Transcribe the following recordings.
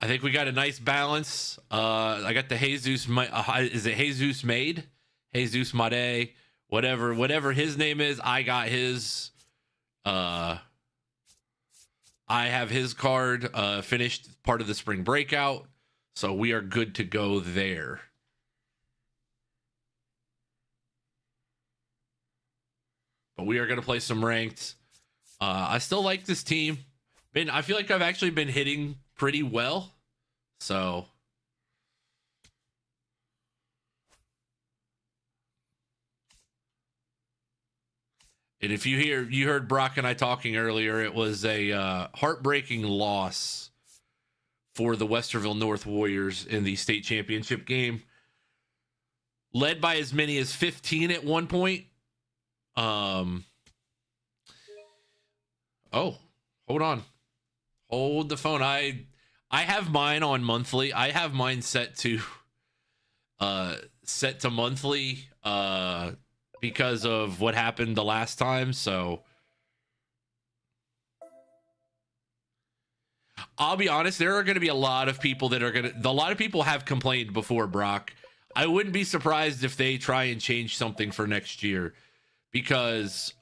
I think we got a nice balance. I got the Jesus. Is it Jesus Made? Jesus Made? Whatever his name is. I got his. I have his card finished part of the spring breakout, so we are good to go there. But we are going to play some ranked. I still like this team. I feel like I've actually been hitting pretty well. So and if you heard Brock and I talking earlier, it was a heartbreaking loss for the Westerville North Warriors in the state championship game. Led by as many as 15 at one point. Oh, hold on. Hold the phone. I have mine on monthly. I have mine set to monthly because of what happened the last time. So I'll be honest, there are going to be a lot of people a lot of people have complained before, Brock. I wouldn't be surprised if they try and change something for next year because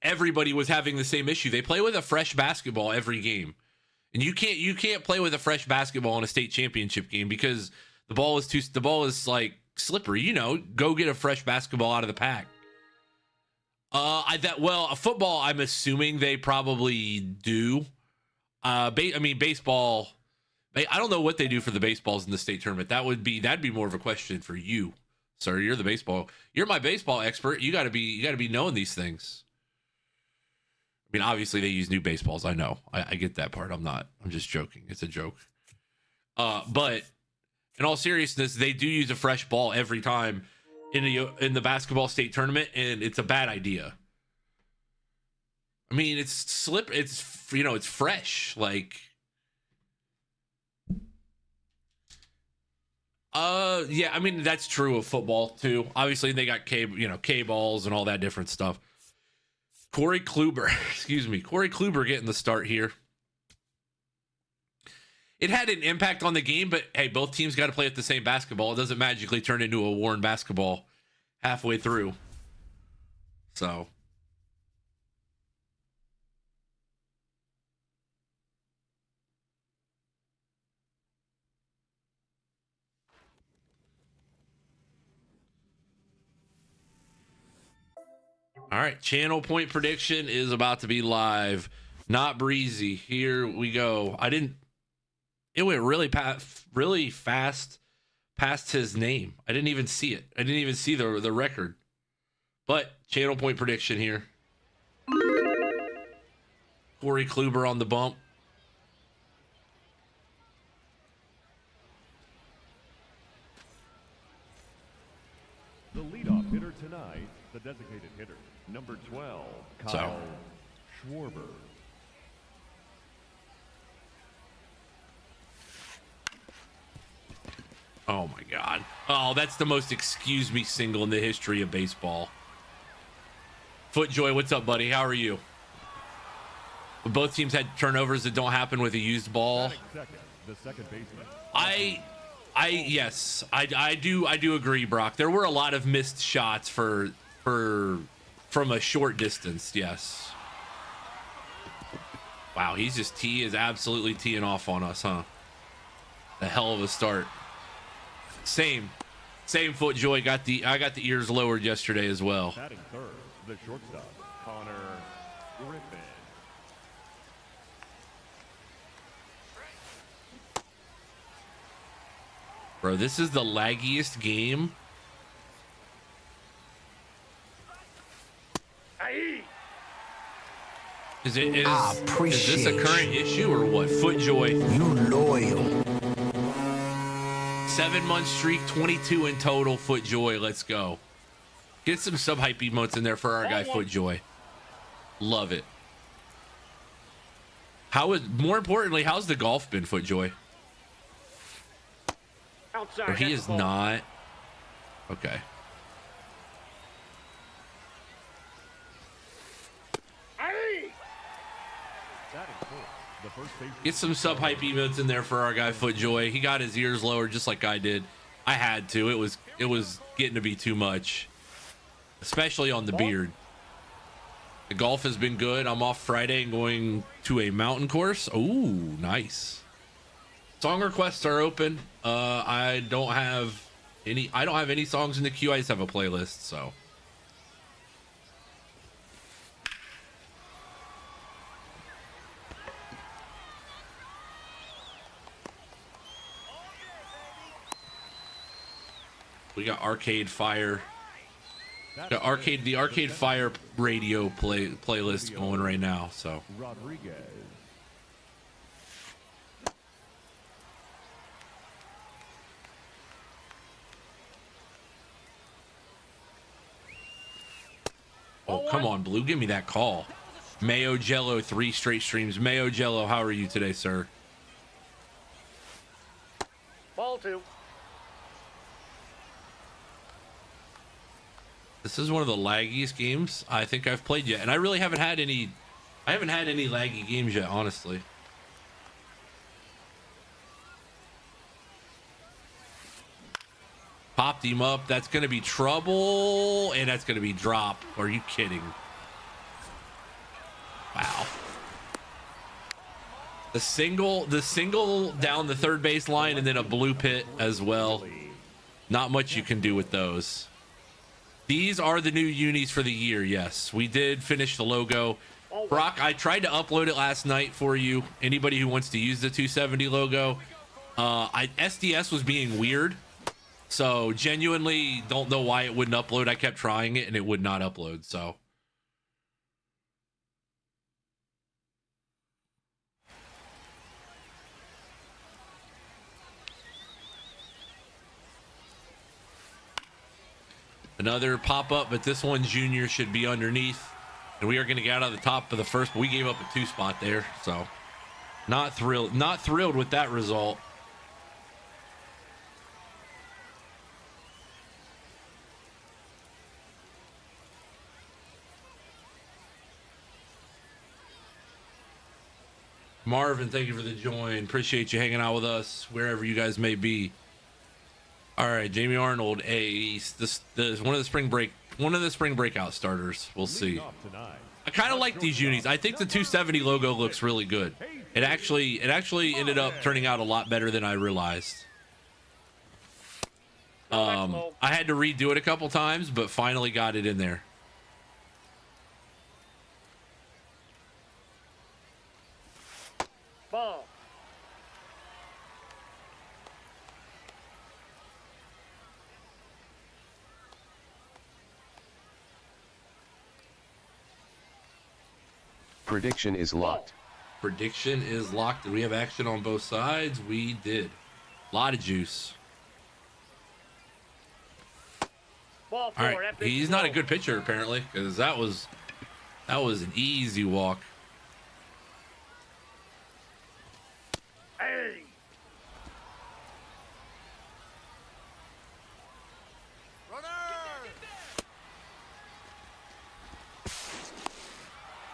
everybody was having the same issue. They play with a fresh basketball every game. And you can't play with a fresh basketball in a state championship game because the ball is like slippery, go get a fresh basketball out of the pack. A football, I'm assuming they probably do. Baseball, I don't know what they do for the baseballs in the state tournament. That'd be more of a question for you, sir. You're my baseball expert. You gotta be knowing these things. I mean, obviously they use new baseballs. I know. I get that part. I'm just joking. It's a joke. But in all seriousness, they do use a fresh ball every time in the basketball state tournament, and it's a bad idea. I mean, it's fresh. Like, yeah. I mean, that's true of football too. Obviously, they got K balls and all that different stuff. Corey Kluber getting the start here. It had an impact on the game, but hey, both teams got to play at the same basketball. It doesn't magically turn into a worn basketball halfway through. So. All right, channel point prediction is about to be live. Not breezy. Here we go. It went really fast past his name. I didn't even see it. I didn't even see the record. But channel point prediction here. Corey Kluber on the bump. The leadoff hitter tonight, the designated hitter, number 12, Kyle Schwarber. Oh my God. Oh, that's the most excuse me single in the history of baseball. Footjoy, what's up, buddy? How are you? Both teams had turnovers that don't happen with a used ball. The second baseman. Yes, I do agree, Brock. There were a lot of missed shots from a short distance. Yes. Wow, he is absolutely teeing off on us, huh? A hell of a start. Same Footjoy. I got the ears lowered yesterday as well. Batting third, the shortstop, Connor Griffin. Bro, this is the laggiest game. Is this a current issue or what? Footjoy. You loyal. 7-month streak, 22 in total. Footjoy, let's go. Get some sub-hype emotes in there for our guy Footjoy. Love it. More importantly, how's the golf been, Footjoy? Or he is not. Okay. The first baseman. Get some sub hype emotes in there for our guy Footjoy. He got his ears lowered just like I did. I had to. It was getting to be too much, especially on the beard. The golf has been good. I'm off Friday and going to a mountain course. Ooh, nice. Song requests are open. I don't have any songs in the queue. I just have a playlist, so. We got Arcade Fire. The Arcade Fire radio playlist going right now, so. Rodriguez. Oh, come on, Blue. Give me that call. Mayo Jello, 3 straight streams. Mayo Jello, how are you today, sir? Ball 2. This is one of the laggiest games I think I've played yet. And I really haven't had any laggy games yet, honestly. Popped him up. That's going to be trouble. And that's going to be drop. Are you kidding? Wow. The single down the third base line and then a blue pit as well. Not much you can do with those. These are the new unis for the year. Yes, we did finish the logo. Brock, I tried to upload it last night for you. Anybody who wants to use the 270 logo. SDS was being weird. So genuinely don't know why it wouldn't upload. I kept trying it and it would not upload. So. Another pop-up, but this one Junior should be underneath. And we are going to get out of the top of the first, but we gave up a 2 spot there. So not thrilled with that result. Marvin, thank you for the join. Appreciate you hanging out with us wherever you guys may be. All right, Jamie Arnold, this one of the spring breakout starters. We'll see. I kind of like these unis. I think the 270 logo looks really good. It actually ended up turning out a lot better than I realized. I had to redo it a couple times, but finally got it in there. Ball. Prediction is locked. Prediction is locked. Did we have action on both sides? We did. A lot of juice. Ball 4. All right, he's not a good pitcher apparently, because that was an easy walk. Hey.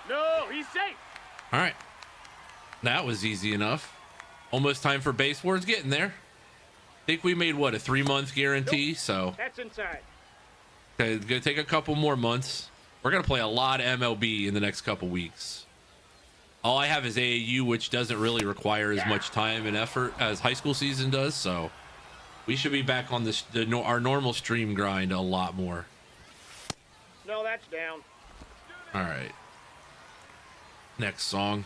No, he's safe. All right, that was easy enough. Almost time for base wars. Getting there. I think we made what, a 3-month guarantee. Nope. So That's inside. okay, it's gonna take a couple more months. We're gonna play a lot of MLB in the next couple weeks. All I have is AAU, which doesn't really require as much time and effort as high school season does. So we should be back on this our normal stream grind a lot more. No, that's down. All right. Next song.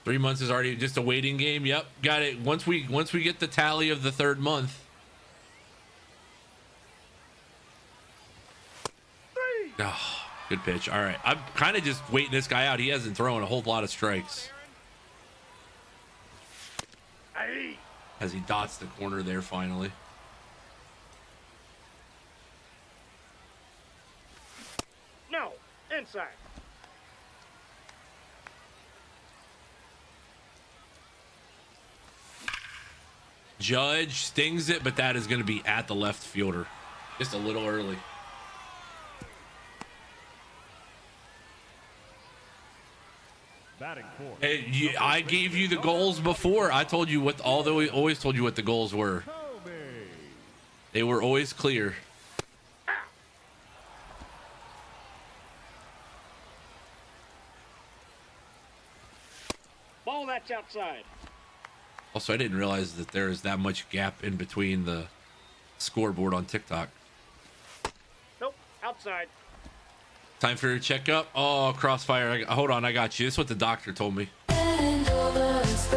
3 months is already just a waiting game. Yep, got it. Once we get the tally of the 3rd month. Oh, good pitch. All right, I'm kind of just waiting this guy out. He hasn't thrown a whole lot of strikes. Hey. As he dots the corner there finally. No, inside. Judge stings it, but that is going to be at the left fielder. Just a little early. Batting fourth. Hey, I gave you the goals before. I told you what, although we always told you what the goals were. Kobe. They were always clear. Ball that's outside. Also, I didn't realize that there is that much gap in between the scoreboard on TikTok. Nope, outside. Time for your checkup. Oh, crossfire. Hold on, I got you. This is what the doctor told me. What's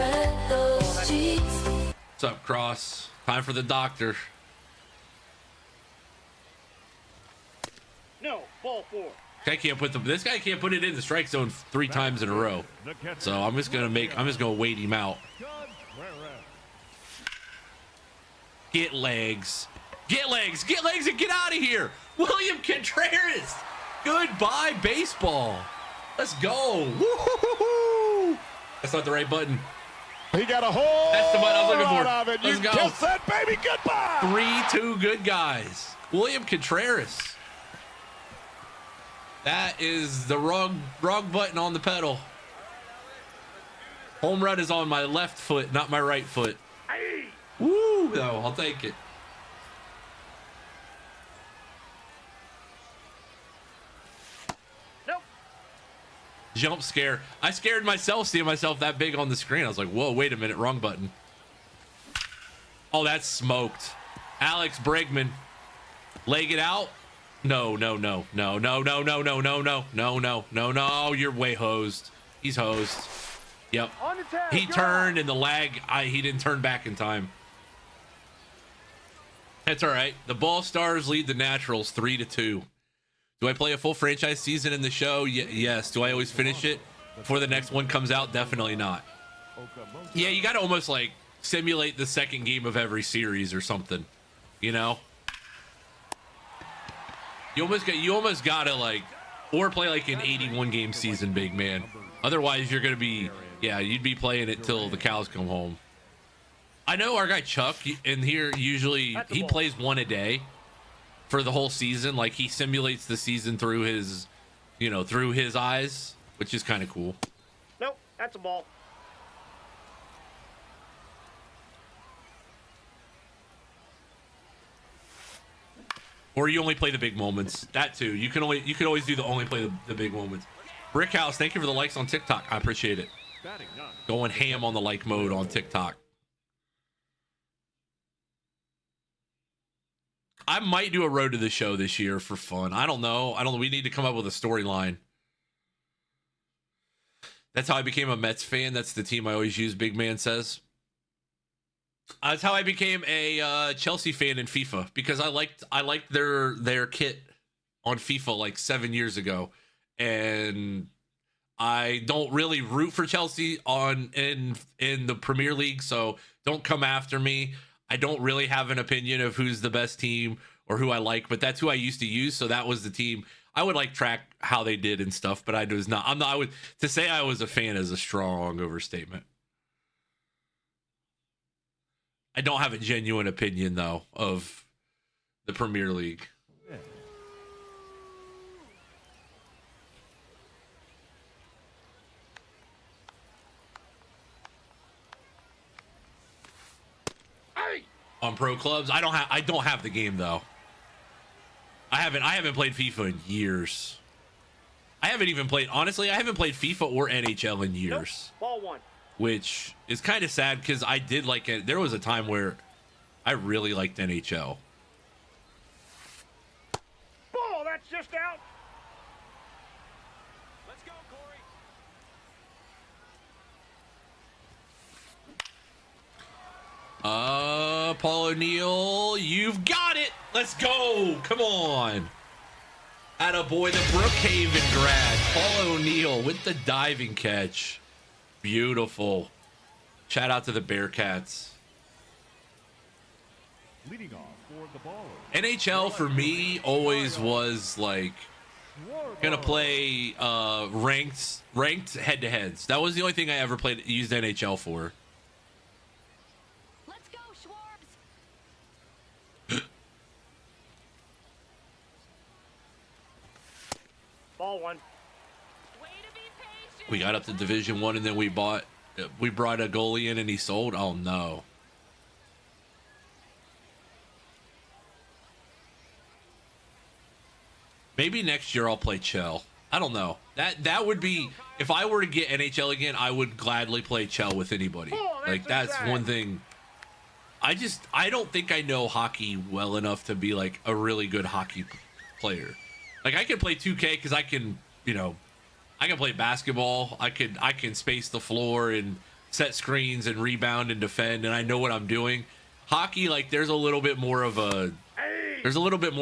up, Cross? Time for the doctor. No, ball four. This guy can't put it in the strike zone 3 times in a row. So I'm just gonna wait him out. Get legs. Get legs. Get legs and get out of here. William Contreras. Goodbye, baseball. Let's go. Woo-hoo-hoo-hoo. That's not the right button. He got a hole. That's the button I was looking for. Out of it. Let's You go. kiss that baby goodbye. 3-2 good guys. William Contreras. That is the wrong button on the pedal. Home run is on my left foot, not my right foot. Aye. Woo! No, I'll take it. Nope. Jump scare. I scared myself seeing myself that big on the screen. I was like, whoa, wait a minute, wrong button. Oh, that's smoked. Alex Bregman. Leg it out. No. You're way hosed. He's hosed. Yep. On the tag. He Go. turned and the lag, he didn't turn back in time. That's all right. The Ball Stars lead the Naturals 3-2. Do I play a full franchise season in the show? Yes. Do I always finish it before the next one comes out? Definitely not. Yeah, you got to almost like simulate the second game of every series or something, you know? You almost gotta like, or play like an 81 game season, big man. Otherwise, you're gonna be, you'd be playing it till the cows come home. I know our guy Chuck in here usually he plays one a day for the whole season. Like he simulates the season through his, through his eyes, which is kind of cool. Nope, that's a ball. Or you only play the big moments. That too. You could always do only play the big moments. Brickhouse, thank you for the likes on TikTok. I appreciate it. Going ham on the like mode on TikTok. I might do a road to the show this year for fun. I don't know. We need to come up with a storyline. That's how I became a Mets fan. That's the team I always use, Big Man says. That's how I became a Chelsea fan in FIFA, because I liked their kit on FIFA like 7 years ago, and I don't really root for Chelsea in the Premier League, so don't come after me. I don't really have an opinion of who's the best team or who I like, but that's who I used to use, so that was the team. I would like track how they did and stuff, but I was not. To say I was a fan is a strong overstatement. I don't have a genuine opinion, though, of the Premier League. Aye. On pro clubs, I don't have the game though. I haven't played FIFA in years. I haven't played FIFA or NHL in years. Nope. Ball one. Which is kind of sad because I did like it. There was a time where I really liked NHL. Ball, that's just out. Let's go, Corey. Paul O'Neill, you've got it. Let's go. Come on. Attaboy, the Brookhaven grad. Paul O'Neill with the diving catch. Beautiful. Shout out to the Bearcats. Leading off for the ball. NHL for me always was like gonna play ranked head-to-heads. That was the only thing I ever used NHL for. Let's go, Schwarbs. Ball one. Way to be patient. We got up to Division One, and then we brought a goalie in, and he sold. Oh no. Maybe next year I'll play Chell. I don't know. That would be, if I were to get NHL again, I would gladly play Chell with anybody. Like that's one thing. I don't think I know hockey well enough to be like a really good hockey player. Like I can play 2K because I can, I can play basketball. I can space the floor and set screens and rebound and defend, and I know what I'm doing. Hockey, like there's a little bit more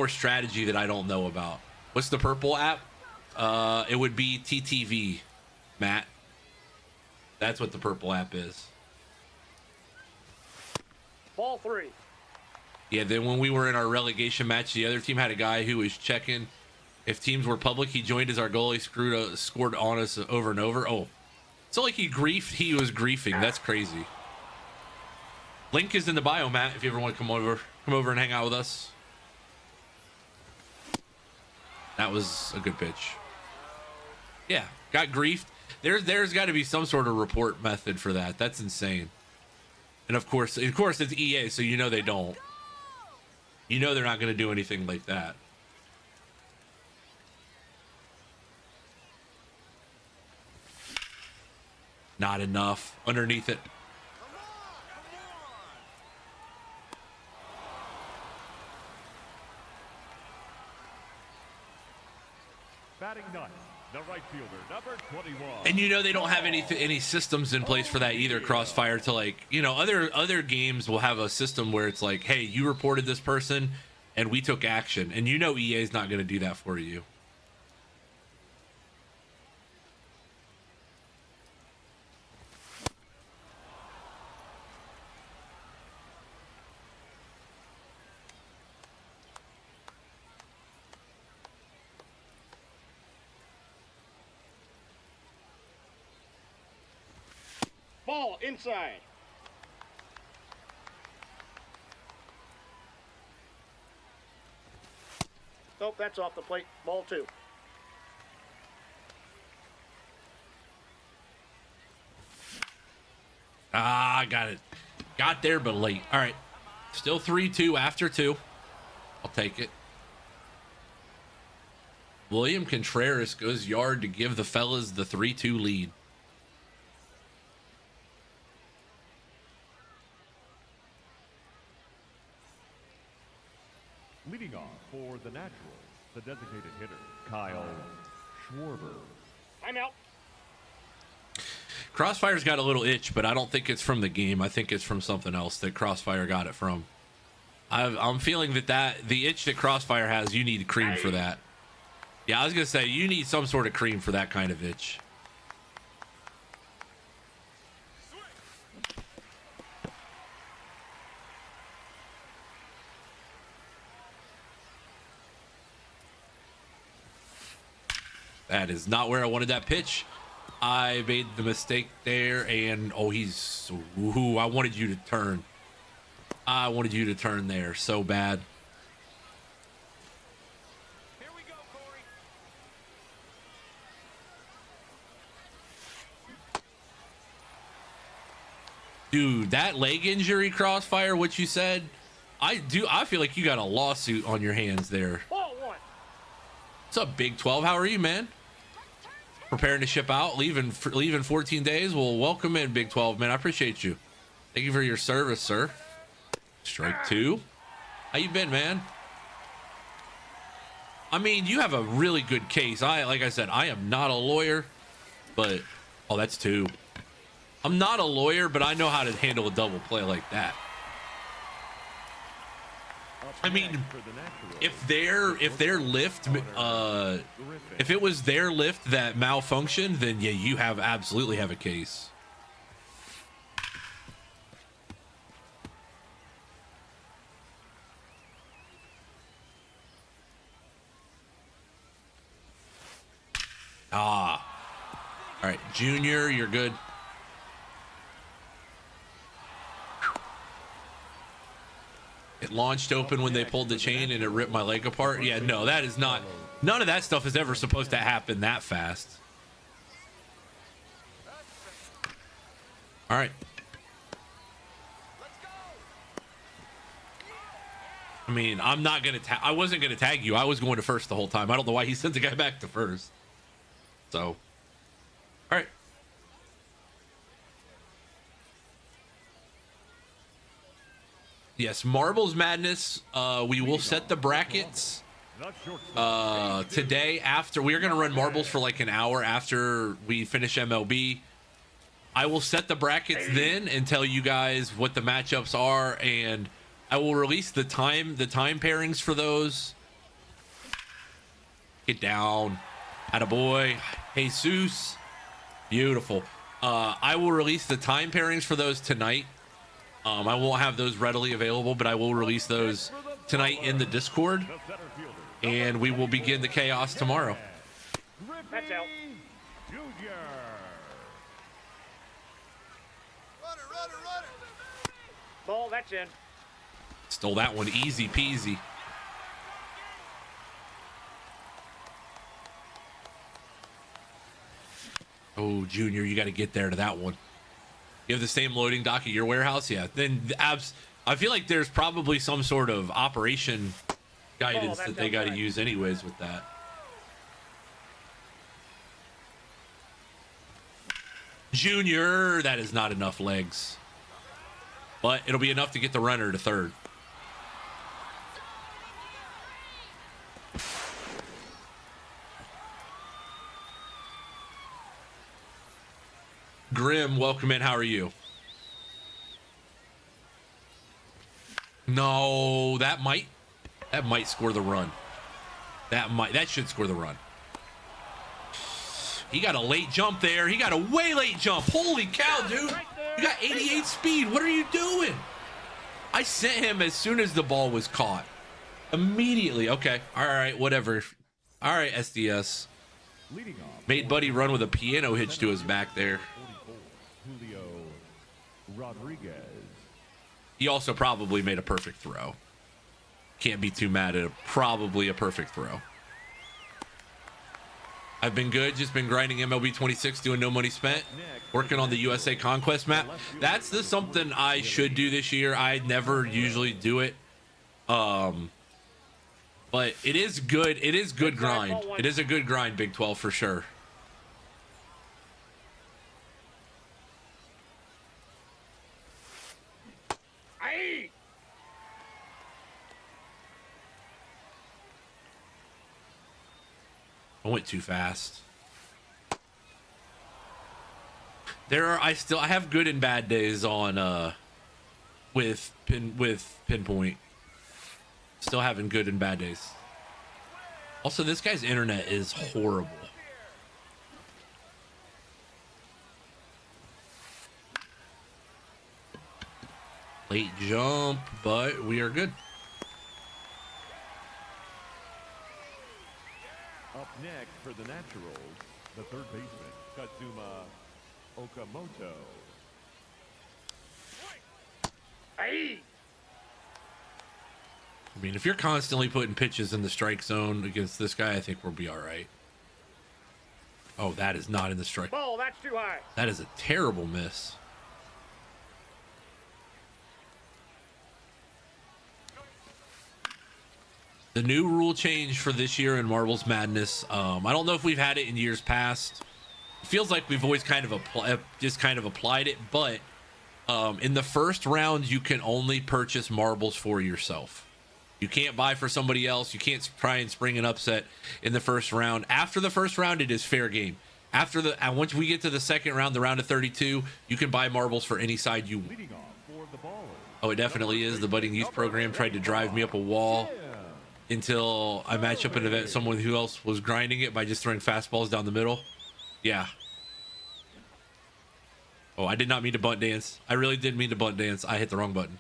strategy that I don't know about. What's the purple app? It would be TTV, Matt. That's what the purple app is. Ball 3. Yeah, then when we were in our relegation match, the other team had a guy who was checking if teams were public. He joined as our goalie, scored on us over and over. Oh, it's not like he was griefing. That's crazy. Link is in the bio, Matt, if you ever want to come over and hang out with us. That was a good pitch. Yeah, got griefed. There's got to be some sort of report method for that. That's insane. And of course it's EA, so they don't. They're not going to do anything like that. Not enough. Underneath it. Batting ninth, the right fielder, number 21. And they don't have any systems in place for that either, Crossfire, to like, other games will have a system where it's like, hey, you reported this person and we took action. And EA is not going to do that for you. Ball inside. Nope, that's off the plate. Ball 2. Ah, got it. Got there, but late. All right. Still 3-2 after 2. I'll take it. William Contreras goes yard to give the fellas the 3-2 lead. Leading off for the Naturals, the designated hitter, Kyle Schwarber. I'm out. Crossfire's got a little itch, but I don't think it's from the game. I think it's from something else that Crossfire got it from. I'm feeling that the itch that Crossfire has, you need cream for that. Yeah, I was going to say, you need some sort of cream for that kind of itch. That is not where I wanted that pitch. I made the mistake there, and I wanted you to turn. I wanted you to turn there so bad. Here we go, Corey. Dude, that leg injury, Crossfire, what you said, I feel like you got a lawsuit on your hands there. Ball 1. What's up, Big 12? How are you, man? Preparing to ship out, leaving 14 days. Well, welcome in, Big 12, man. I appreciate you. Thank you for your service, sir. Strike 2. How you been, man? I mean, you have a really good case. Like I said, I am not a lawyer, but that's 2. I'm not a lawyer, but I know how to handle a double play like that. I mean, if their lift, if it was their lift that malfunctioned, then yeah, you absolutely have a case. All right, Junior, you're good. It launched open when they pulled the chain and it ripped my leg apart. Yeah, no, that is not. None of that stuff is ever supposed to happen that fast. All right. I mean, I'm not going to I wasn't going to tag you. I was going to first the whole time. I don't know why he sent the guy back to first. So, all right. Yes, Marbles Madness. We will set the brackets today after. We're going to run marbles for like an hour after we finish MLB. I will set the brackets then and tell you guys what the matchups are, and I will release the time pairings for those. Get down. Attaboy. Jesus. Beautiful. I will release the time pairings for those tonight. I won't have those readily available, but I will release those tonight in the Discord, and we will begin the chaos tomorrow. That's out. Ball, that's in. Stole that one easy peasy. Oh, Junior, you got to get there to that one. You have the same loading dock at your warehouse? Yeah. Then I feel like there's probably some sort of operation guidance that they got to use anyways with that. Junior, that is not enough legs. But it'll be enough to get the runner to third. Grim, welcome in. How are you? No, that might score the run. That should score the run. He got a late jump there. He got a way late jump. Holy cow, dude. You got 88 speed. What are you doing? I sent him as soon as the ball was caught. Immediately. Okay. All right. Whatever. All right, SDS. Made Buddy run with a piano hitch to his back there. He also probably made a perfect throw. Can't be too mad at probably a perfect throw. I've been good, just been grinding MLB 26, doing no money spent, working on the USA Conquest map. That's something I should do this year. I never usually do it. But it is good. It is good grind. It is a good grind, Big 12 for sure. I went too fast. I have good and bad days on with pinpoint. Still having good and bad days. Also, this guy's internet is horrible. Late jump, but we are good. Up next for the Naturals, the third baseman, Kazuma Okamoto. Aye. I mean, if you're constantly putting pitches in the strike zone against this guy, I think we'll be all right. Oh, that is not in the strike. Ball, that's too high. That is a terrible miss. The new rule change for this year in Marbles Madness. I don't know if we've had it in years past. It feels like we've always kind of applied it, but in the first round, you can only purchase marbles for yourself. You can't buy for somebody else. You can't try and spring an upset in the first round. After the first round, it is fair game. Once we get to the second round, the round of 32, you can buy marbles for any side you want. Oh, it definitely is. The budding youth program tried to drive me up a wall until I match up an event someone who else was grinding it by just throwing fastballs down the middle. Yeah. Oh, I did not mean to bunt dance. I really did mean to bunt dance. I hit the wrong button.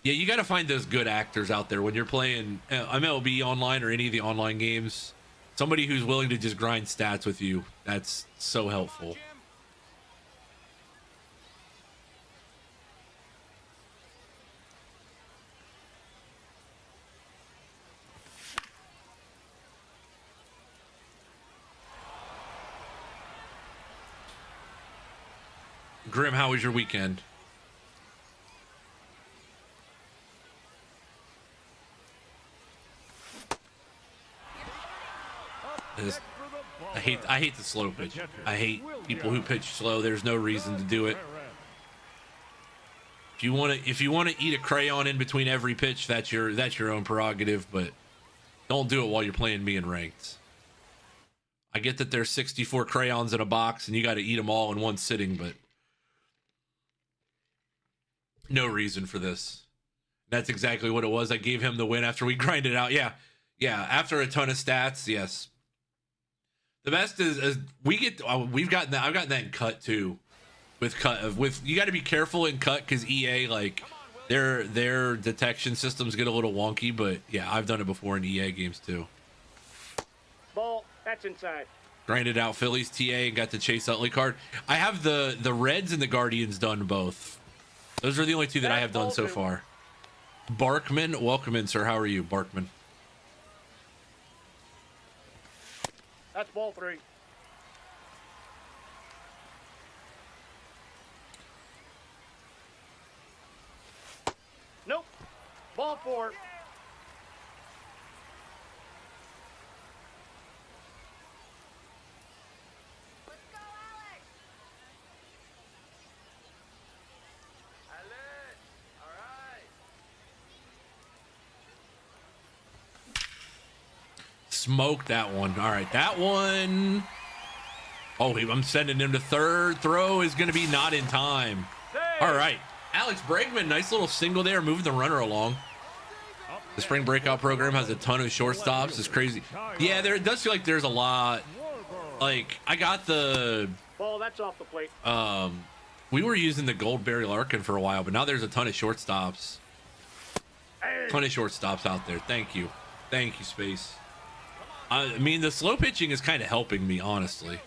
Yeah, you got to find those good actors out there when you're playing MLB online or any of the online games. Somebody who's willing to just grind stats with you. That's so helpful. Grim, how was your weekend? I hate the slow pitch. I hate people who pitch slow. There's no reason to do it. If you want to eat a crayon in between every pitch, that's your own prerogative, but don't do it while you're playing me in ranked. I get that there's 64 crayons in a box and you got to eat them all in one sitting, but no reason for this. That's exactly what it was. I gave him the win after we grinded out. Yeah. After a ton of stats. Yes. The best is we get. I've gotten that in cut too. With you got to be careful in cut because EA like their detection systems get a little wonky. But yeah, I've done it before in EA games too. Ball, that's inside. Grinded out Phillies TA and got the Chase Utley card. I have the Reds and the Guardians done both. Those are the only two that I have done so far. Barkman, welcome in, sir. How are you, Barkman? That's ball 3. Nope. Ball 4. Smoke that one. All right, that one. Oh, I'm sending him to third. Throw is going to be not in time. All right, Alex Bregman, nice little single there, moving the runner along. The spring breakout program has a ton of shortstops. It's crazy. Yeah, it does feel like there's a lot. Like I got the ball. That's off the plate. We were using the Goldberry Larkin for a while, but now there's a ton of shortstops. Ton of shortstops out there. Thank you, Space. I mean, the slow pitching is kind of helping me, honestly.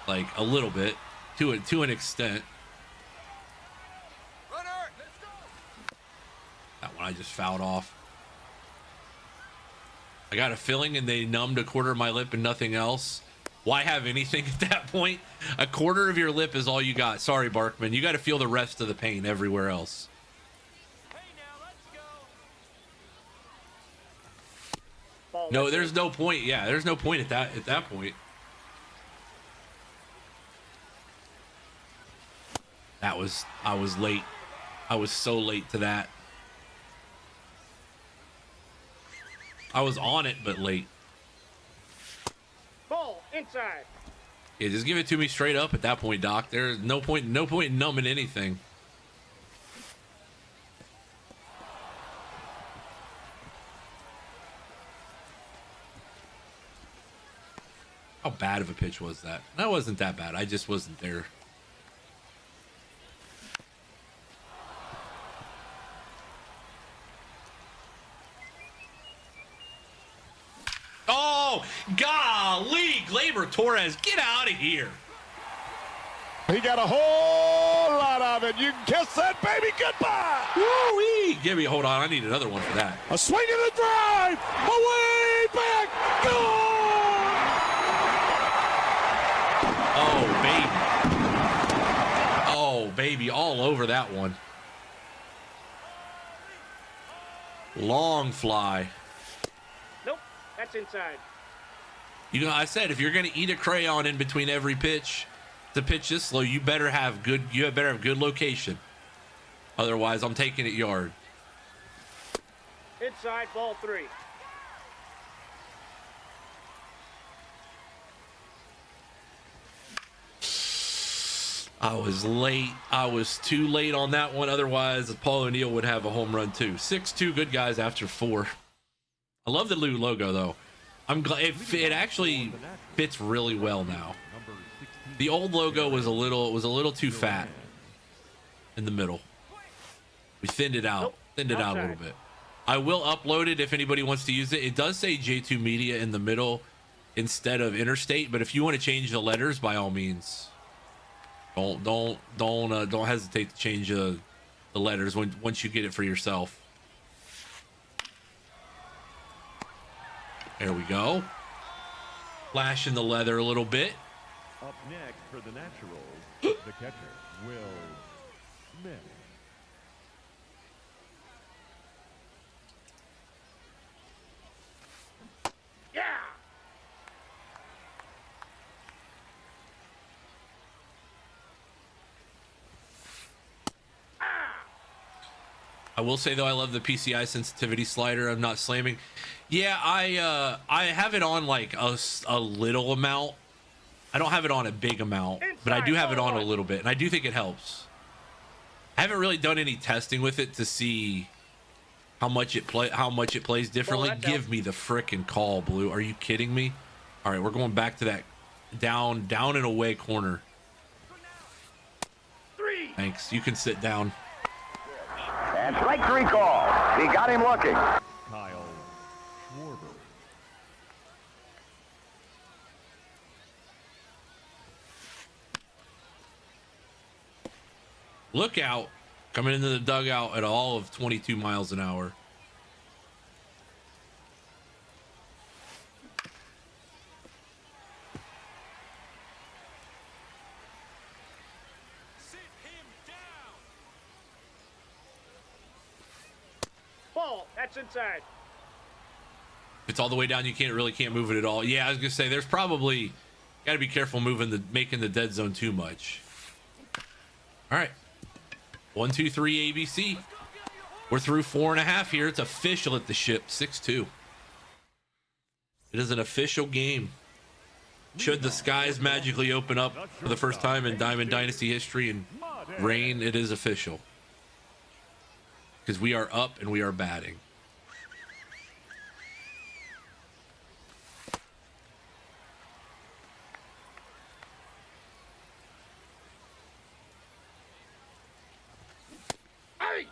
Like a little bit, to an extent. That one I just fouled off. I got a filling and they numbed a quarter of my lip and nothing else. Why have anything at that point? A quarter of your lip is all you got. Sorry, Barkman. You got to feel the rest of the pain everywhere else. No, there's no point. Yeah, there's no point at that point. I was late. I was so late to that. I was on it, but late. Ball inside. Yeah, just give it to me straight up at that point, Doc. There's no point in numbing anything. How bad of a pitch was that? That wasn't that bad. I just wasn't there. Oh, golly, Gleyber Torres, get out of here. He got a whole lot of it. You can kiss that baby goodbye. Woo-wee. Give me, hold on. I need another one for that. A swing and a drive. Away back. Goal. Oh, baby, all over that one. Long fly. Nope, that's inside. You know, I said if you're going to eat a crayon in between every pitch to pitch this slow, you better have good location. Otherwise, I'm taking it yard. Inside, ball 3. I was late. I was too late on that one. Otherwise, Paul O'Neill would have a home run too. 6-2 good guys after 4. I love the new logo though. I'm glad it actually fits really well now. The old logo was a little too fat in the middle. We thinned it out. Thinned it out a little bit. I will upload it if anybody wants to use it. It does say JayTwo Media in the middle instead of Interstate, but if you want to change the letters, by all means. Don't hesitate to change the letters once you get it for yourself. There we go. Flashing the leather a little bit. Up next for the Naturals, the catcher, Will Smith. Yeah! I will say though, I love the PCI sensitivity slider. I'm not slamming. Yeah, I have it on like a little amount. I don't have it on a big amount, but I do have it on a little bit, and I do think it helps. I haven't really done any testing with it to see how much it plays differently. Give me the frickin' call, Blue. Are you kidding me? All right, we're going back to that down and away corner. Thanks. You can sit down. And strike three call. He got him looking. Kyle Schwarber. Look out. Coming into the dugout at all of 22 miles an hour. Ball, that's inside. If it's all the way down, you can't move it at all. Yeah, I was gonna say there's probably got to be careful making the dead zone too much. All right, 1, 2, 3 ABC. We're through 4.5 here. It's official at the ship. 6-2. It is an official game. Should the skies magically open up for the first time in Diamond Dynasty history and rain, it is official. Because we are up and we are batting. Hey!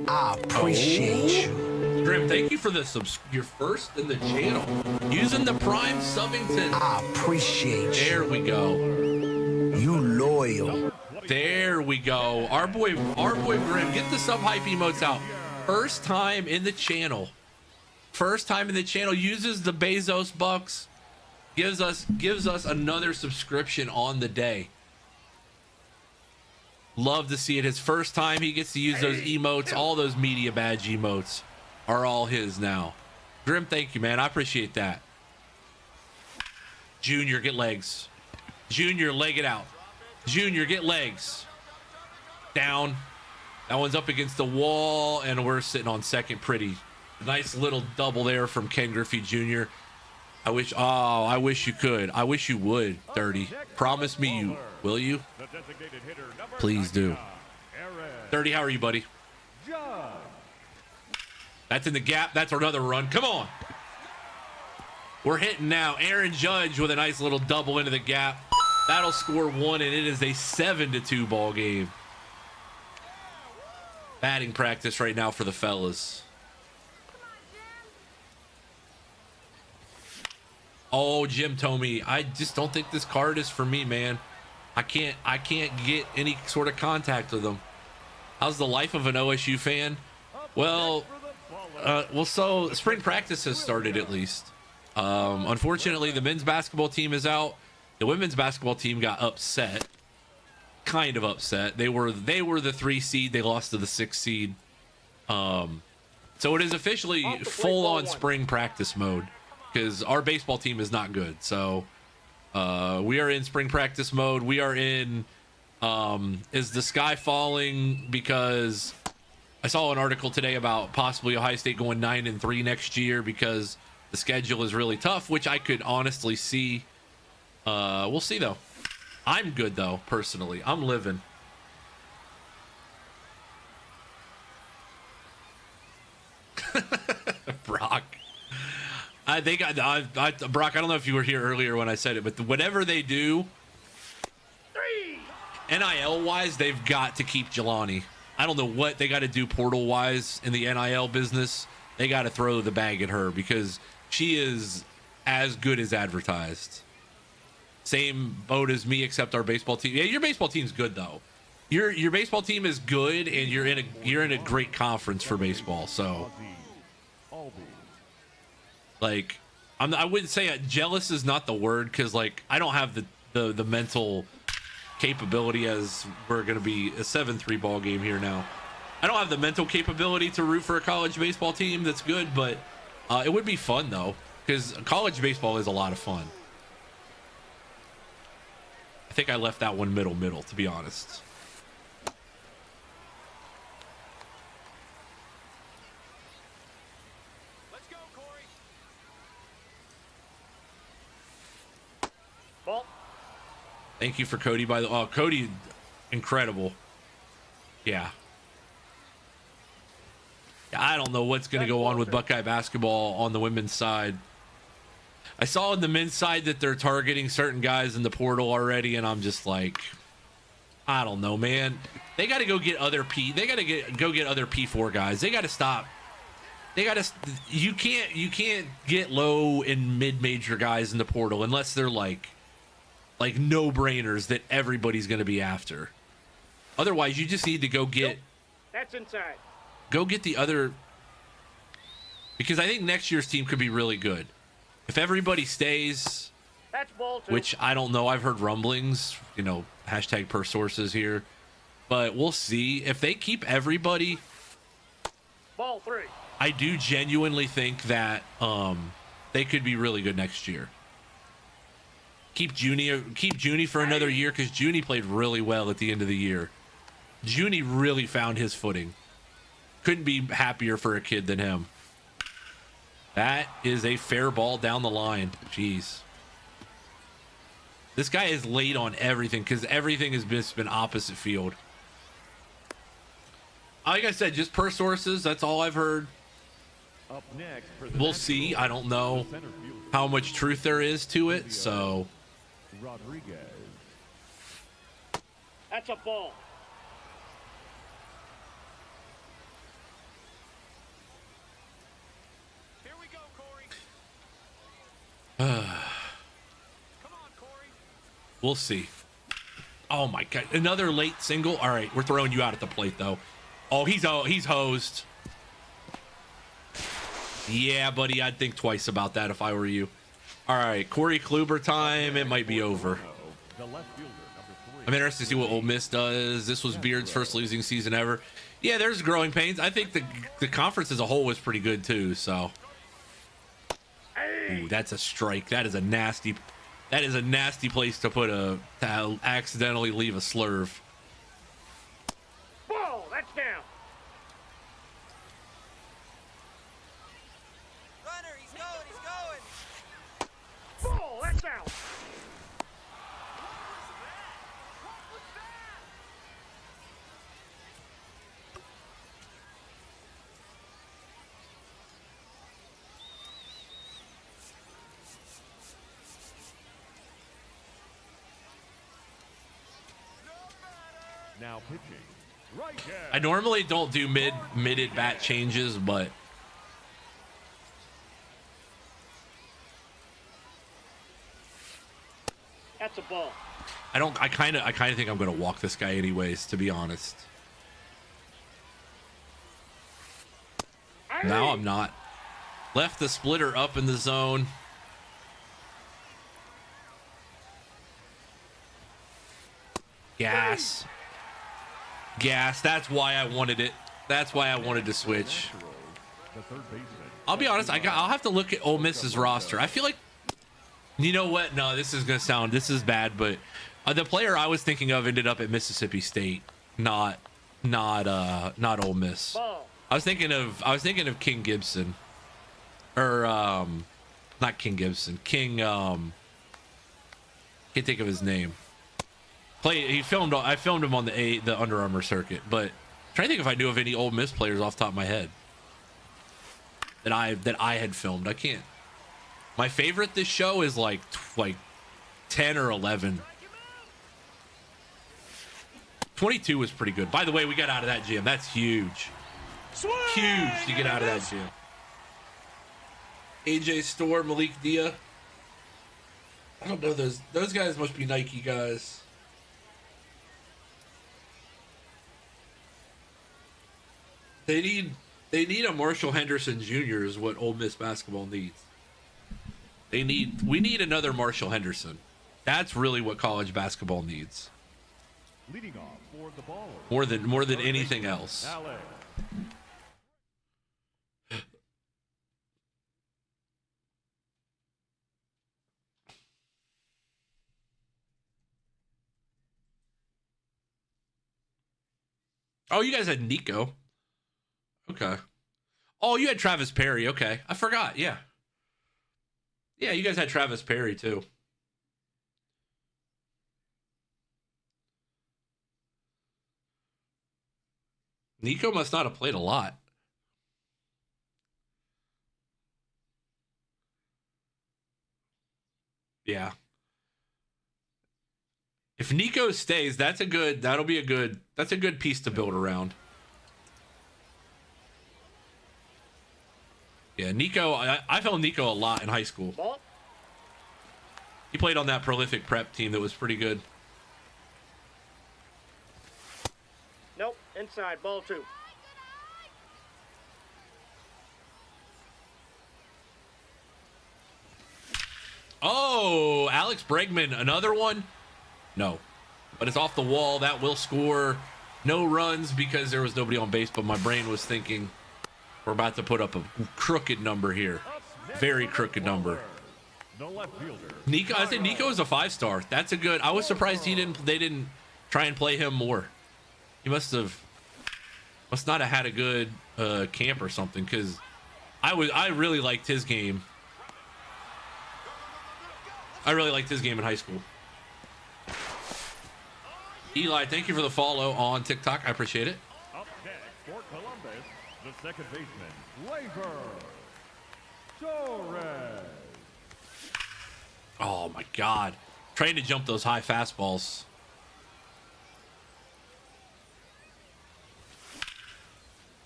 I appreciate you. Grim, thank you for your first in the channel. Using the Prime Subbington. I appreciate you. There we go. You loyal. There we go. Our boy Grim, get the sub hype emotes out. First time in the channel. First time in the channel. Uses the Bezos bucks. Gives us another subscription on the day. Love to see it. His first time he gets to use those emotes. All those media badge emotes are all his now. Grim, thank you, man. I appreciate that. Junior, get legs. Junior, leg it out. Junior, get legs. Down. That one's up against the wall, and we're sitting on second pretty. Nice little double there from Ken Griffey Jr. I wish you could. I wish you would, 30. Promise me you. Will you? Please do. 30, how are you, buddy? That's in the gap. That's another run. Come on. We're hitting now. Aaron Judge with a nice little double into the gap. That'll score one, and it is a 7-2 ball game. Batting practice right now for the fellas. Oh, Jim told me, I just don't think this card is for me, man. I can't get any sort of contact with them. How's the life of an OSU fan? Well, so spring practice has started at least. Unfortunately, the men's basketball team is out. The women's basketball team got upset. Kind of upset. They were the 3 seed. They lost to the 6 seed. So it is officially full on spring practice mode because our baseball team is not good. So we are in spring practice mode. We are in is the sky falling? Because I saw an article today about possibly Ohio State going 9-3 next year because the schedule is really tough, which I could honestly see. We'll see though. I'm good though, personally. I'm living. Brock. Brock, I don't know if you were here earlier when I said it, but whatever they do, NIL wise, they've got to keep Jelani. I don't know what they got to do portal wise in the NIL business. They got to throw the bag at her because she is as good as advertised. Same boat as me, except our baseball team. Yeah, your baseball team's good though. your baseball team is good, and you're in a great conference for baseball. So, like, I wouldn't say jealous is not the word, because like I don't have the mental capability, as we're going to be a 7-3 ball game here now. I don't have the mental capability to root for a college baseball team that's good, but it would be fun though, because college baseball is a lot of fun. I think I left that one middle, to be honest. Let's go, Corey. Ball. Thank you for Cody, by the Cody, incredible. Yeah. I don't know what's going to go on with Buckeye basketball on the women's side. I saw on the men's side that they're targeting certain guys in the portal already, and I'm just like, I don't know, man. They got to go get other go get other P4 guys. They got to stop. They got to. You can't get low and mid-major guys in the portal unless they're like no-brainers that everybody's going to be after. Otherwise, you just need to go get. That's inside. Go get the other, because I think next year's team could be really good if everybody stays. That's ball 2. Which I don't know. I've heard rumblings, hashtag per sources here, but we'll see if they keep everybody. Ball 3. I do genuinely think that they could be really good next year. Keep Junie for another year, because Junie played really well at the end of the year. Junie really found his footing. Couldn't be happier for a kid than him. That is a fair ball down the line. Jeez. This guy is late on everything, because everything has been opposite field. Like I said, just per sources. That's all I've heard. Up next for the We'll see. I don't know how much truth there is to it. So Rodriguez. That's a ball. Here we go, Corey. Come on, Corey. we'll see. Oh my God. Another late single. All right. We're throwing you out at the plate though. Oh, he's hosed. Yeah, buddy. I'd think twice about that if I were you. All right. Corey Kluber time. It might be over. The left fielder, number 3. I'm interested to see what Ole Miss does. This was Beard's first losing season ever. Yeah, there's growing pains. I think the conference as a whole was pretty good too. So, ooh, that's a strike. That is a nasty place to put to accidentally leave a slurve. Ball. That's down. Runner, he's going. Ball. That's out. Now pitching. Right hand. I normally don't do mid at bat changes, but That's a ball. I kind of think I'm going to walk this guy anyways, to be honest. No, I'm not. Left the splitter up in the zone. Gas. That's why I wanted it. That's why I wanted to switch. The third baseman. I'll be honest. I'll have to look at Ole Miss's roster. I feel like, you know what? No, this is bad. But the player I was thinking of ended up at Mississippi State, not Ole Miss. Ball. I was thinking of King Gibson, or not King Gibson. Can't think of his name. I filmed him on the Under Armour circuit, but I'm trying to think if I knew of any Ole Miss players off the top of my head that I had filmed. I can't. My favorite this show is like 10 or 11. 22 was pretty good. By the way, we got out of that gym. That's huge. Huge to get out of that gym. AJ Store, Malik Dia. I don't know those guys must be Nike guys. They need a Marshall Henderson Jr. is what Ole Miss basketball needs. We need another Marshall Henderson. That's really what college basketball needs. Leading off for the ball. More than anything else. Alex. Oh, you guys had Nico. Okay. Oh, you had Travis Perry. Okay. I forgot. Yeah. Yeah, you guys had Travis Perry too. Nico must not have played a lot. Yeah. If Nico stays, that's a good piece to build around. Yeah, Nico, I felt Nico a lot in high school. Ball. He played on that prolific prep team that was pretty good. Nope. Inside. Ball 2. Oh, Alex Bregman, another one? No. But it's off the wall. That will score. No runs because there was nobody on base, but my brain was thinking we're about to put up a crooked number here. Very crooked number. The left fielder. Nico, I think Nico is a 5-star. That's a good. I was surprised they didn't try and play him more. He must not have had a good camp or something, because I really liked his game. I really liked his game in high school. Eli, thank you for the follow on TikTok. I appreciate it. Up next for Columbus, the second baseman, Labor Torres. Oh my God. Trying to jump those high fastballs.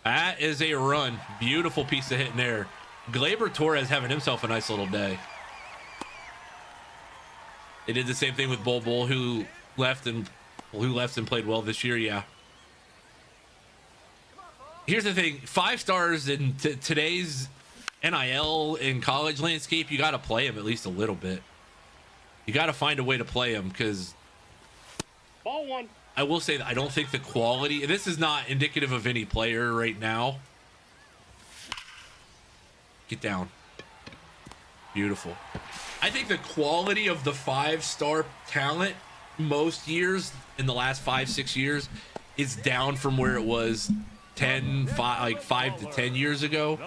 That is a run. Beautiful piece of hitting there. Gleyber Torres having himself a nice little day. They did the same thing with Bull, who left and played well this year. Yeah. Here's the thing: 5-stars in today's NIL in college landscape, you got to play them at least a little bit. You got to find a way to play them, because Ball 1. I will say that I don't think the quality. This is not indicative of any player right now. Get down. Beautiful. I think the quality of the 5-star talent most years in the last 5-6 years is down from where it was 5 to 10 years ago.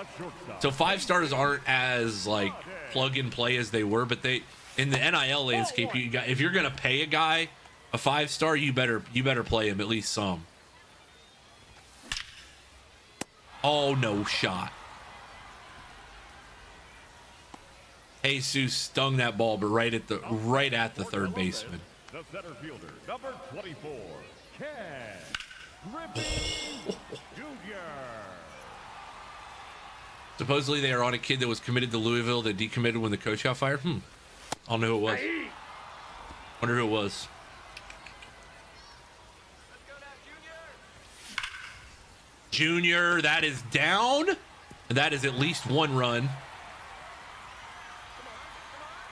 So 5-stars aren't as like plug and play as they were, but they in the NIL landscape, if you're gonna pay a guy a 5-star, you better play him at least some. Oh, no shot. Jesus stung that ball, but right at the third baseman. The center fielder, number 24, Ken Griffey Jr. Supposedly they are on a kid that was committed to Louisville that decommitted when the coach got fired. I don't know who it was. Wonder who it was. Junior, that is down. That is at least one run.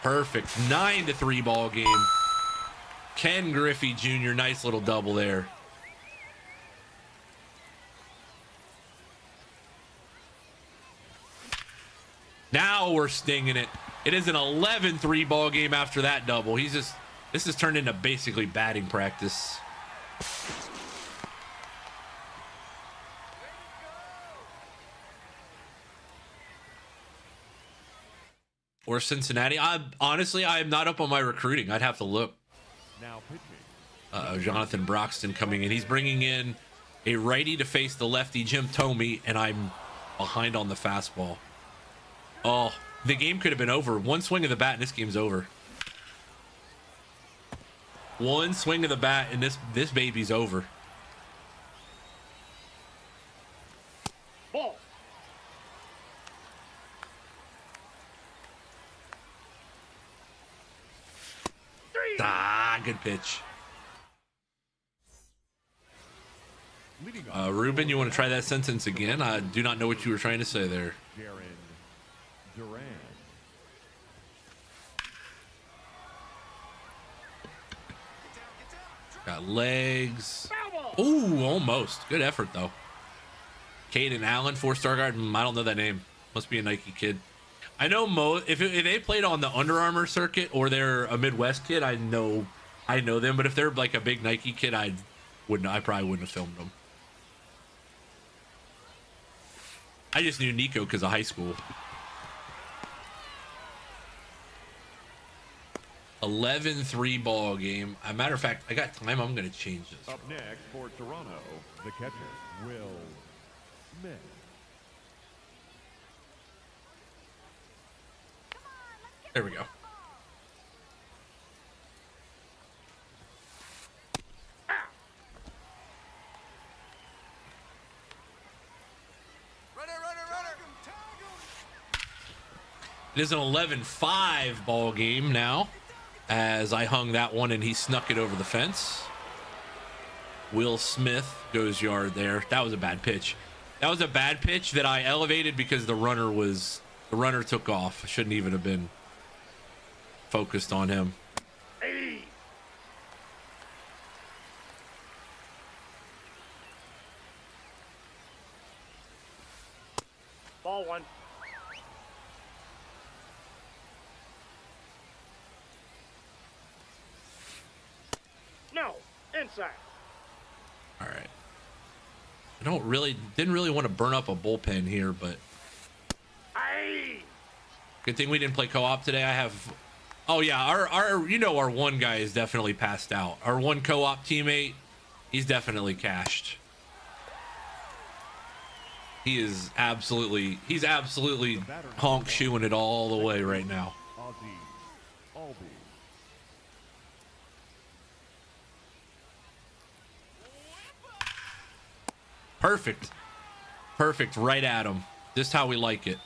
Perfect. 9-3 ball game. Ken Griffey Jr., nice little double there. Now we're stinging it. It is an 11-3 ball game after that double. This has turned into basically batting practice. Or Cincinnati. I'm not up on my recruiting. I'd have to look. Now pitching. Jonathan Broxton coming in. He's bringing in a righty to face the lefty Jim Thome, and I'm behind on the fastball. Oh, the game could have been over. One swing of the bat and this game's over. One swing of the bat and this baby's over. Ball. Good pitch. Ruben, you want to try that sentence again? I do not know what you were trying to say there. Jaron Duran. Got legs. Ooh, almost. Good effort, though. Caden Allen, 4-star guard. I don't know that name. Must be a Nike kid. I know if they played on the Under Armour circuit or they're a Midwest kid, I know them. But if they're like a big Nike kid, I probably wouldn't have filmed them. I just knew Nico because of high school. 11-3 ball game. As a matter of fact, I got time. I'm going to change this. Up next for Toronto, the catcher, Will Smith. There we go. It is an 11-5 ball game now, as I hung that one and he snuck it over the fence. Will Smith goes yard there. That was a bad pitch. That was a bad pitch that I elevated because the runner took off. I shouldn't even have been focused on him. Hey. Ball 1. No, inside. All right. Didn't really want to burn up a bullpen here, but good thing we didn't play co-op today. Oh yeah, our one guy is definitely passed out. Our one co-op teammate, he's definitely cashed. He's absolutely honk shoeing it all the way right now. Perfect right at him. Just how we like it.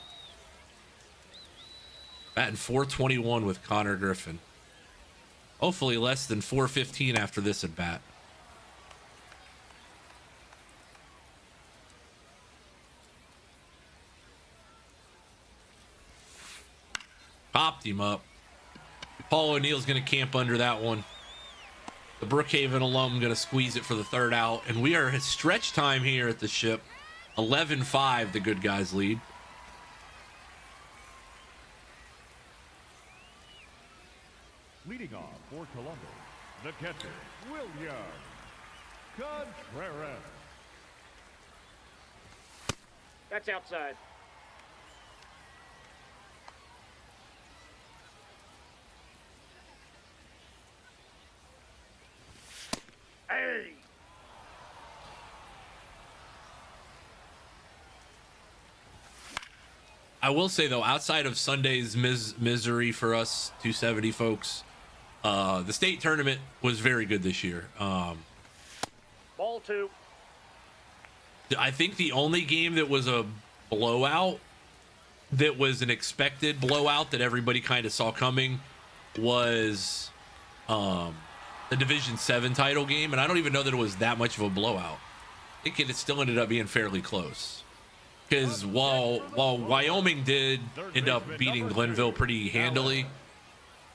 Batting .421 with Connor Griffin. Hopefully less than .415 after this at bat. Popped him up. Paul O'Neill's going to camp under that one. The Brookhaven alum going to squeeze it for the third out. And we are at stretch time here at the ship. 11-5, the good guys lead. Leading off for Columbus, the catcher, William Contreras. That's outside. Hey. I will say though, outside of Sunday's misery for us 270 folks, the state tournament was very good this year. Ball 2. I think the only game that was a blowout, that was an expected blowout that everybody kind of saw coming, was the Division 7 title game, and I don't even know that it was that much of a blowout. I think it still ended up being fairly close. Because while Wyoming did end up beating Glenville pretty handily,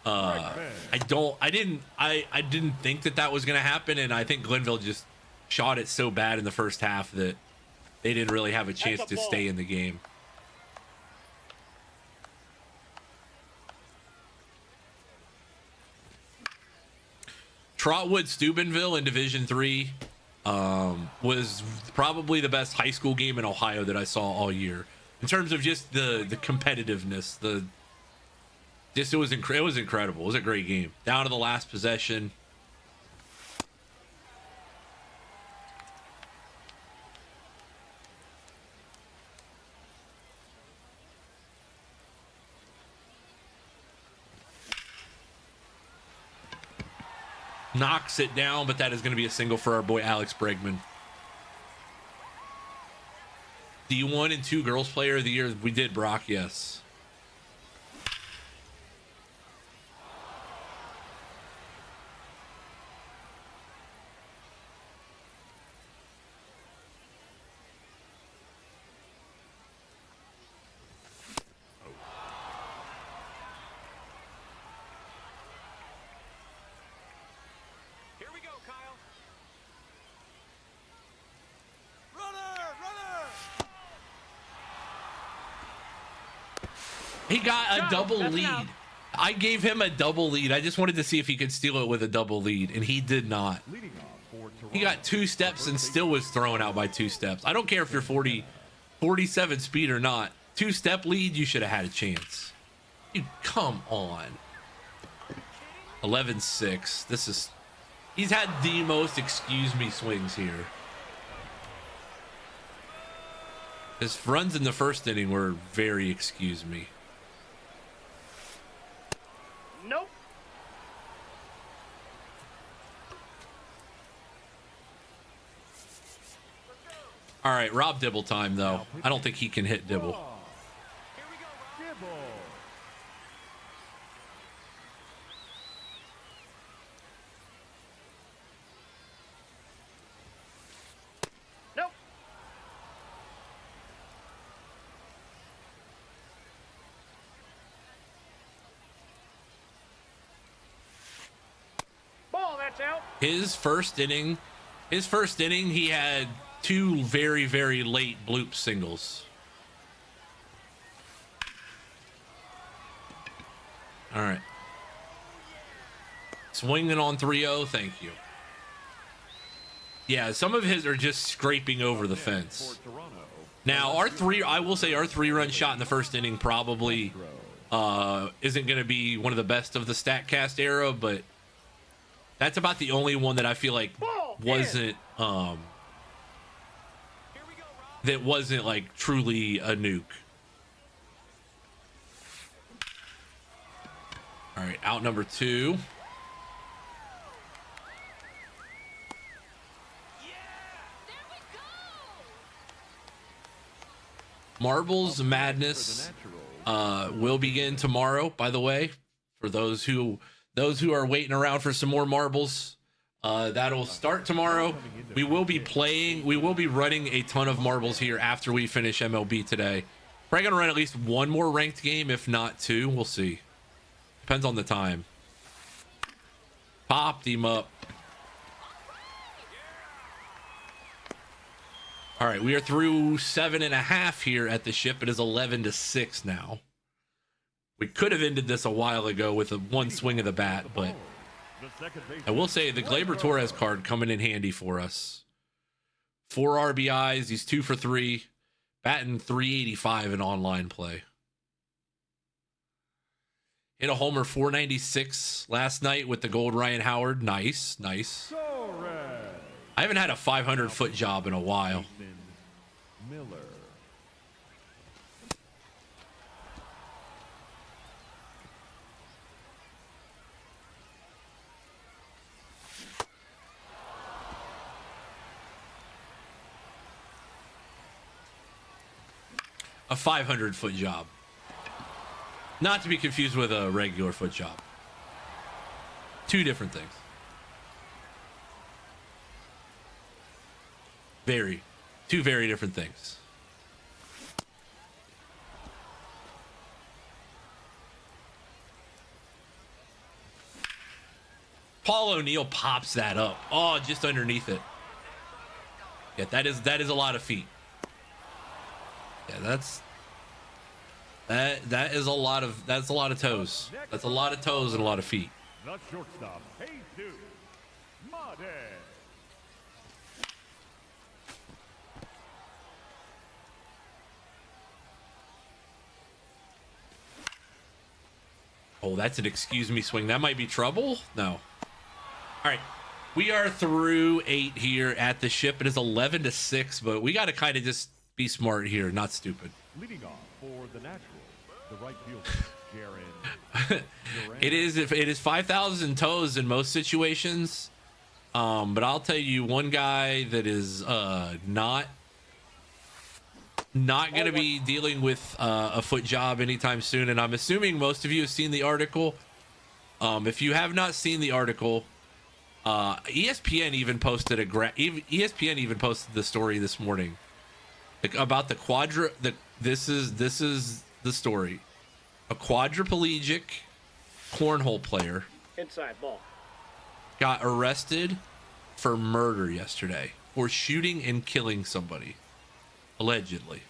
I didn't think that was going to happen, and I think Glenville just shot it so bad in the first half that they didn't really have a chance to stay in the game. Trotwood Steubenville in Division 3 was probably the best high school game in Ohio that I saw all year in terms of just the competitiveness. It was incredible. It was a great game down to the last possession. Knocks it down, but that is going to be a single for our boy Alex Bregman. D1 and 2 girls player of the year. We did, Brock, yes. He got a double that's lead. enough. I gave him a double lead. I just wanted to see if he could steal it with a double lead, and he did not. Leading off for Toronto. He got 2 steps and still was thrown out by 2 steps. I don't care if you're 47 speed or not. 2-step lead, you should have had a chance. Dude, come on. 11-6. This is... He's had the most excuse me swings here. His runs in the first inning were very excuse me. Nope. All right, Rob Dibble time, though. I don't think he can hit Dibble. Dibble. Nope. Ball, that's out. His first inning, he had 2 very, very late bloop singles. All right. Swinging on 3-0, thank you. Yeah, some of his are just scraping over the fence. For Toronto. Now, I will say our 3-run shot in the first inning probably isn't going to be one of the best of the StatCast era, but that's about the only one that I feel like wasn't that wasn't like truly a nuke. All right, out number 2. Marbles Madness will begin tomorrow, by the way, for those who are waiting around for some more marbles. That'll start tomorrow. We will be running a ton of marbles here after we finish MLB today. Probably gonna run at least one more ranked game, if not 2. We'll see. Depends on the time. Popped him up. All right, we are through 7.5 here at the ship. It is 11-6 now. We could have ended this a while ago with one swing of the bat, but I will say the Gleyber Torres card coming in handy for us. 4 RBIs. He's 2 for 3, batting .385 in online play. Hit a homer 496 last night with the gold Ryan Howard. Nice. I haven't had a 500-foot job in a while. Miller. A 500-foot job. Not to be confused with a regular foot job. 2 different things. Two very different things. Paul O'Neill pops that up. Oh, just underneath it. Yeah, that is a lot of feet. Yeah, that's a lot of toes. That's a lot of toes and a lot of feet. The shortstop, JayTwo. Made. Oh, that's an excuse me swing. That might be trouble. No. All right. We are through 8 here at the ship. It is 11-6, but we got to kind of just be smart here, not stupid. Leading off for the natural, the right fielder, Jaron. It is 5,000 toes in most situations. But I'll tell you one guy that is not going to be dealing with a foot job anytime soon, and I'm assuming most of you have seen the article. If you have not seen the article, ESPN even posted ESPN even posted the story this morning about the this is the story. A quadriplegic cornhole player Inside ball. got arrested for murder yesterday, for shooting and killing somebody, allegedly.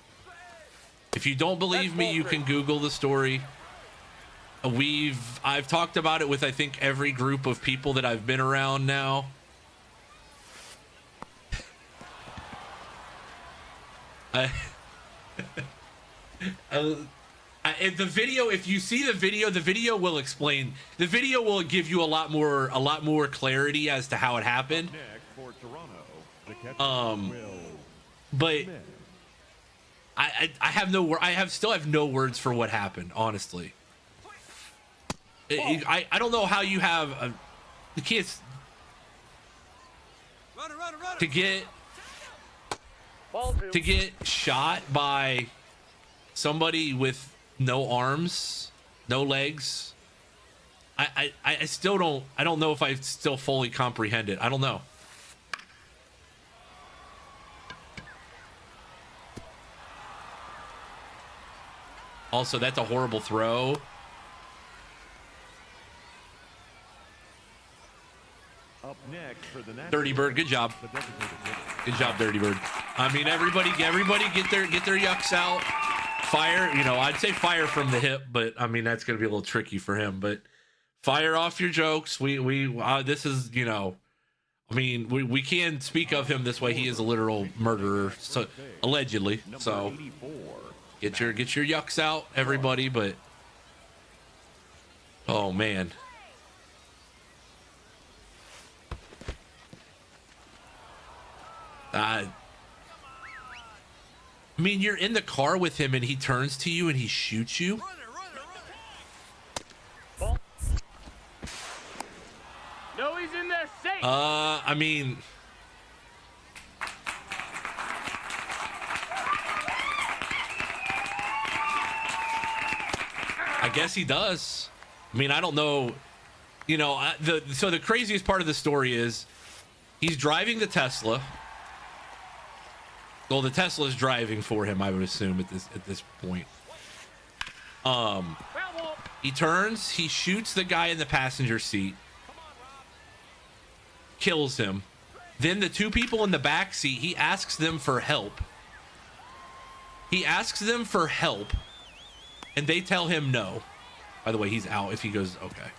If you don't believe me, you can Google the story. I've talked about it with, I think, every group of people that I've been around now. The video, if you see the video will explain. The video will give you a lot more clarity as to how it happened. Next for Toronto, the catcher will But Smith. I still have no words for what happened, honestly. I don't know how you have the kids Runner. to get shot by somebody with no arms, no legs. I still don't know if I still fully comprehend it. I don't know. Also, that's a horrible throw. Up next for the Dirty Bird, good job. the designated hitter. Good job, Dirty Bird. I mean, everybody get their yucks out. Fire, I'd say fire from the hip, but I mean that's gonna be a little tricky for him. But fire off your jokes. This is, I mean, we can speak of him this way. He is a literal murderer, so allegedly. Number So 84. get your yucks out, everybody. But oh man. I mean, you're in the car with him and he turns to you and he shoots you. Ball. No, he's in there safe. I mean, I guess he does. I mean, I don't know. So the craziest part of the story is he's driving the Tesla. Well, the Tesla is driving for him, I would assume at this point. Foul ball. He turns, he shoots the guy in the passenger seat, kills him. Then the two people in the back seat, he asks them for help. And they tell him no. By the way, he's out if he goes, okay.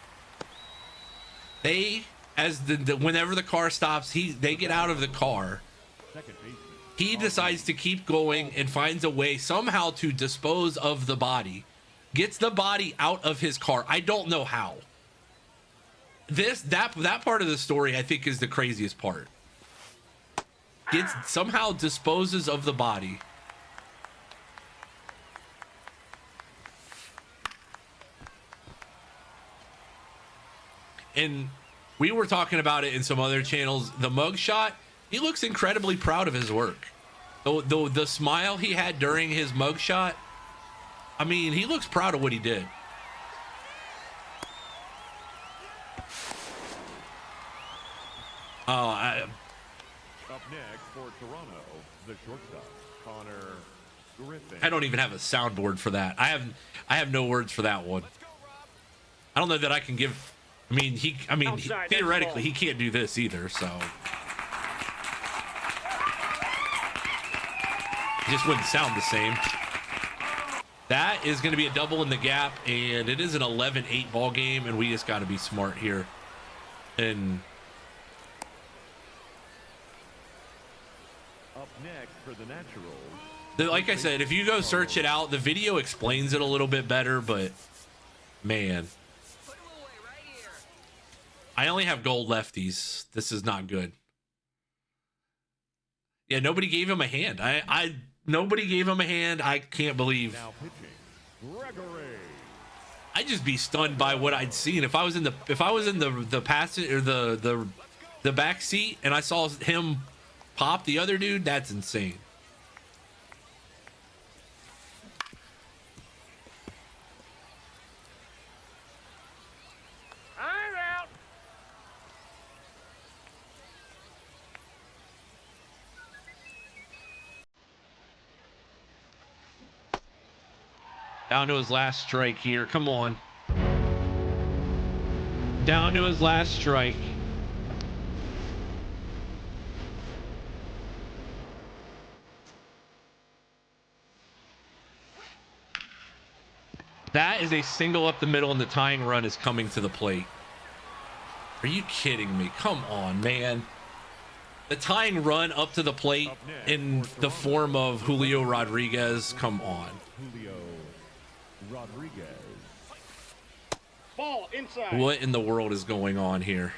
Whenever the car stops, they get out of the car. Second baseman. He decides to keep going and finds a way somehow to dispose of the body. Gets the body out of his car. I don't know how. That part of the story I think is the craziest part. Somehow disposes of the body. And we were talking about it in some other channels. The mugshot, he looks incredibly proud of his work. The smile he had during his mugshot, I mean, he looks proud of what he did. Up next for Toronto, the shortstop, Connor Griffin. I don't even have a soundboard for that. I have no words for that one. I don't know that I can give. I mean, Outside, theoretically, that's he can't do this either. So it just wouldn't sound the same. That is going to be a double in the gap, and it is an 11-8 ball game, and we just got to be smart here. And Up next for the Naturals. like I said, if you go search it out, the video explains it a little bit better, but man, Put him away right here. I only have gold lefties. This is not good. Yeah, nobody gave him a hand. Nobody gave him a hand. I can't believe. Now pitching, Gregory. I'd just be stunned by what I'd seen if I was in the passenger or the back seat and I saw him pop the other dude. That's insane. I'm out. Down to his last strike here. Come on. Down to his last strike. That is a single up the middle, and the tying run is coming to the plate. Are you kidding me? Come on, man. The tying run up to the plate in the form of Julio Rodriguez. Come on. Julio Rodriguez. Ball inside. What in the world is going on here?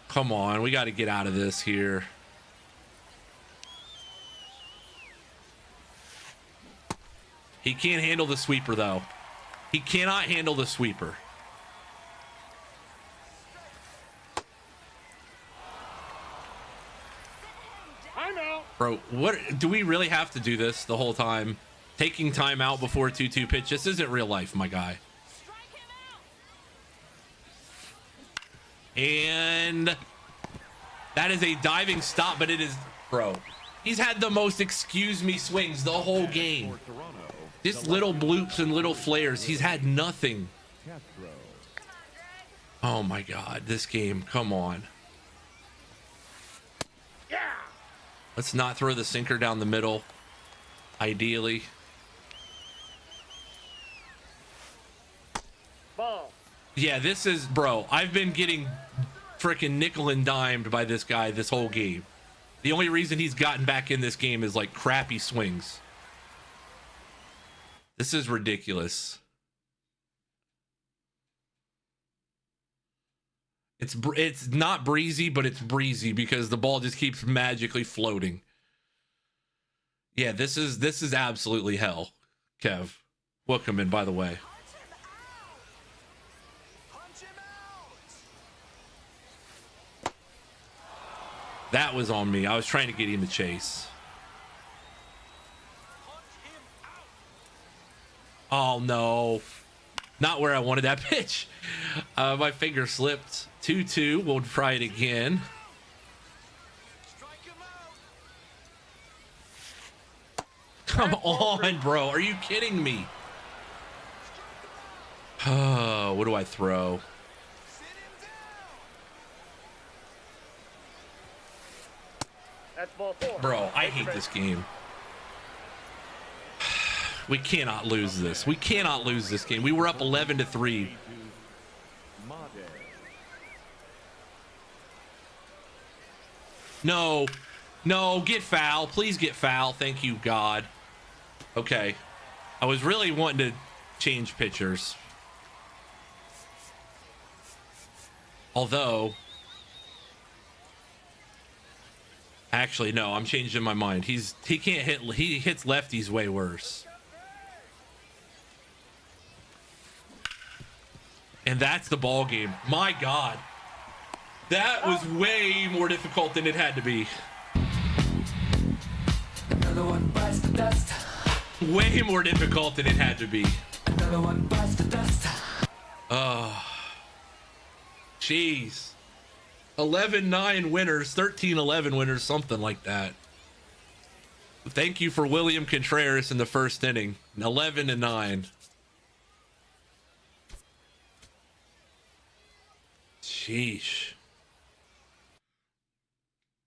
Come on, we got to get out of this here. He can't handle the sweeper, though. He cannot handle the sweeper. I'm out. Bro, what do we really have to do this the whole time? Taking time out before 2-2 pitch. This isn't real life, my guy. And that is a diving stop, but it is, bro. He's had the most excuse me swings the whole game. Just little bloops and little flares. He's had nothing. Oh my God, this game, come on. Yeah. Let's not throw the sinker down the middle, ideally. Ball. Yeah, this is, bro, I've been getting freaking nickel and dimed by this guy this whole game. The only reason he's gotten back in this game is like crappy swings. This is ridiculous. It's not breezy, but it's breezy because the ball just keeps magically floating. Yeah, this is absolutely hell. Kev, welcome in, by the way. That was on me. I was trying to get him to chase. Oh no, not where I wanted that pitch. My finger slipped. 2-2. We'll try it again. Come on, bro. Are you kidding me? Oh, what do I throw? That's ball 4. Bro, I hate this game. We cannot lose this. We cannot lose this game. We were up 11-3. No, no, get foul. Please get foul. Thank you, God. Okay. I was really wanting to change pitchers. Although, actually, no, I'm changing my mind. He can't hit. He hits lefties way worse. And that's the ball game. My God. That was way more difficult than it had to be. Another one bites the dust. Way more difficult than it had to be. Another one bites the dust. Oh. Jeez. 11-9 winners, 13-11 winners, something like that. Thank you for William Contreras in the first inning. 11-9. Sheesh.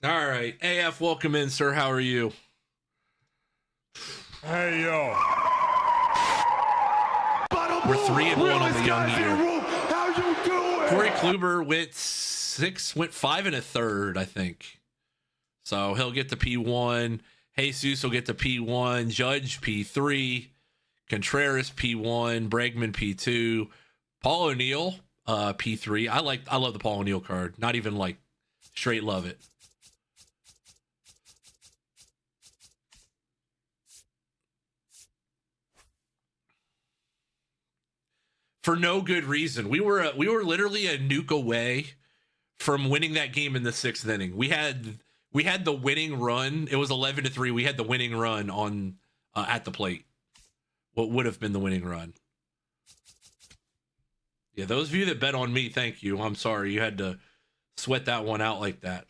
All right. AF, welcome in, sir. How are you? Hey, yo. We're 3-1 on the young year. How you doing? Corey Kluber went 5 1/3, I think. So he'll get the P1. Jesus will get the P1. Judge P3. Contreras P1. Bregman P2. Paul O'Neill P3. I love the Paul O'Neill card. Not even like straight love it. For no good reason. We were literally a nuke away from winning that game in the 6th inning. We had the winning run. It was 11-3. We had the winning run on at the plate. What would have been the winning run? Yeah, those of you that bet on me, thank you. I'm sorry you had to sweat that one out like that.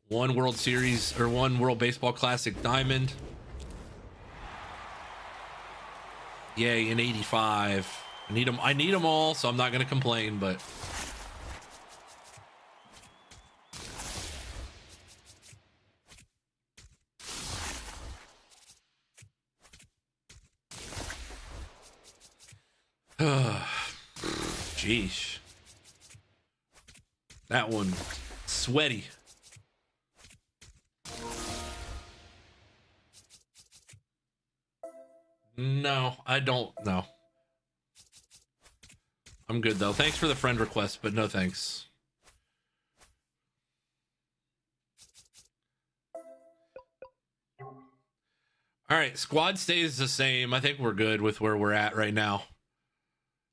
One World Series or one World Baseball Classic Diamond. Yay, in 85. I need them all, so I'm not going to complain, but Jeez. That one sweaty. No, I don't know. I'm good though. Thanks for the friend request, but no thanks. All right, squad stays the same. I think we're good with where we're at right now.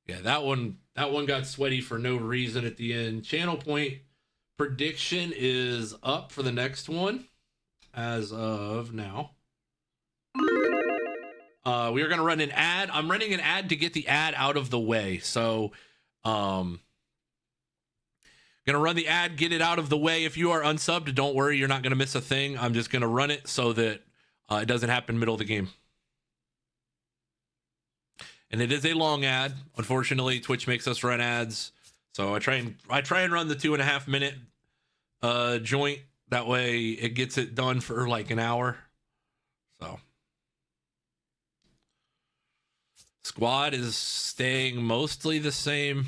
Yeah, that one got sweaty for no reason at the end. Channel point prediction is up for the next one as of now. We are going to run an ad. I'm running an ad to get the ad out of the way. So, going to run the ad, get it out of the way. If you are unsubbed, don't worry, you're not going to miss a thing. I'm just going to run it so that it doesn't happen middle of the game. And it is a long ad. Unfortunately, Twitch makes us run ads. So I try and run the 2.5 minute joint. That way it gets it done for like an hour. So squad is staying mostly the same.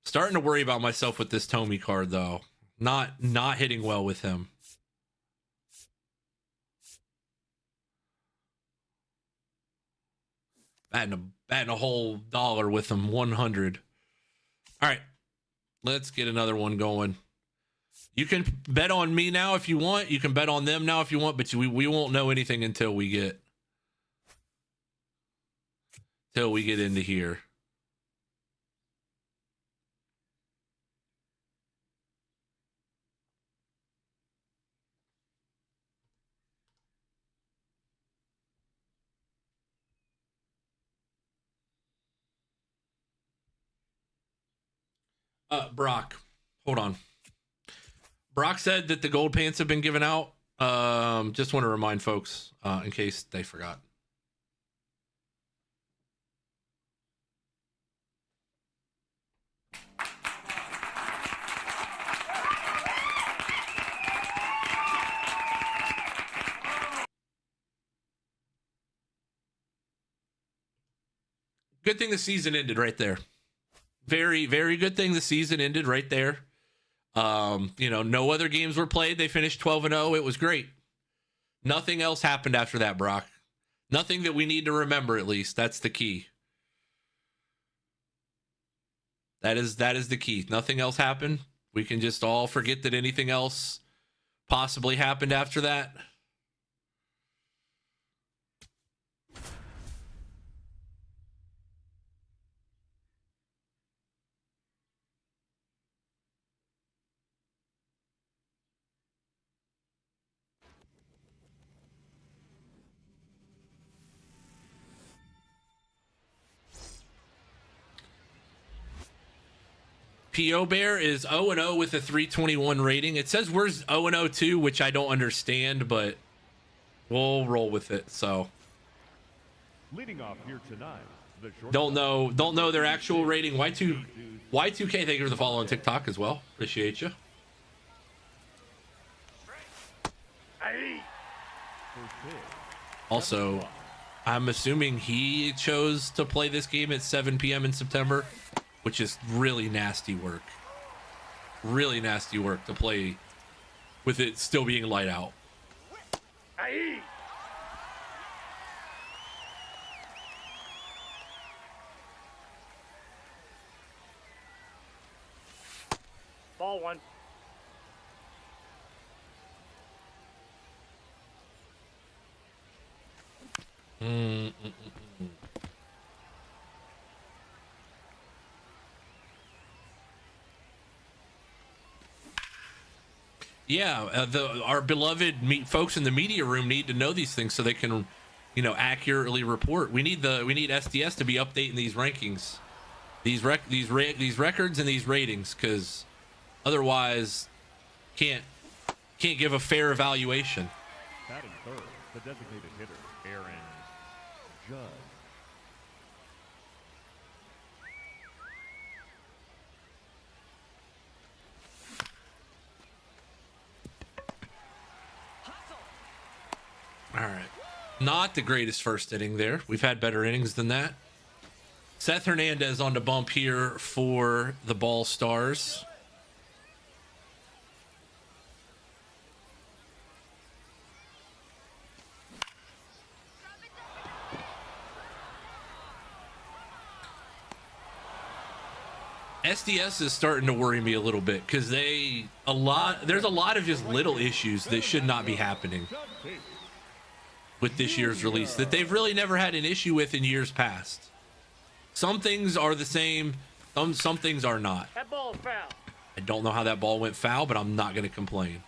Starting to worry about myself with this Tommy card though. Not hitting well with him. Batting a whole dollar with him, 100. All right, let's get another one going. You can bet on me now if you want. You can bet on them now if you want, but we won't know anything until we get into here. Brock, hold on. Brock said that the gold pants have been given out. Just want to remind folks in case they forgot. Good thing the season ended right there. Very, very good thing the season ended right there. No other games were played. They finished 12-0. It was great. Nothing else happened after that, Brock. Nothing that we need to remember, at least. That's the key. That is the key. Nothing else happened. We can just all forget that anything else possibly happened after that. P.O. Bear is 0-0 with a 321 rating. It says we're 0-0 too, which I don't understand, but we'll roll with it. So Leading off here tonight, the don't know their actual rating. Y2K, thank you for the follow on TikTok as well. Appreciate you. Also, I'm assuming he chose to play this game at 7 p.m. in September, which is really nasty work. Really nasty work to play with it still being light out. Ball one. Yeah, our beloved folks in the media room need to know these things so they can, accurately report. We need SDS to be updating these rankings, these records and these ratings, because otherwise, can't give a fair evaluation. batting third, the designated hitter, Aaron Judge. All right. Not the greatest first inning there. We've had better innings than that. Seth Hernandez on the bump here for the Ball Stars. SDS is starting to worry me a little bit because there's a lot of just little issues that should not be happening with this year's release that they've really never had an issue with in years past. Some things are the same, some things are not. That ball is foul. I don't know how that ball went foul, but I'm not going to complain.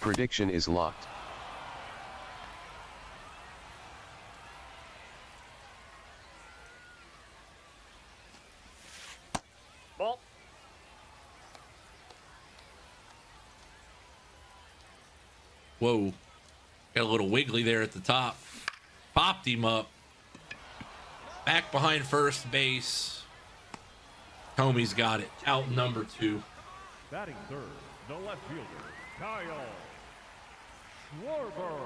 Prediction is locked. Ball. Whoa. Got a little wiggly there at the top. Popped him up. Back behind first base. Homie's got it. Out number 2. Batting third, the left fielder, Kyle Schwarber.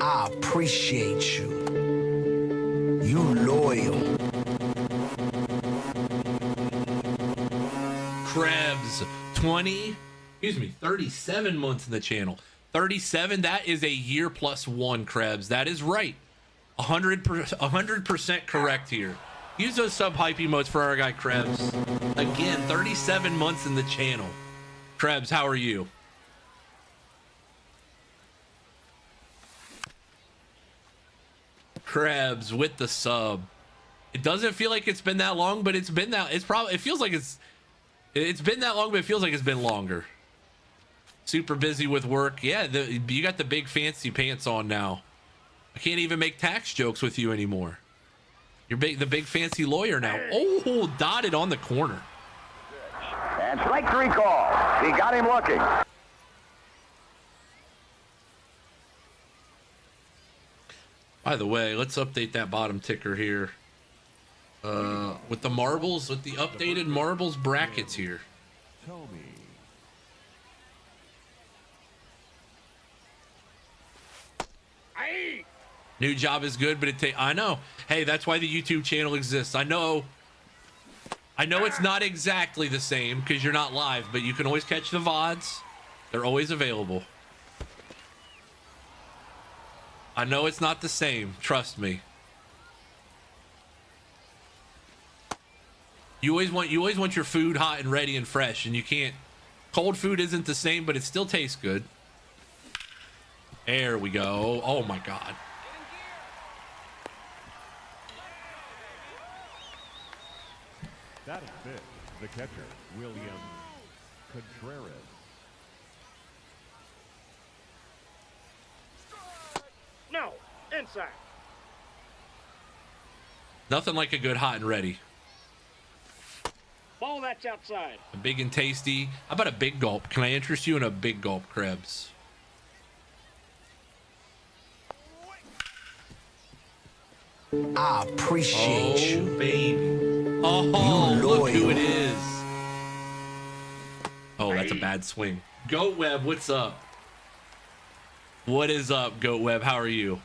I appreciate you. You loyal. Krebs, 37 months in the channel. 37, that is a year plus 1, Krebs. That is right. 100% correct here. Use those sub-hype emotes for our guy Krebs. Again, 37 months in the channel. Krebs, how are you? Krebs with the sub. It doesn't feel like it's been that long, but it's been that. It feels like it's been that long, but it feels like it's been longer. Super busy with work. Yeah, you got the big fancy pants on now. I can't even make tax jokes with you anymore. You're the big fancy lawyer now. Oh, dotted on the corner. And strike 3 call. He got him looking. By the way, let's update that bottom ticker here. With the marbles, with the updated marbles brackets here. Tommy. New job is good, but I know. Hey, that's why the YouTube channel exists. I know it's not exactly the same because you're not live, but you can always catch the VODs. They're always available. I know it's not the same. Trust me. You always want your food hot and ready and fresh, and you can't. Cold food isn't the same, but it still tastes good. There we go. Oh my God. That is fifth, the catcher, William Contreras. No, inside. Nothing like a good hot and ready. Ball that's outside. A big and tasty. How about a big gulp? Can I interest you in a big gulp, Krebs? I appreciate you. Baby. Oh, You look who loyal. it is. Oh, that's a bad swing. Goat Web, what's up? What is up, Goat Web? How are you?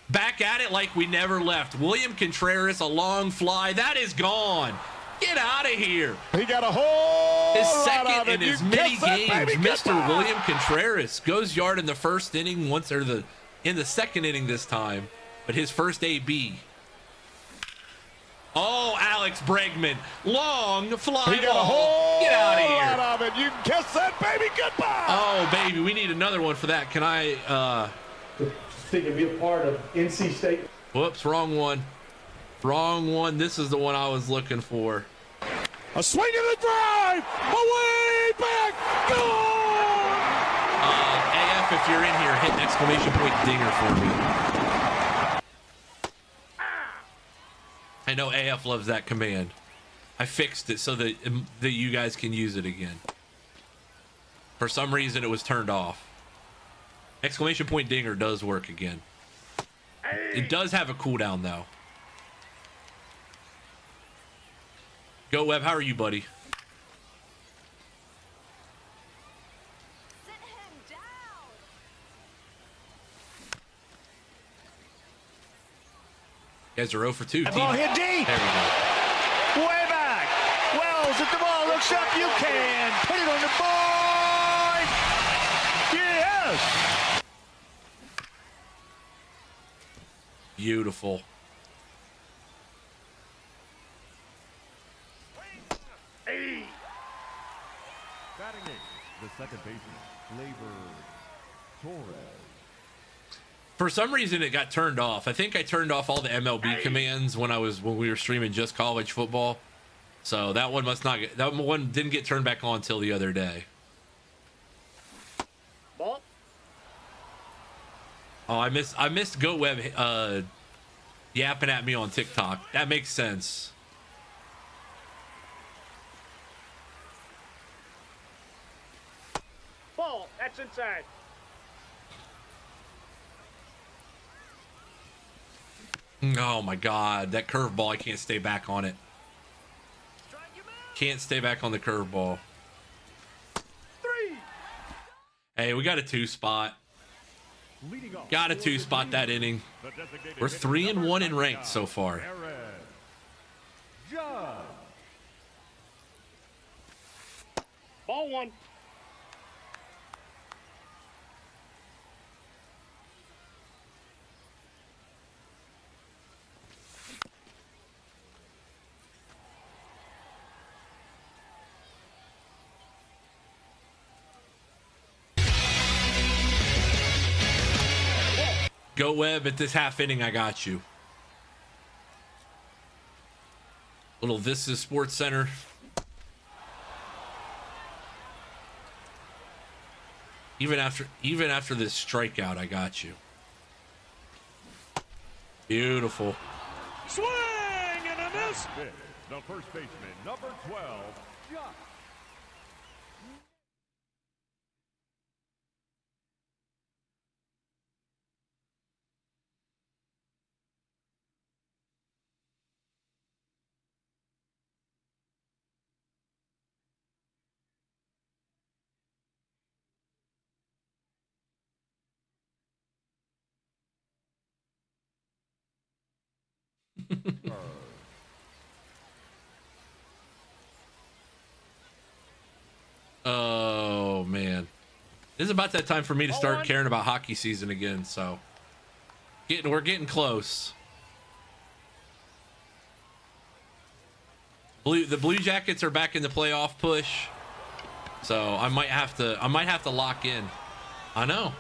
Back at it like we never left. William Contreras, a long fly. That is gone. Get out of here. He got a whole His lot second of it. in his You many kiss that, games, baby. Mr. Goodbye. William Contreras goes yard in the first inning in the second inning this time, but his first AB. Oh, Alex Bregman, long fly He got a ball. whole Get out of here. lot of it. You can kiss that, baby. Goodbye. Oh, baby, we need another one for that. Can I, think it'd be a part of NC State. whoops, wrong one. Wrong one. This is the one I was looking for. A swing and a drive. Away back. Goal. AF, if you're in here, hit an exclamation point dinger for me. I know AF loves that command. I fixed it so that you guys can use it again. For some reason, it was turned off. Exclamation point dinger does work again. It does have a cooldown though. Go Webb, how are you, buddy? You guys are 0 for 2. Ball hit deep. There we go. Way back. Wells at the ball. Looks up. You can put it on the board. Yes. Beautiful. Batting eighth, the second baseman, Flavor Torres. For some reason, it got turned off. I think I turned off all the MLB commands when we were streaming just college football. So that one that one didn't get turned back on until the other day. Ball. Oh, I missed Go Web yapping at me on TikTok. That makes sense. Ball. That's inside. Oh my God, that curveball! I can't stay back on it. Can't stay back on the curveball. 3. Hey, we got a 2-spot. Leading off Got a for the 2-spot team, that inning. the designated We're hitter, 3-1 in number ranked so far. Aaron Judge. Ball 1. Go Webb, at this half inning, I got you. Little This Is Sports Center. Even after this strikeout, I got you. Beautiful. Swing and a miss. The first baseman, number 12, Josh. Oh man, this is about that time for me to start caring about hockey season again. So, we're getting close. The Blue Jackets are back in the playoff push, so I might have to lock in. I know,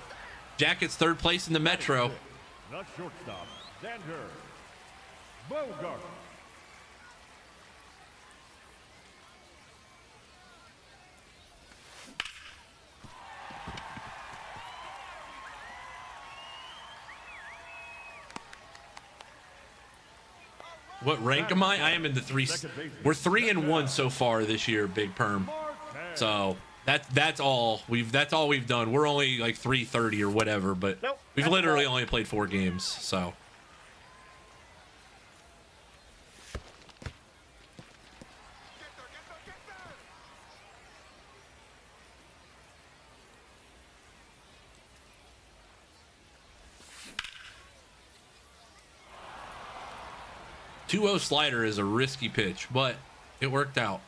Jackets third place in the Metro. The shortstop, Xander Bogart. What rank am I? I am in the 3. We're 3-1 so far this year, Big Perm. So that's all we've done. We're only like 330 or whatever, but Nope, we've that's literally all. only played 4 games. So. Two-0 slider is a risky pitch, but it worked out.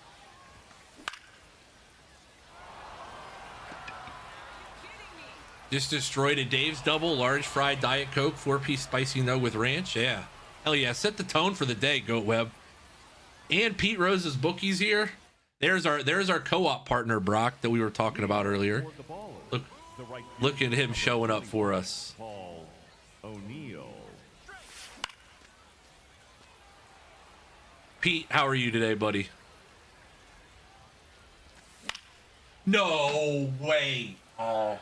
Just destroyed a Dave's double, large fried Diet Coke, 4-piece spicy nug with ranch. Yeah. Hell yeah. Set the tone for the day, Goat Web. And Pete Rose's bookies here. There's our co-op partner, Brock, that we were talking about earlier. Look at him showing up for us. Paul O'Neill. Pete, how are you today, buddy? No way. Oh.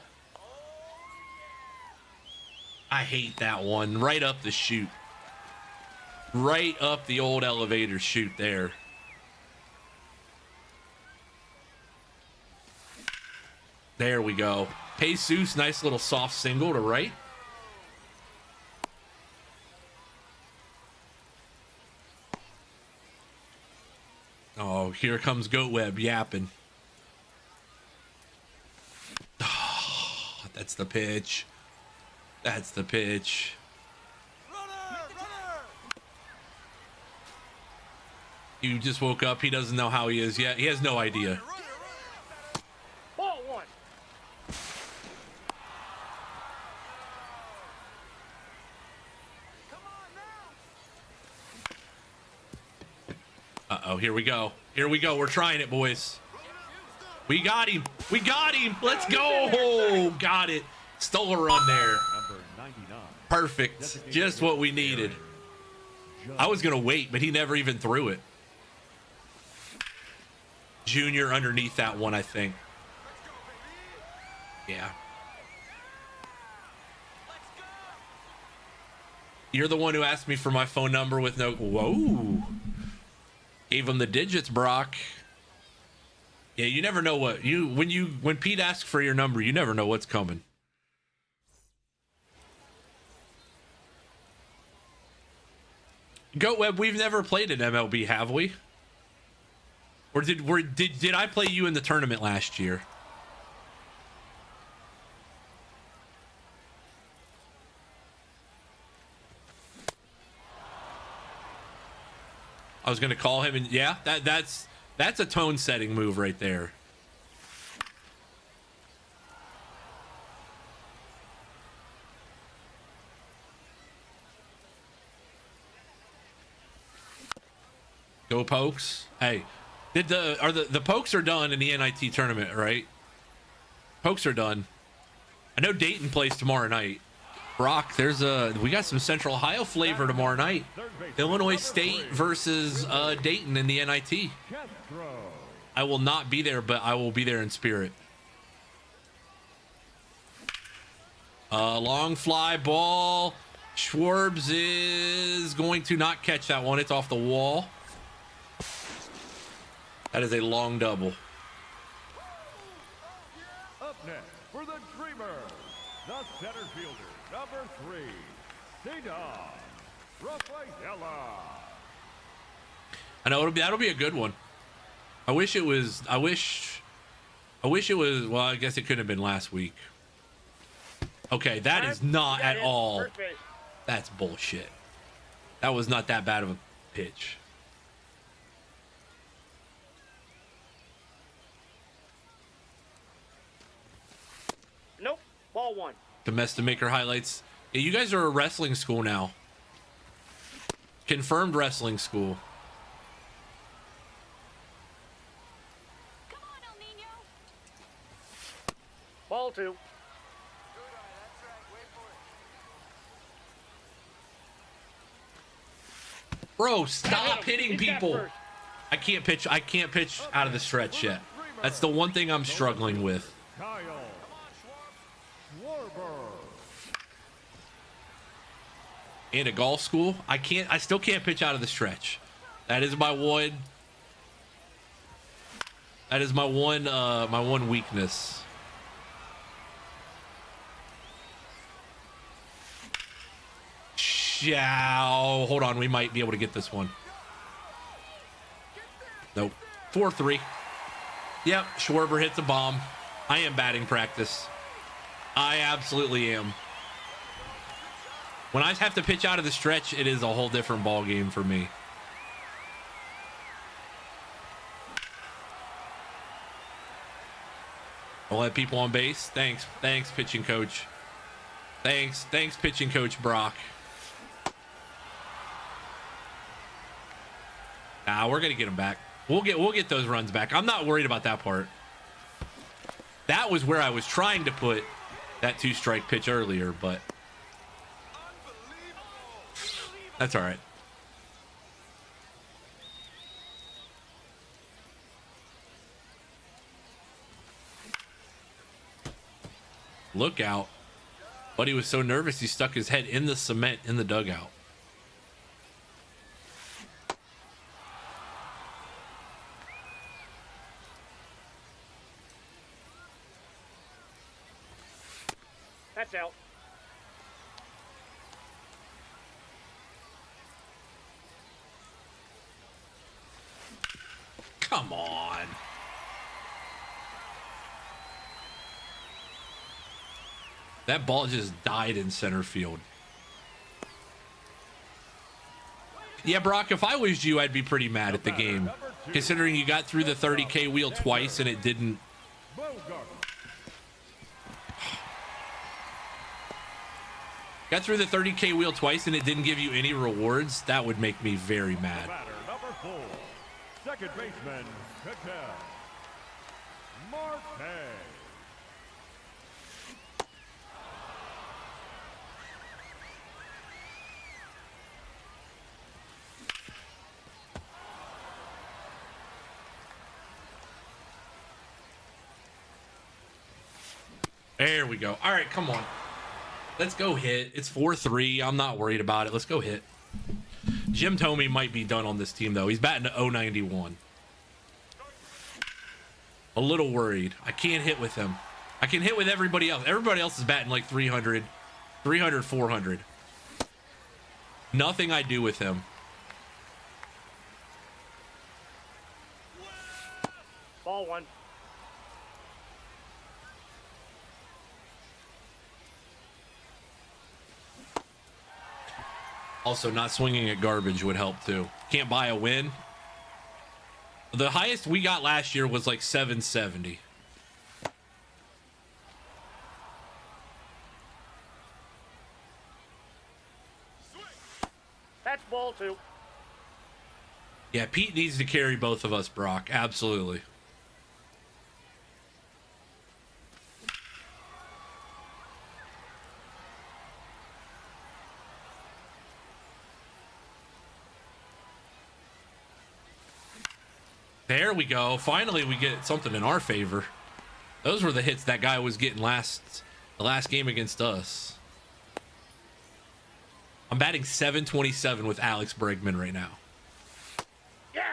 I hate that one. Right up the chute. Right up the old elevator chute there. There we go. Jesus, nice little soft single to right. Oh, here comes Goat Web yapping. Oh, that's the pitch. That's the pitch. You just woke up. He doesn't know how he is yet. He has no idea. Ball one. Uh-oh, here we go. Here we go. We're trying it, boys. We got him. We got him. Let's go. Oh, got it. Stole a run there. Number 99. Perfect. Just what we needed. I was going to wait, but he never even threw it. Junior underneath that one, I think. Yeah. You're the one who asked me for my phone number with no... Whoa. Gave him the digits, Brock. Yeah, you never know what... When Pete asks for your number, you never know what's coming. Goat Web, we've never played an MLB, have we? Or did I play you in the tournament last year? I was gonna call him, and yeah, that's a tone setting move right there. Go Pokes. Hey, the Pokes are done in the NIT tournament, right? Pokes are done. I know Dayton plays tomorrow night. Brock, we got some Central Ohio flavor tomorrow night. Illinois State versus Dayton in the NIT. I will not be there, but I will be there in spirit. Long fly ball. Schwarbs is going to not catch that one. It's off the wall. That is a long double. Up next for the Dreamer, the center fielder, number 3, Cedar Rafaela. I know that'll be a good one. I wish it was. Well, I guess it couldn't have been last week. Okay, that is not at all. That's bullshit. That was not that bad of a pitch. Nope. Ball one. Domestic Maker highlights. Yeah, you guys are a wrestling school now. Confirmed wrestling school. Come on, El Nino. Ball two. Bro, stop hitting He's got people. first. I can't pitch out of the stretch yet. That's the one thing I'm struggling with. Kyle Schwarber. In a golf school, I still can't pitch out of the stretch. That is my one. That is my one weakness. Hold on, we might be able to get this one. Nope. 4-3. Yep, Schwarber hits a bomb. I am batting practice. I absolutely am. When I have to pitch out of the stretch, it is a whole different ball game for me. I'll let people on base. Thanks, pitching coach. Thanks, pitching coach Brock. Nah, we're gonna get them back. We'll get those runs back. I'm not worried about that part. That was where I was trying to put that 2-strike pitch earlier, but that's all right. Look out. Buddy was so nervous he stuck his head in the cement in the dugout. That's out. Come on. That ball just died in center field. Yeah, Brock, if I was you, I'd be pretty mad at the game, considering you got through the 30K wheel twice and it didn't. Got through the 30K wheel twice and it didn't give you any rewards. That would make me very mad. Number 4, second baseman, Cattell. Marte. There we go. All right, come on. Let's go hit. It's 4-3. I'm not worried about it. Let's go hit. Jim Thome might be done on this team, though. He's batting to 091. A little worried. I can't hit with him. I can hit with everybody else. Everybody else is batting like 300, 400. Nothing I do with him. Ball 1. Also, not swinging at garbage would help too. Can't buy a win. The highest we got last year was like 770. That's ball 2. Yeah, Pete needs to carry both of us, Brock. Absolutely. There we go. Finally, we get something in our favor. Those were the hits that guy was getting the last game against us. I'm batting 727 with Alex Bregman right now. Yeah.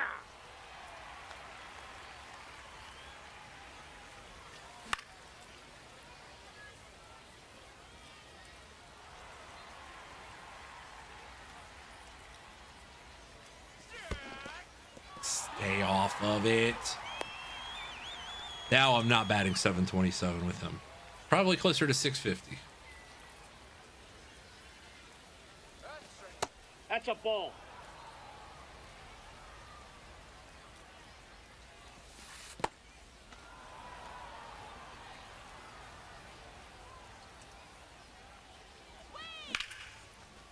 Stay off of it. Now I'm not batting 727 with him. Probably closer to 650. That's a ball.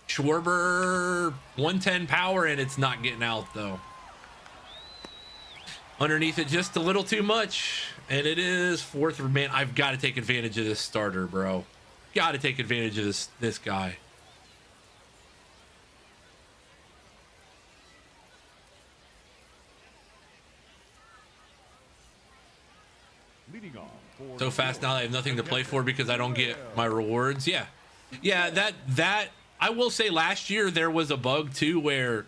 Schwarber 110 power, and it's not getting out though. Underneath it just a little too much, and it is fourth. Man, I've got to take advantage of this starter, bro. Got to take advantage of this guy. Leading off for So fast now I have nothing to play for because I don't get my rewards. Yeah, that I will say last year there was a bug too where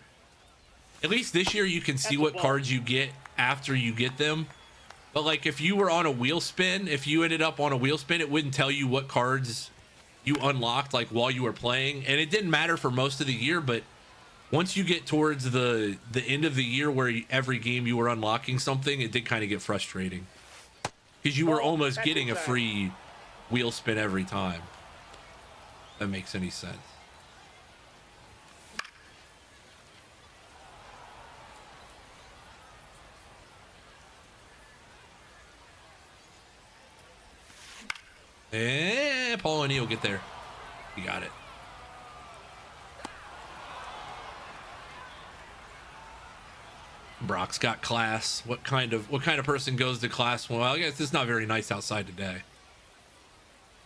at least this year you can see what cards you get after you get them. But like if you were on a wheel spin, if you ended up on a wheel spin, it wouldn't tell you what cards you unlocked like while you were playing, and it didn't matter for most of the year. But once you get towards the end of the year where every game you were unlocking something, it did kind of get frustrating because you were almost getting a free wheel spin every time. If that makes any sense. And Paul O'Neill will get there. You got it. Brock's got class. What kind of person goes to class? Well, I guess it's not very nice outside today.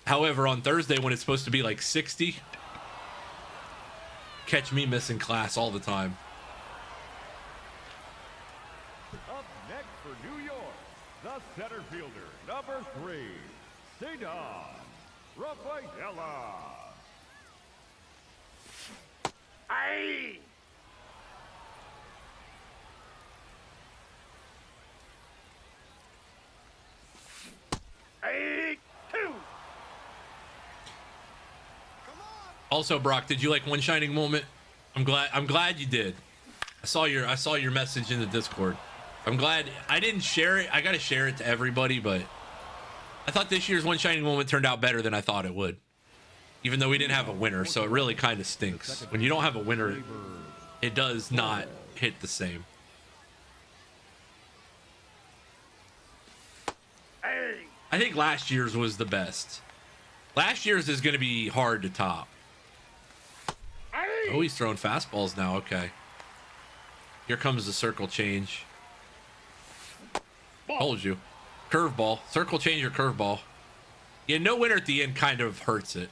However, on Thursday when it's supposed to be like 60, catch me missing class all the time. up next for New York, the center fielder, number 3, Cedar Rafaela. Aye. Aye. 2. Also, Brock, did you like One Shining Moment? I'm glad you did. I saw your message in the Discord. I'm glad I didn't share it. I got to share it to everybody, but I thought this year's One Shining Moment turned out better than I thought it would, even though we didn't have a winner. So it really kind of stinks. When you don't have a winner, it does not hit the same. I think last year's was the best. Last year's is going to be hard to top. Oh, he's throwing fastballs now. Okay. Here comes the circle change. Told you. Curveball. Circle change or curveball. Yeah, no winner at the end kind of hurts it.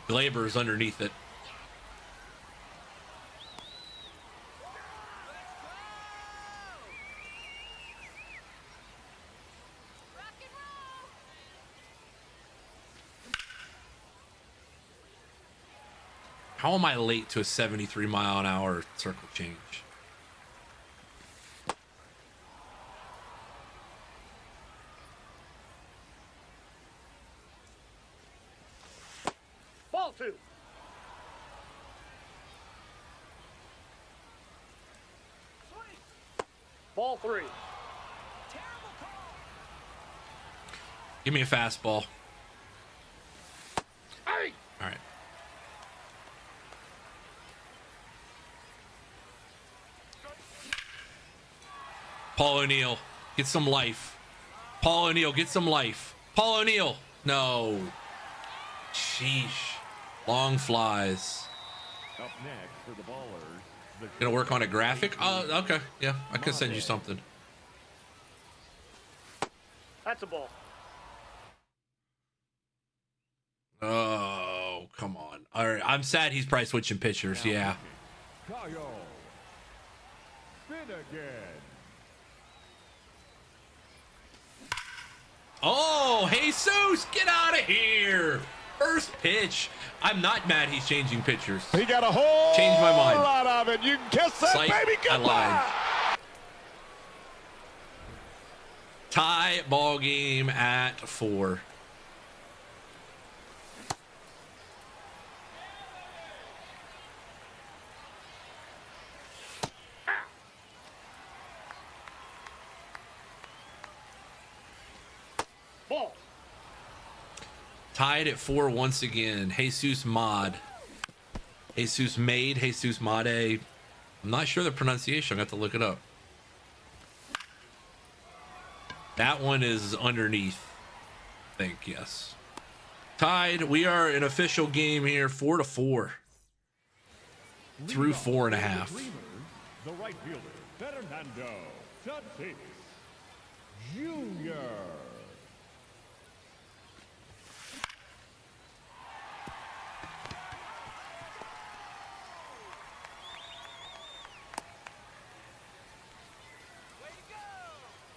Glaber's underneath it. How am I late to a 73-mile-an-hour circle change? Ball 2. Ball 3. Give me a fastball. Hey! All right. Paul O'Neill, get some life. Paul O'Neill, get some life. Paul O'Neill. No. Sheesh. Long flies. Up next for the Ballers. The Gonna work on a graphic? Oh, okay. Yeah, I could send you something. That's a ball. Oh, come on. All right, I'm sad he's probably switching pitchers. Yeah. Kyle Finnegan. Oh, Jesus, get out of here. First pitch. I'm not mad he's changing pitchers. He got a whole Changed my mind. lot of it. You can kiss that, Psych, baby. I lied. Goodbye. Tie ball game at 4. Ball. Tied at 4 once again. Jesus Mod. Jesus Made. Jesus Made. I'm not sure the pronunciation. I got to look it up. That one is underneath. I think, yes. Tied. We are an official game here. 4-4. Through 4.5. The right fielder, Fernando Tatis Jr.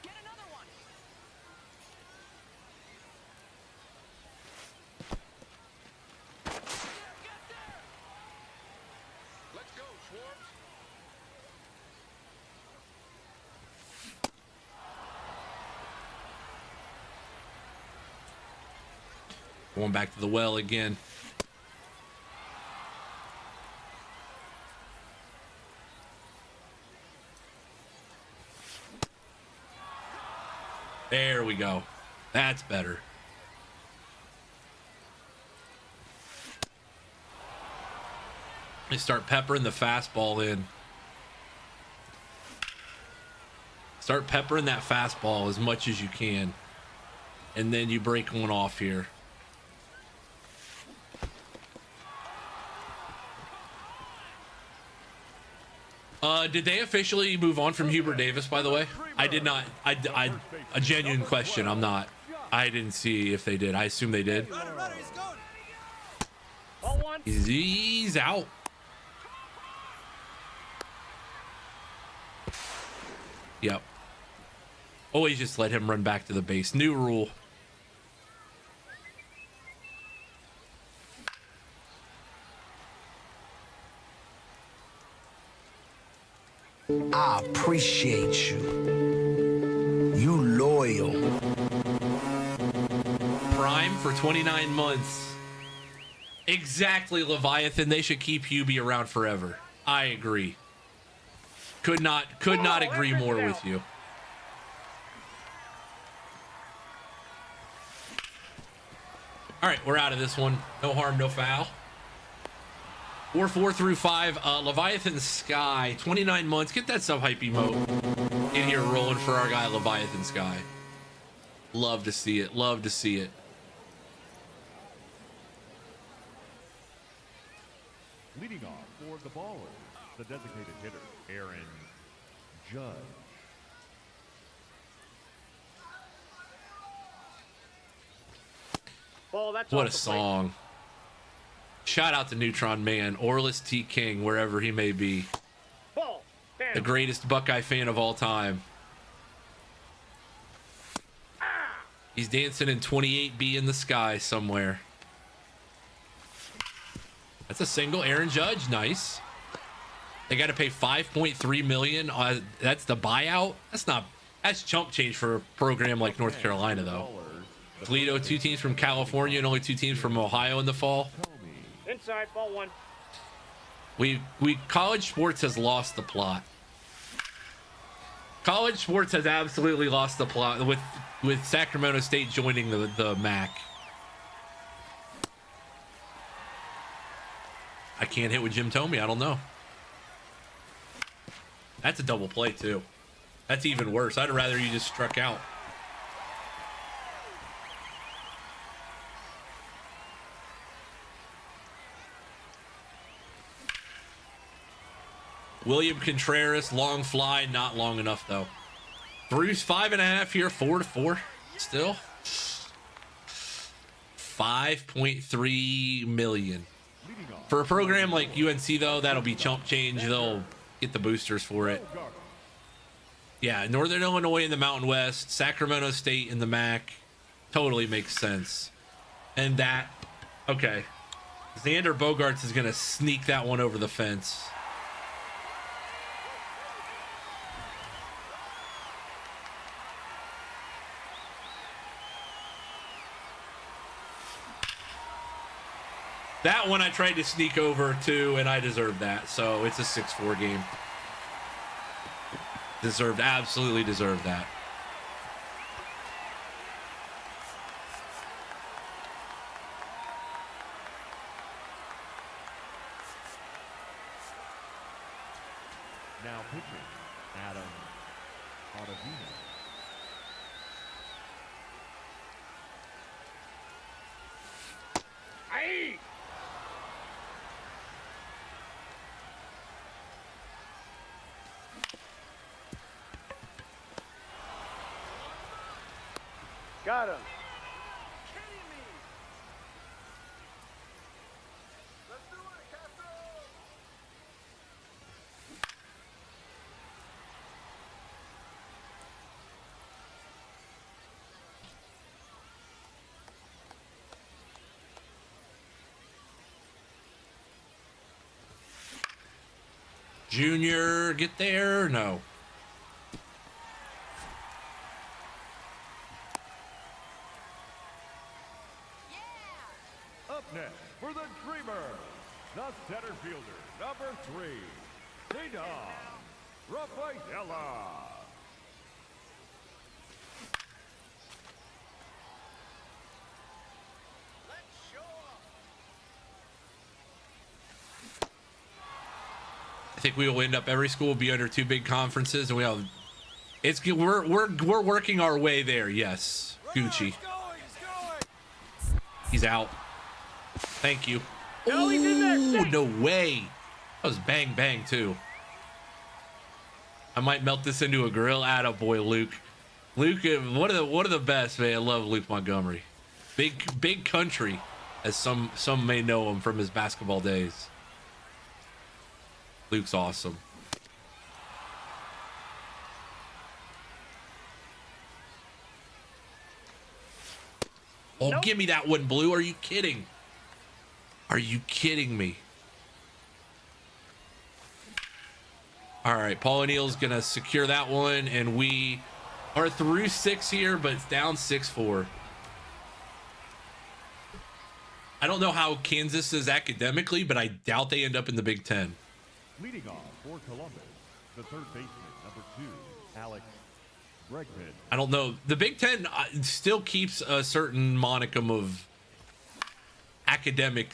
Get another one. Let's go, Schwartz. Going back to the well again. There we go. That's better. They start peppering the fastball in. Start peppering that fastball as much as you can. And then you break one off here. Did they officially move on from Hubert Davis, by the way? I did not. A genuine question. I'm not. I didn't see if they did. I assume they did. Ball 1. He's out. Yep. Always just let him run back to the base. New rule. I appreciate you. You loyal. Prime for 29 months. Exactly, Leviathan. They should keep Hubie around forever. I agree. Could not agree more with you. All right, we're out of this one. No harm, no foul. 4 through 5. Leviathan Sky, 29 months. Get that sub-hype emote in here rolling for our guy Leviathan Sky. Love to see it. Love to see it. Leading off for the Ballers, the designated hitter, Aaron Judge. Ball, that's What off a the plate. song. Shout out to Neutron Man, Orlis T. King, wherever he may be. Ball. Bam. The greatest Buckeye fan of all time. He's dancing in 28B in the sky somewhere. That's a single. Aaron Judge, nice. They got to pay $5.3 million. That's the buyout. That's chump change for a program like North Carolina, though. Toledo, 2 teams from California and only 2 teams from Ohio in the fall. Inside, ball 1. College sports has lost the plot. College sports has absolutely lost the plot with Sacramento State joining the MAC. I can't hit with Jim Tomey. I don't know. That's a double play too. That's even worse. I'd rather you just struck out. William Contreras, long fly, not long enough though. Through 5.5 here, 4-4. Still 5.3 million. For a program like UNC though, that'll be chump change. They'll get the boosters for it. Yeah, Northern Illinois in the Mountain West, Sacramento State in the MAC, totally makes sense. And that, okay, Xander Bogaerts is gonna sneak that one over the fence. That one I tried to sneak over too, and I deserved that. So it's a 6-4 game. Absolutely deserved that. Now pitching, Adam Ottavino. Aye. Got him. Junior, get there? No. Up next for the Dreamer, the center fielder, number 3, Dina Rafaela. I think we will end up every school will be under 2 big conferences, and we're working our way there. Yes, Gucci. He's out. Thank you. No, he's in there. Ooh, Stay. no way. That was bang bang too. I might melt this into a grill. Attaboy, Luke. Luke, one of the best, man. I love Luke Montgomery. Big country, as some may know him from his basketball days. Luke's awesome. Oh, Nope. give me that one, Blue. Are you kidding? Are you kidding me? All right, Paul O'Neill's going to secure that one, and we are through 6 here, but it's down 6-4. I don't know how Kansas is academically, but I doubt they end up in the Big Ten. Leading off for Columbus, the third baseman, number 2, Alex Bregman. I don't know. The Big Ten still keeps a certain monicum of academic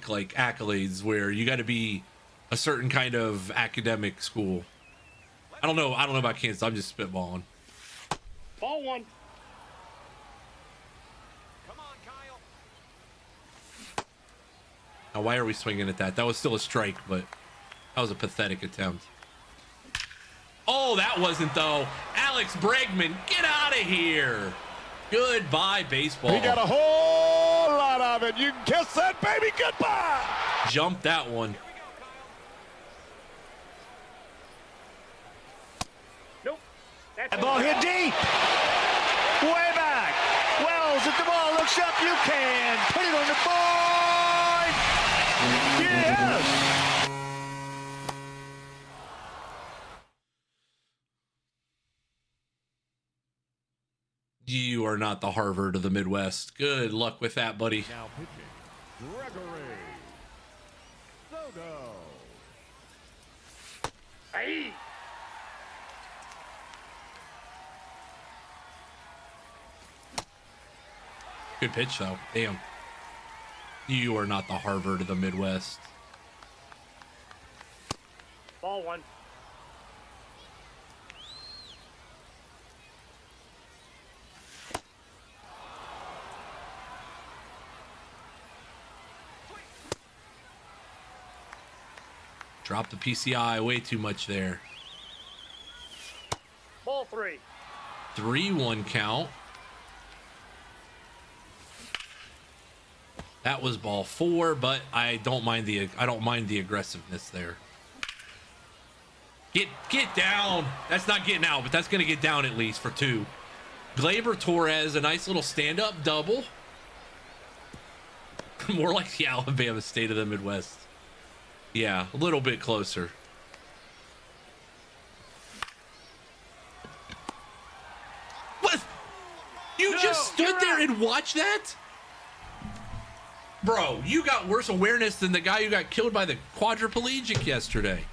like accolades where you got to be a certain kind of academic school. I don't know about Kansas. I'm just spitballing. Ball 1. Come on, Kyle. Now, why are we swinging at that? That was still a strike, but that was a pathetic attempt. Oh, that wasn't though. Alex Bregman, get out of here. Goodbye, baseball. He got a whole lot of it. You can kiss that baby goodbye. Jump that one. Nope. That's That ball hit deep. Way back. Wells, if the ball looks up, you can put it on the board. Yes. You are not the Harvard of the Midwest. Good luck with that, buddy. Now pitching, Gregory Soto. Aye. Good pitch, though. Damn. You are not the Harvard of the Midwest. Ball 1. Drop the PCI way too much there. Ball 3. 3-1 count. That was ball 4, but I don't mind the aggressiveness there. Get down. That's not getting out, but that's gonna get down at least for 2. Gleyber Torres, a nice little stand-up double. More like the Alabama State of the Midwest. Yeah, a little bit closer. What? You just stood there and watched that? Bro, you got worse awareness than the guy who got killed by the quadriplegic yesterday.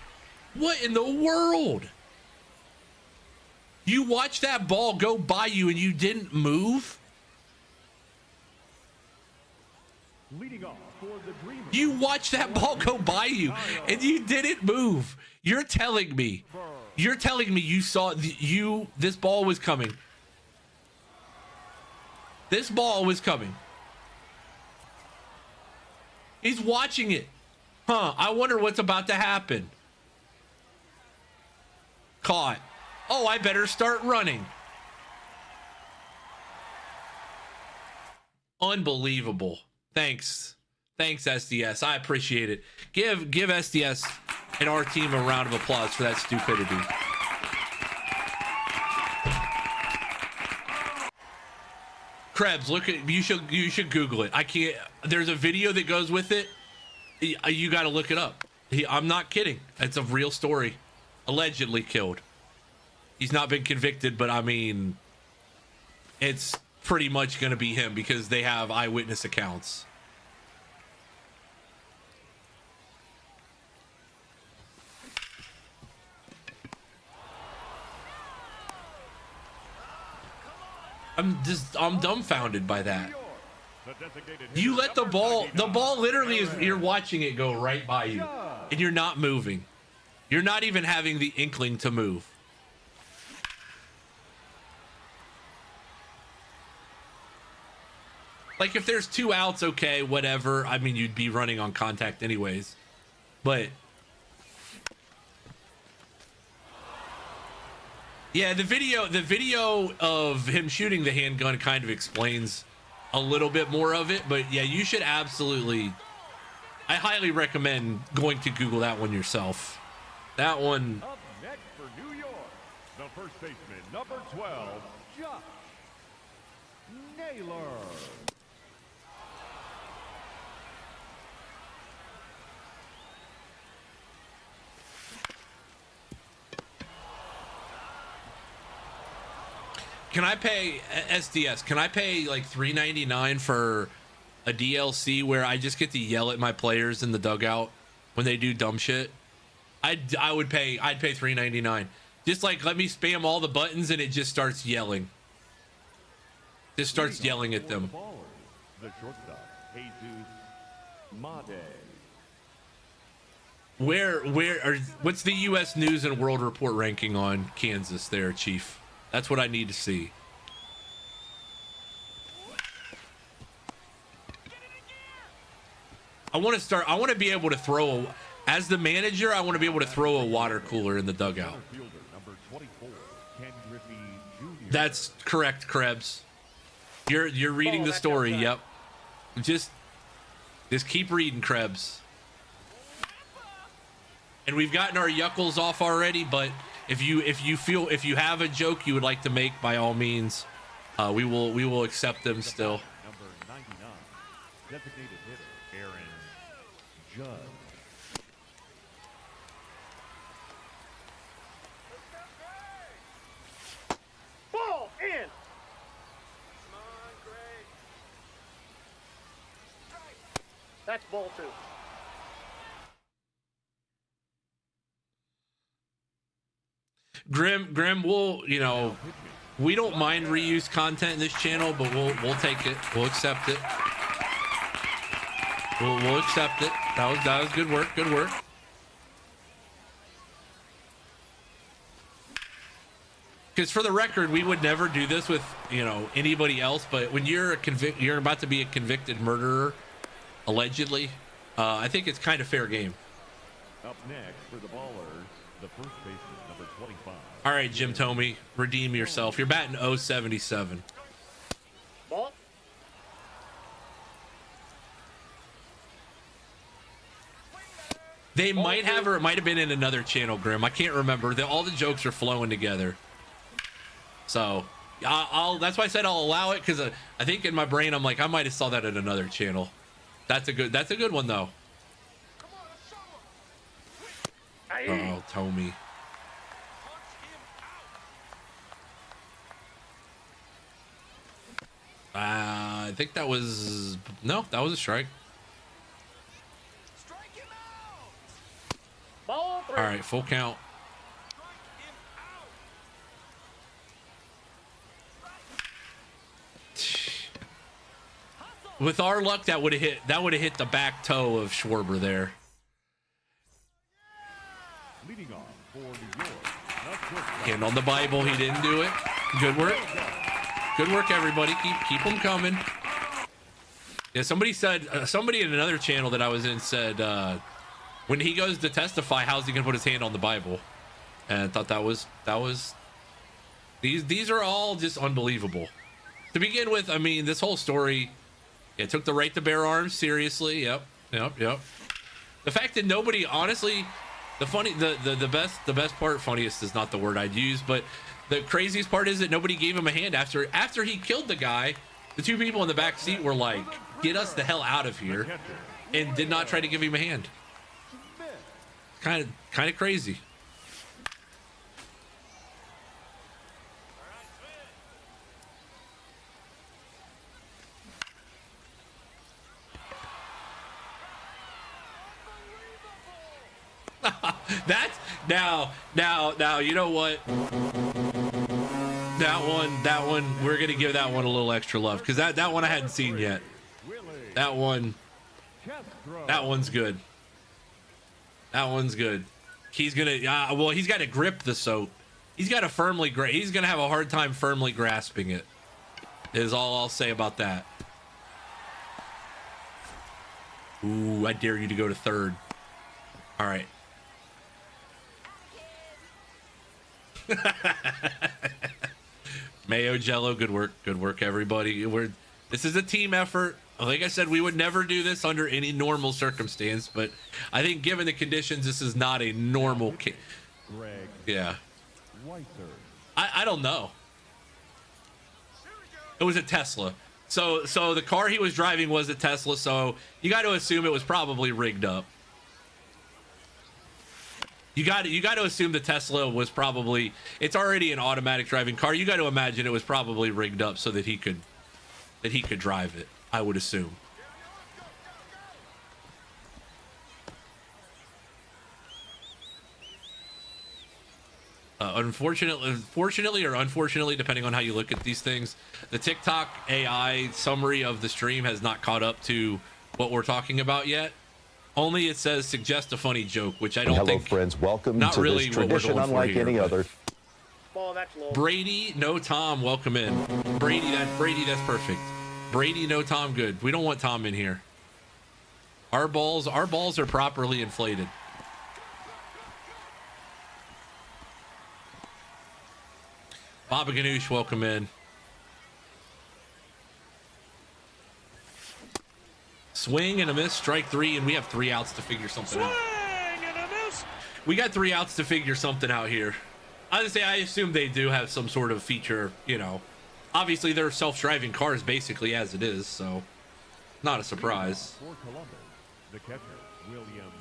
What in the world? You watched that ball go by you and you didn't move? Leading off for the Dreamers. You watched that ball go by you and you didn't move. You're telling me you saw this ball was coming. This ball was coming. He's watching it. Huh, I wonder what's about to happen. Caught. Oh, I better start running. Unbelievable. Thanks, SDS. I appreciate it. Give SDS and our team a round of applause for that stupidity. Krebs, look at you should Google it. I can't. There's a video that goes with it. You got to look it up. I'm not kidding. It's a real story. Allegedly killed. He's not been convicted, but I mean, it's pretty much going to be him because they have eyewitness accounts. I'm dumbfounded by that. You let the ball literally is, you're watching it go right by you and you're not moving. You're not even having the inkling to move. Like if there's 2 outs, okay, whatever. I mean, you'd be running on contact anyways, but yeah, the video of him shooting the handgun kind of explains a little bit more of it, but yeah, you should absolutely, I highly recommend going to Google that one yourself. That one. Up next for New York, the first baseman, number 12, Josh Naylor. Can I pay SDS? Can I pay like $3.99 for a DLC where I just get to yell at my players in the dugout when they do dumb shit? I would pay. I'd pay $3.99. Just like let me spam all the buttons and it just starts yelling. Just starts yelling at them. The shortstop, Jesus Made. What's the U.S. News and World Report ranking on Kansas there, Chief? That's what I need to see. I want to be able to throw, as the manager, I want to be able to throw a water cooler in the dugout. That's correct, Krebs. You're reading the story. Yep. Just keep reading, Krebs. And we've gotten our yuckles off already, but if you have a joke you would like to make, by all means, we will accept them still. Number 99, designated hitter, Aaron Judge. Ball in. That's ball 2. Grim, we don't mind reuse content in this channel, but we'll take it. We'll accept it. We'll accept it. That was good work. Good work. Because for the record, we would never do this with anybody else. But when you're about to be a convicted murderer, allegedly, I think it's kind of fair game. Up next for the Ballers, the first baseman, number 25. All right, Jim Tomey, redeem yourself. You're batting .077. Ball. They might have, or it might have been in another channel, Grim. I can't remember. All the jokes are flowing together. So that's why I said I'll allow it, because I think in my brain I'm like, I might have saw that in another channel. That's a good one though. Oh, Tomey. I think that was a strike. Ball 3. All right, full count. With our luck, that would have hit the back toe of Schwarber there. Leading off for New York. Hand on the Bible, he didn't do it. Good work. Good work, everybody. Keep them coming. Yeah, somebody in another channel that I was in said, when he goes to testify, how's he gonna put his hand on the Bible? And I thought that was these are all just unbelievable. To begin with, I mean, this whole story, it took the right to bear arms seriously. Yep. The fact that nobody, honestly, the best part, funniest is not the word I'd use, but the craziest part is that nobody gave him a hand after he killed the guy. The two people in the back seat were like, "Get us the hell out of here," and did not try to give him a hand. Kind of crazy. That's now you know what, that one we're gonna give that one a little extra love, because that one I hadn't seen yet. That one's good. That one's good. He's gonna he's got to grip the soap. He's got to he's gonna have a hard time firmly grasping it, is all I'll say about that. Ooh, I dare you to go to third. All right. Mayo Jello, good work everybody. This is a team effort. Like I said, we would never do this under any normal circumstance, but I think given the conditions, this is not a normal yeah. I don't know. It was a Tesla. So the car he was driving was a Tesla, so you got to assume it was probably rigged up. You got to assume the Tesla was probably, it's already an automatic driving car. You got to imagine it was probably rigged up so that he could drive it, I would assume. Fortunately or unfortunately, depending on how you look at these things, the TikTok AI summary of the stream has not caught up to what we're talking about yet. Only it says suggest a funny joke, which I don't think. Hello, friends. Welcome not to really this what we're tradition going for unlike here, any but- other. Ball, that's low. Brady, no Tom, welcome in. Brady, that's perfect. Brady, no Tom, good. We don't want Tom in here. Our balls are properly inflated. Baba Ganoush, welcome in. Swing and a miss, strike three, and we have 3 outs to figure something out. We got 3 outs to figure something out here. I assume they do have some sort of feature, you know. Obviously, they're self-driving cars basically as it is, so not a surprise. For Columbus, the catcher, William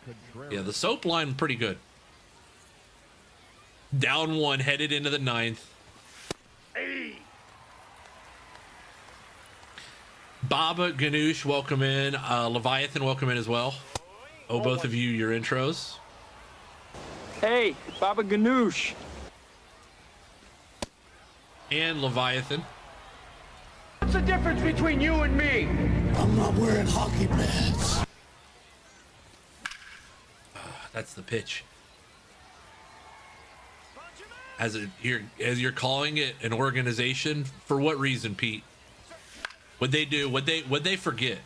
Contreras. Yeah, the soap line pretty good. Down 1, headed into the 9th. Hey. Baba Ganoush, welcome in. Leviathan, welcome in as well. Oh, both of you, your intros. Hey, Baba Ganoush. And Leviathan. What's the difference between you and me? I'm not wearing hockey pads. That's the pitch. As you're calling it an organization, for what reason, Pete? What'd they do? What'd they forget?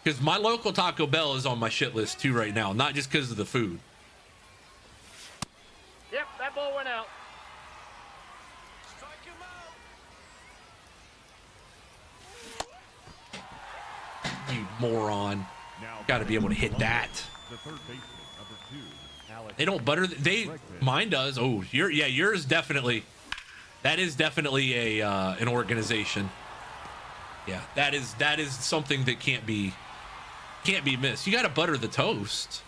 Because my local Taco Bell is on my shit list too right now, not just because of the food. Yep, that ball went out. You moron. Got to be able to hit that. The third baseman, number 2, Alex. They don't butter. Mine does. Oh, yours definitely. That is definitely a an organization. Yeah, that is something that can't be missed. You got to butter the toast.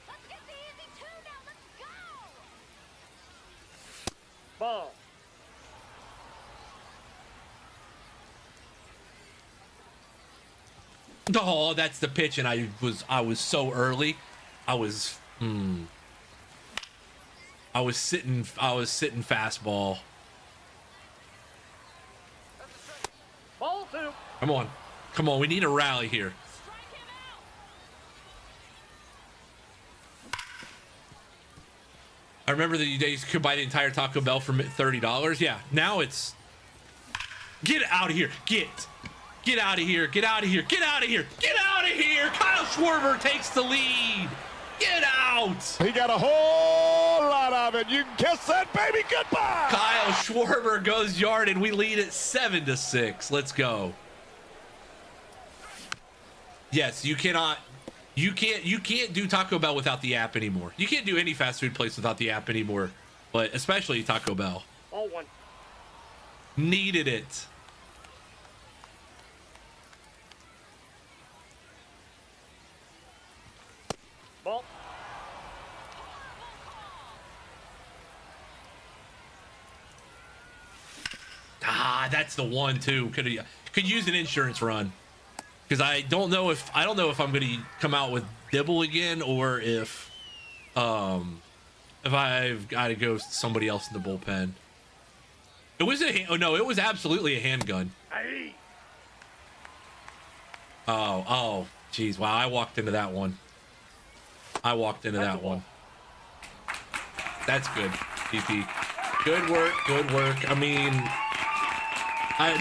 Let's get the easy 2 now. Let's go. Ball. Oh, that's the pitch, and I was so early. I was sitting fastball. Ball 2. Come on, we need a rally here. Strike him out. I remember the days you could buy the entire Taco Bell for $30. Yeah, now it's get out of here. Get out of here. Get out of here. Get out of here. Get out of here. Kyle Schwarber takes the lead. Get out. He got a whole lot of it. You can kiss that baby goodbye. Kyle Schwarber goes yard, and we lead at 7-6. Let's go. Yes, you can't do Taco Bell without the app anymore. You can't do any fast food place without the app anymore, but especially Taco Bell. Ball 1. Needed it. Ball. That's the one too. Could use an insurance run, because I don't know if I'm going to come out with Dibble again, or if I've got to go somebody else in the bullpen. It was it was absolutely a handgun. Hey. Oh, geez, wow! I walked into that one. That's good, DP. Good work. I mean,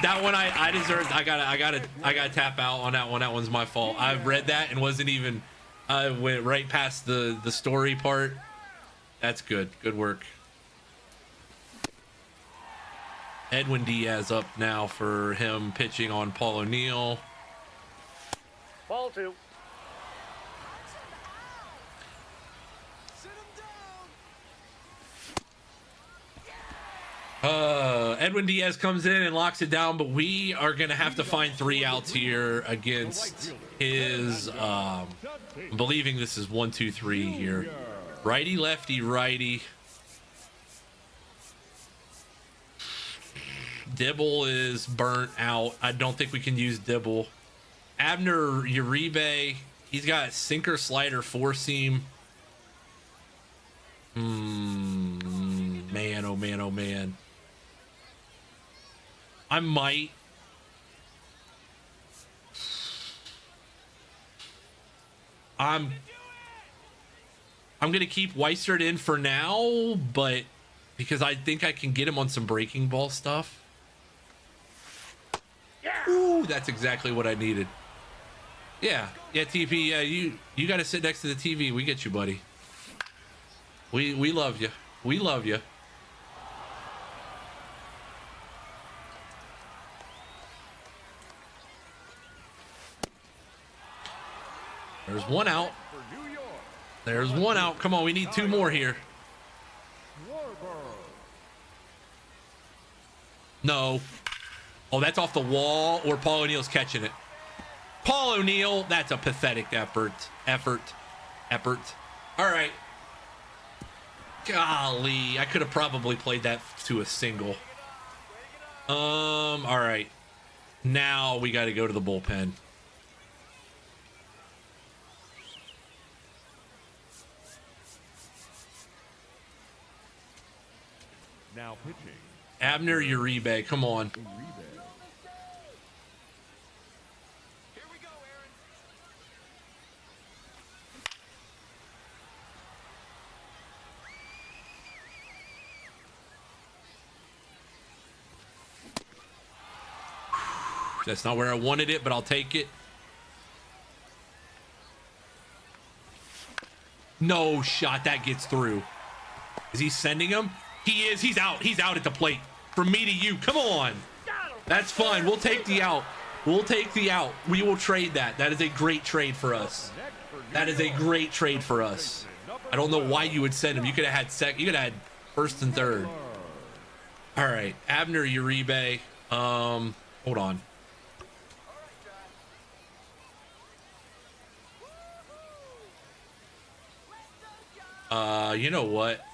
that one I deserved. I gotta tap out on that one. That one's my fault. I read that and wasn't even. I went right past the story part. That's good. Good work. Edwin Diaz up now for him pitching on Paul O'Neill. Ball 2. Edwin Diaz comes in and locks it down, but we are going to have to find 3 outs here against his, I'm believing this is 1, 2, 3 here. Righty, lefty, righty. Dibble is burnt out. I don't think we can use Dibble. Abner Uribe, he's got sinker, slider, 4-seam. Man, oh man, oh man. I might. I'm gonna keep Weissert in for now, but because I think I can get him on some breaking ball stuff. Ooh, that's exactly what I needed. Yeah, TP. Yeah, you got to sit next to the TV. We get you, buddy. We love you. We love you. There's one out. There's one out. Come on, we need two more here. No. Oh, that's off the wall, or Paul O'Neill's catching it. Paul O'Neill, that's a pathetic effort. All right. Golly, I could have probably played that to a single. All right. Now we got to go to the bullpen. Now pitching. Abner Uribe, come on. That's not where I wanted it, but I'll take it. No shot. That gets through. Is he sending him? He is. He's out. He's out at the plate. From me to you. Come on. That's fine. We'll take the out. We'll take the out. We will trade that. That is a great trade for us. That is a great trade for us. I don't know why you would send him. You could have had you could have had first and third. All right. Abner Uribe. Hold on. You know what?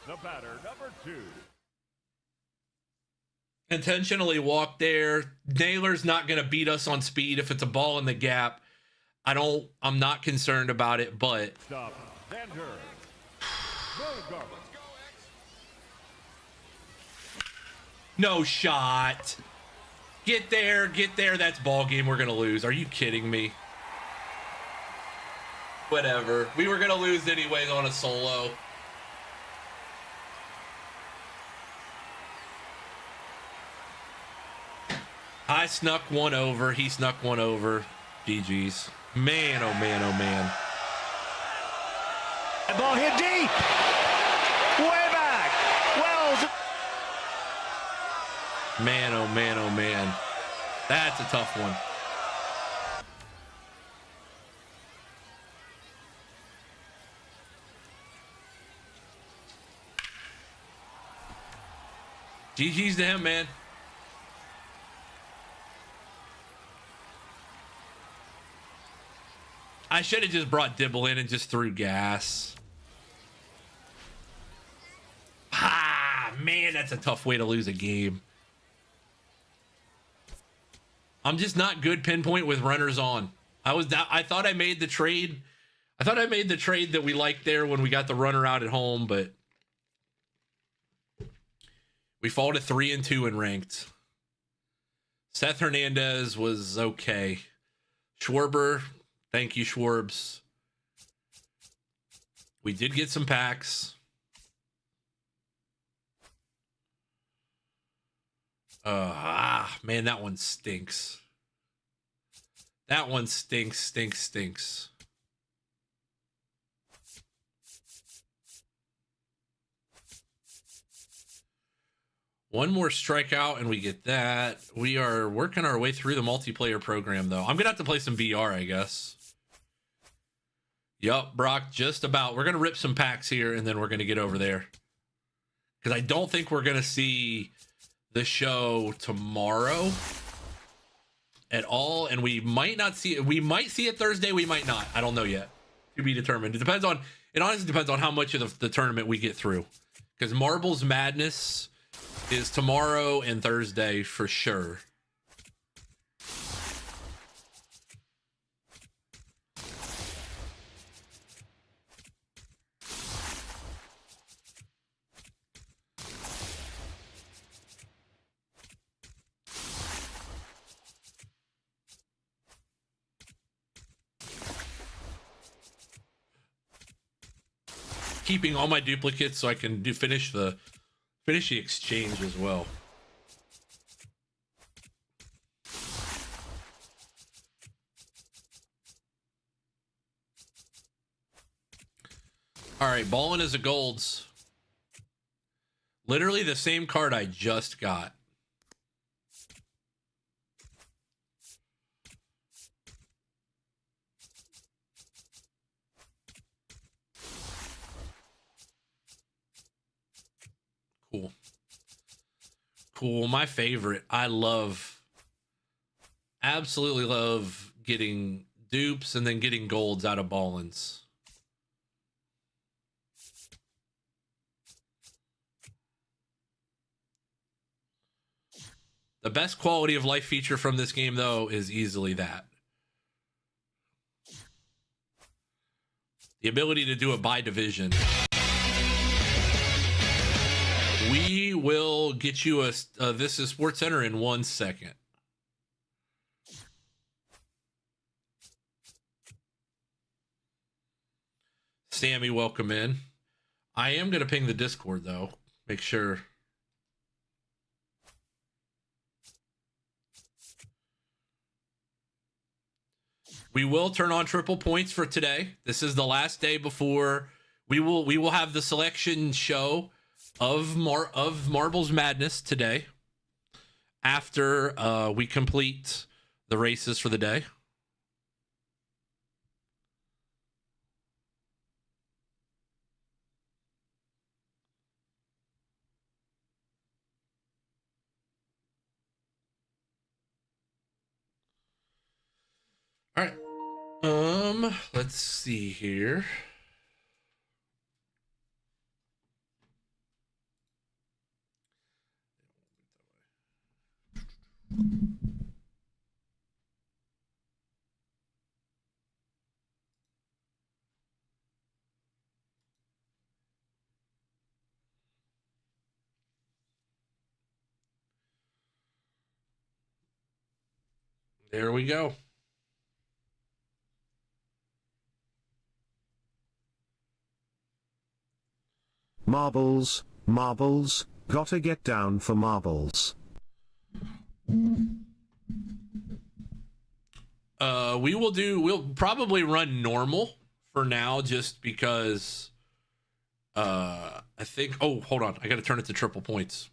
The batter, number 2. Intentionally walk there. Naylor's not going to beat us on speed if it's a ball in the gap. I'm not concerned about it, but Stop. Center. no shot. Get there. That's ball game. We're going to lose. Are you kidding me? Whatever. We were going to lose anyways on a solo. I snuck one over. He snuck one over. GG's. Man, oh man, oh man. The ball hit deep. Way back. Wells. Man, oh man, oh man. That's a tough one. GG's to him, man. I should have just brought Dibble in and just threw gas. Ah, man, that's a tough way to lose a game. I'm just not good pinpoint with runners on. I thought I made the trade. I thought I made the trade that we liked there when we got the runner out at home, but we fall to 3-2 in ranked. Seth Hernandez was okay. Schwarber, thank you, Schwarbs. We did get some packs. Man, that one stinks. That one stinks. One more strikeout and we get that. We are working our way through the multiplayer program, though. I'm going to have to play some VR, I guess. Yup, Brock, just about. We're going to rip some packs here, and then we're going to get over there. Because I don't think we're going to see the show tomorrow at all, and we might not see it. We might see it Thursday, we might not. I don't know yet. To be determined. It honestly depends on how much of the tournament we get through. Because Marbles Madness is tomorrow and Thursday for sure. keeping all my duplicates so I can finish the exchange as well. All right, Ballin is a golds. Literally the same card I just got. Cool. Cool. My favorite. I absolutely love getting dupes and then getting golds out of Ballins. The best quality of life feature from this game, though, is easily that. The ability to do it by division. We will get you a This is Sports Center in 1 second. Sammy, welcome in. I am going to ping the Discord, though. Make sure. We will turn on triple points for today. This is the last day before we will have the selection show of Marbles Madness today after we complete the races for the day. All right. Let's see here. There we go. Marbles, marbles, gotta get down for marbles. We'll probably run normal for now just because I think, oh, hold on. I got to turn it to triple points.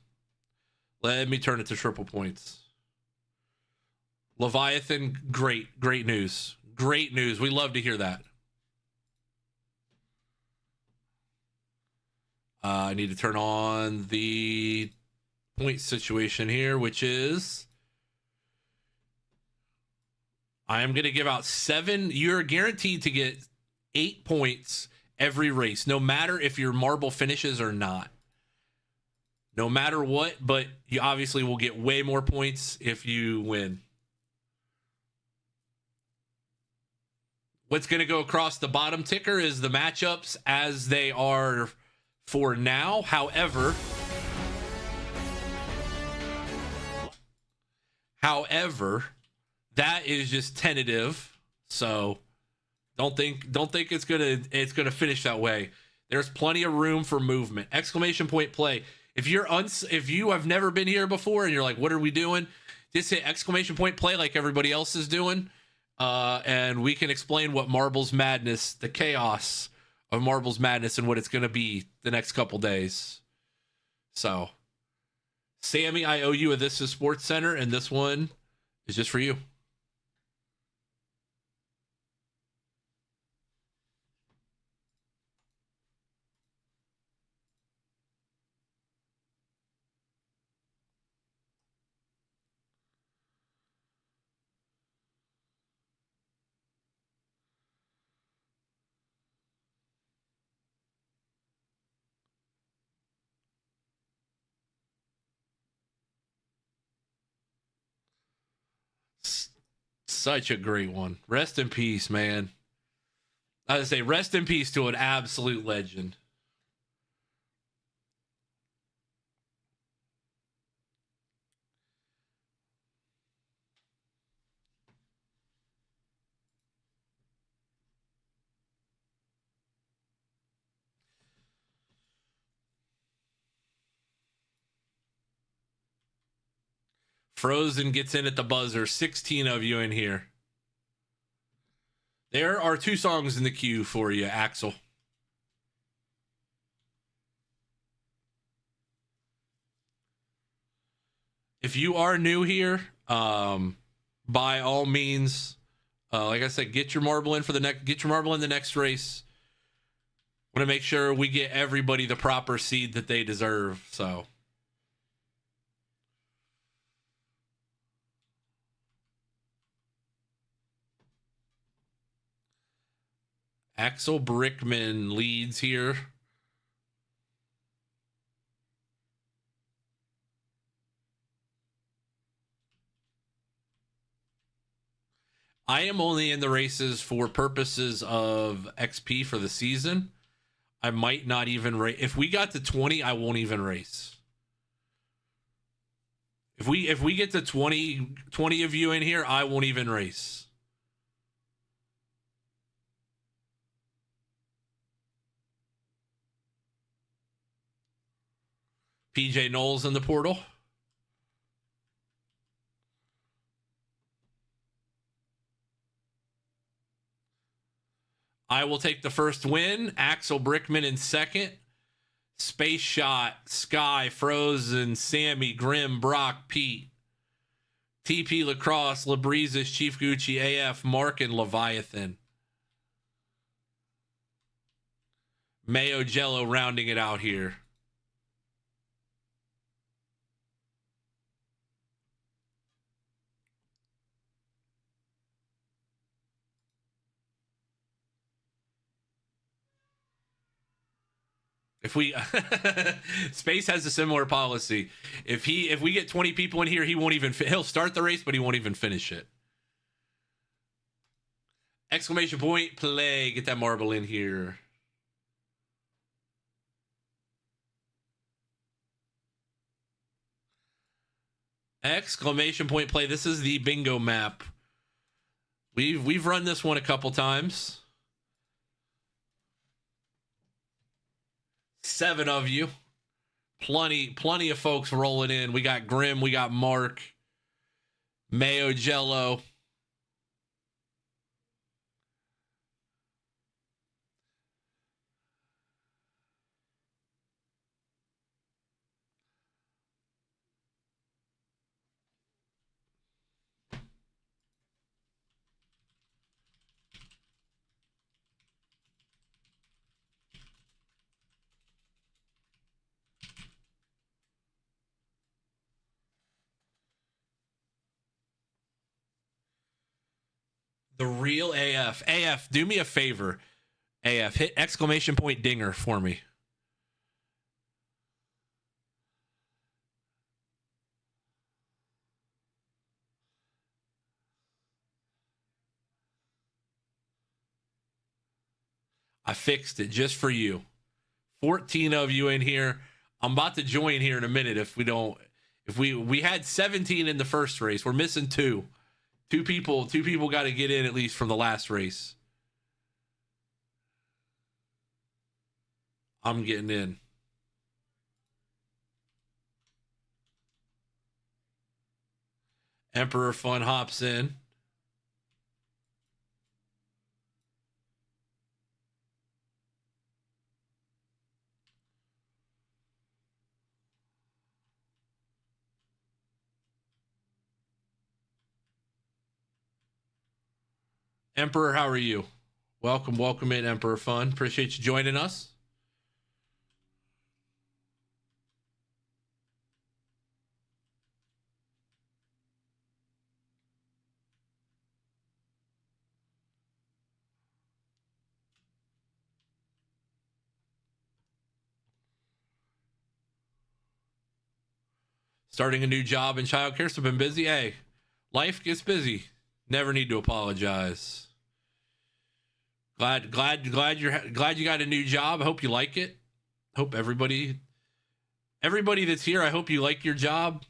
Let me turn it to triple points. Leviathan, great news. Great news. We love to hear that. I need to turn on the point situation here, which is I am going to give out 7. You're guaranteed to get 8 points every race, no matter if your marble finishes or not. No matter what, but you obviously will get way more points if you win. What's going to go across the bottom ticker is the matchups as they are for now. However, that is just tentative. So don't think it's gonna finish that way. There's plenty of room for movement. Exclamation point play. If you have never been here before and you're like, what are we doing? Just hit exclamation point play like everybody else is doing. And we can explain what Marbles Madness, the chaos of Marbles Madness and what it's going to be the next couple days. So, Sammy, I owe you a This is Sports Center, and this one is just for you. Such a great one. Rest in peace, man. I would say rest in peace to an absolute legend. Frozen gets in at the buzzer. 16 of you in here. There are 2 songs in the queue for you, Axel. If you are new here, by all means, like I said, get your marble in the next race. Want to make sure we get everybody the proper seed that they deserve. So. Axel Brickman leads here. I am only in the races for purposes of XP for the season. I might not even race. If we got to 20, I won't even race. If we get to 20 of you in here, I won't even race. PJ Knowles in the portal. I will take the first win. Axel Brickman in second. Space Shot, Sky, Frozen, Sammy, Grim, Brock, Pete, TP Lacrosse, Labreezes, Chief Gucci, AF, Mark, and Leviathan. Mayo Jello rounding it out here. If we Space has a similar policy. If we get 20 people in here, he'll start the race, but he won't even finish it. Exclamation point, play. Get that marble in here. Exclamation point, play. This is the bingo map. We've run this one a couple times. 7 of you. Plenty of folks rolling in. We got Grim, we got Mark, Mayo Jello. The real AF. AF, do me a favor. AF, hit exclamation point dinger for me. I fixed it just for you. 14 of you in here. I'm about to join here in a minute if we had 17 in the first race. We're missing 2. Two people got to get in at least from the last race. I'm getting in. Emperor Fun hops in. Emperor, how are you? Welcome in, Emperor Fun. Appreciate you joining us. Starting a new job in childcare, so been busy. Hey, life gets busy. Never need to apologize. Glad you got a new job. I hope you like it. Hope everybody that's here, I hope you like your job.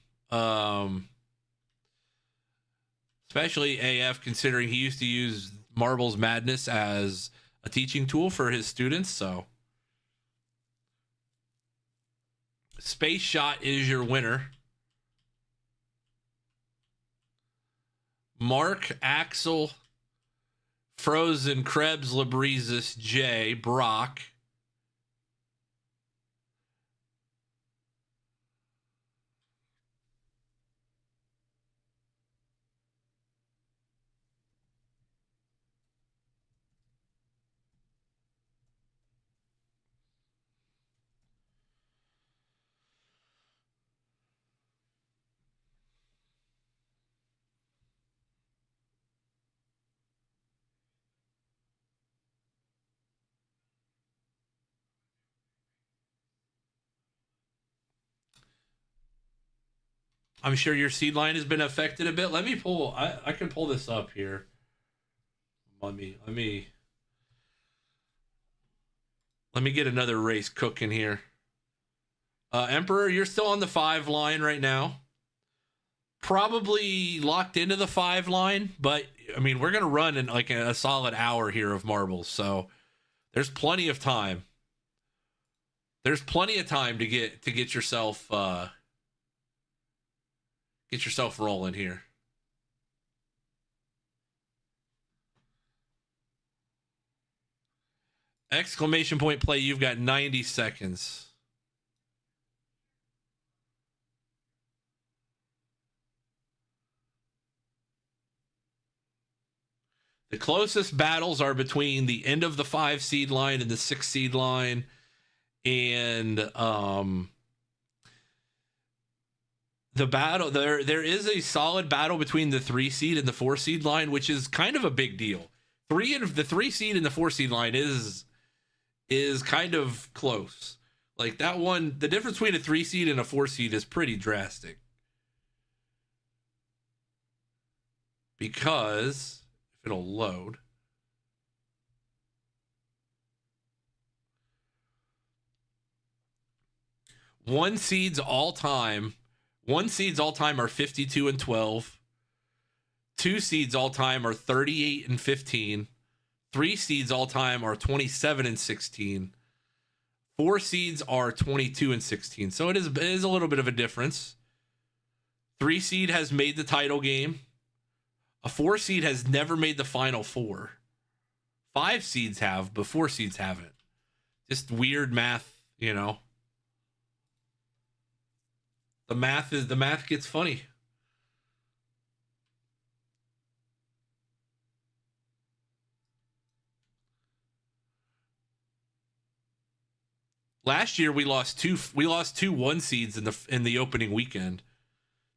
Especially AF, considering he used to use Marbles Madness as a teaching tool for his students. So Space Shot is your winner. Mark, Axel, Frozen, Krebs, Labreezes, Jay, Brock. I'm sure your seed line has been affected a bit. Let me pull. I can pull this up here. Let me get another race cooking here. Emperor, you're still on the 5 line right now. Probably locked into the 5 line, but I mean, we're gonna run in like a solid hour here of marbles, so there's plenty of time. There's plenty of time to get yourself rolling here. Exclamation point play, you've got 90 seconds. The closest battles are between the end of the 5 seed line and the 6 seed line. And the battle there is a solid battle between the 3 seed and the 4 seed line, which is kind of a big deal. The 3 seed and the 4 seed line is kind of close. Like that one, the difference between a 3 seed and a 4 seed is pretty drastic. Because if it'll load. One seeds all time are 52 and 12. 2 seeds all time are 38 and 15. 3 seeds all time are 27 and 16. 4 seeds are 22 and 16. So it is a little bit of a difference. 3 seed has made the title game. A 4 seed has never made the final 4. 5 seeds have, but 4 seeds haven't. Just weird math, you know. The math gets funny. Last year we lost two 1 seeds in the opening weekend.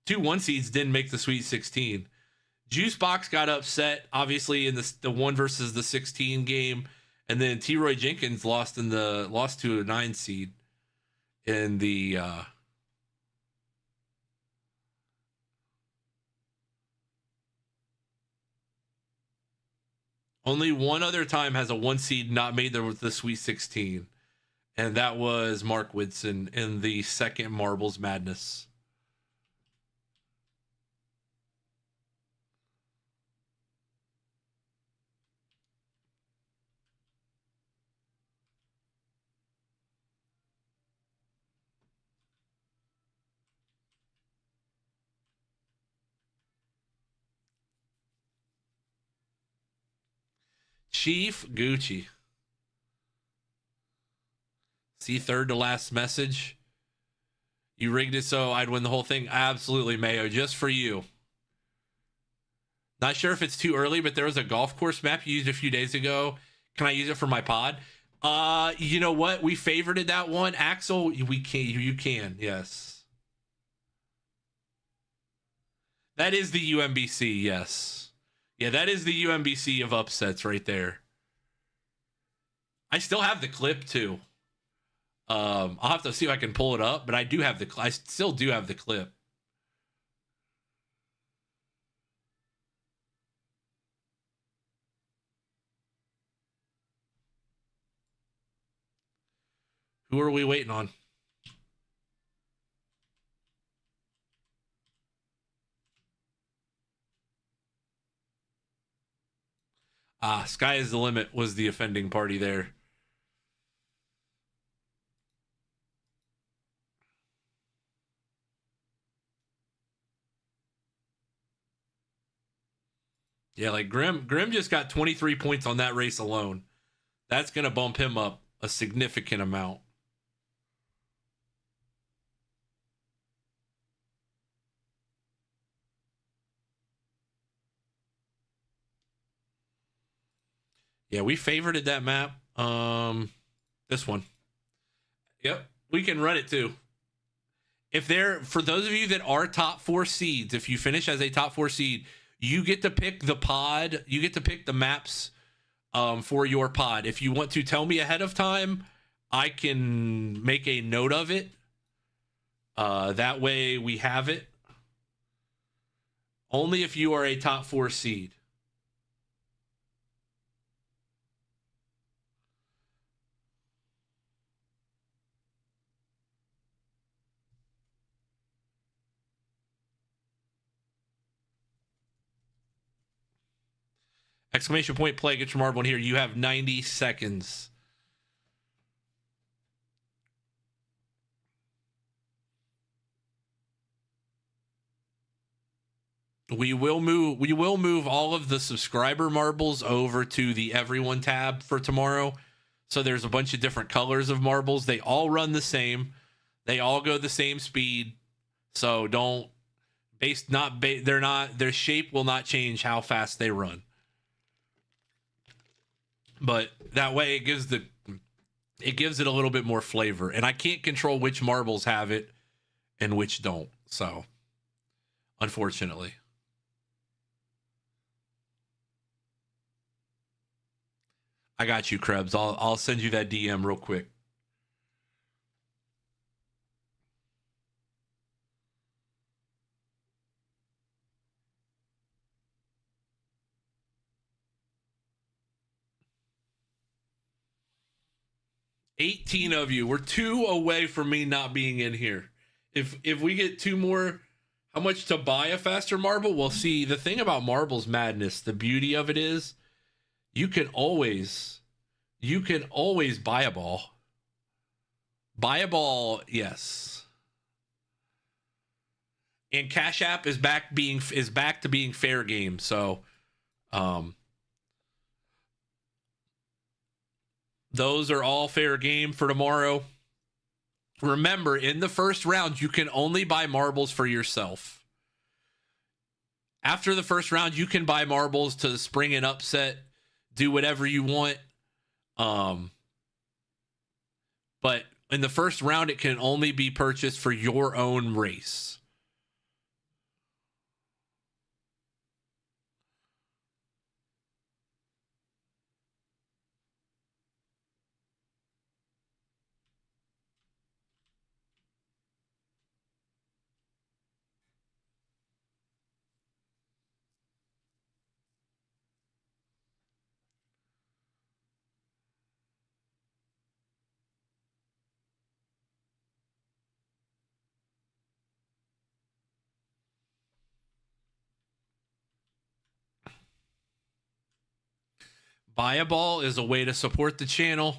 2 1 seeds didn't make the Sweet 16. Juicebox got upset, obviously, in the 1 versus the 16 game, and then T. Roy Jenkins lost to a 9 seed in the. Only one other time has a 1 seed not made the Sweet 16, and that was Mark Whitson in the second Marbles Madness. Chief Gucci. See, third to last message. You rigged it so I'd win the whole thing. Absolutely, Mayo, just for you. Not sure if it's too early, but there was a golf course map you used a few days ago. Can I use it for my pod? You know what? We favorited that one. Axel, you can, yes. That is the UMBC, yes. Yeah, that is the UMBC of upsets right there. I still have the clip too. I'll have to see if I can pull it up, but I still do have the clip. Who are we waiting on? Sky is the Limit was the offending party there. Yeah, like Grim just got 23 points on that race alone. That's going to bump him up a significant amount. Yeah, we favorited that map. This one. Yep, we can run it too. For those of you that are top 4 seeds, if you finish as a top 4 seed, you get to pick the pod. You get to pick the maps for your pod. If you want to tell me ahead of time, I can make a note of it. That way we have it. Only if you are a top 4 seed. Exclamation point play, get your marble in here. You have 90 seconds. We will move all of the subscriber marbles over to the everyone tab for tomorrow. So there's a bunch of different colors of marbles. They all run the same. They all go the same speed. So their shape will not change how fast they run. But that way it gives it a little bit more flavor. And I can't control which marbles have it and which don't. So, unfortunately. I got you, Krebs. I'll send you that DM real quick. $18 of you. We're 2 away from me not being in here. If we get 2 more, how much to buy a faster marble? Well, see, the thing about Marbles Madness, the beauty of it is you can always buy a ball. Buy a ball, yes. And Cash App is back to being fair game. So those are all fair game for tomorrow. Remember, in the first round, you can only buy marbles for yourself. After the first round, you can buy marbles to spring an upset, do whatever you want. But in the first round, it can only be purchased for your own race. Buy a ball is a way to support the channel.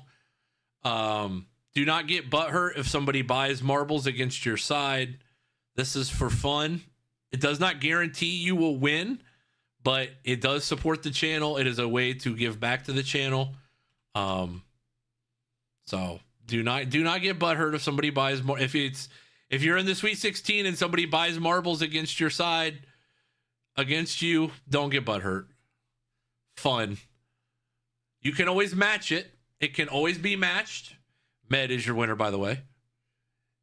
Do not get butthurt if somebody buys marbles against your side. This is for fun. It does not guarantee you will win, but it does support the channel. It is a way to give back to the channel. So do not get butthurt if somebody buys more. If you're in the Sweet 16 and somebody buys marbles against your side, against you, don't get butthurt. Fun. You can always match it. It can always be matched. Med is your winner, by the way.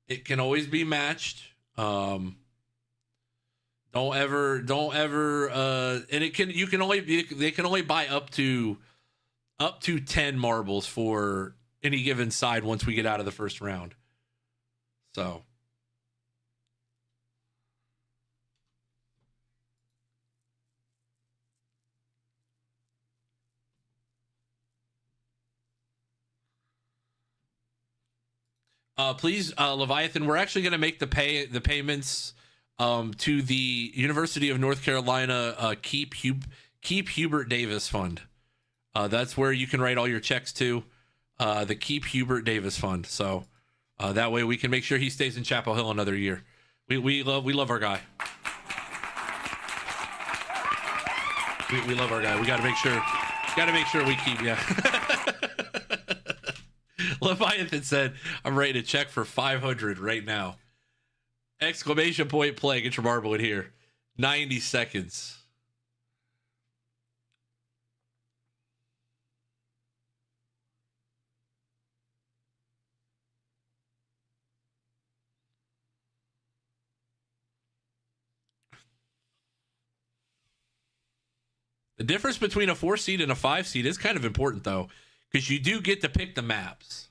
It can always be matched. Don't ever and they can only buy up to 10 marbles for any given side once we get out of the first round. So please, Leviathan, we're actually going to make the payments to the University of North Carolina Keep Hubert Davis Fund. That's where you can write all your checks to, the Keep Hubert Davis Fund. So that way we can make sure he stays in Chapel Hill another year. We love our guy. We love our guy. We got to make sure we keep, yeah. Leviathan said, I'm ready to check for 500 right now. Exclamation point play. Get your marble in here. 90 seconds. The difference between a 4 seed and a 5 seed is kind of important, though, because you do get to pick the maps.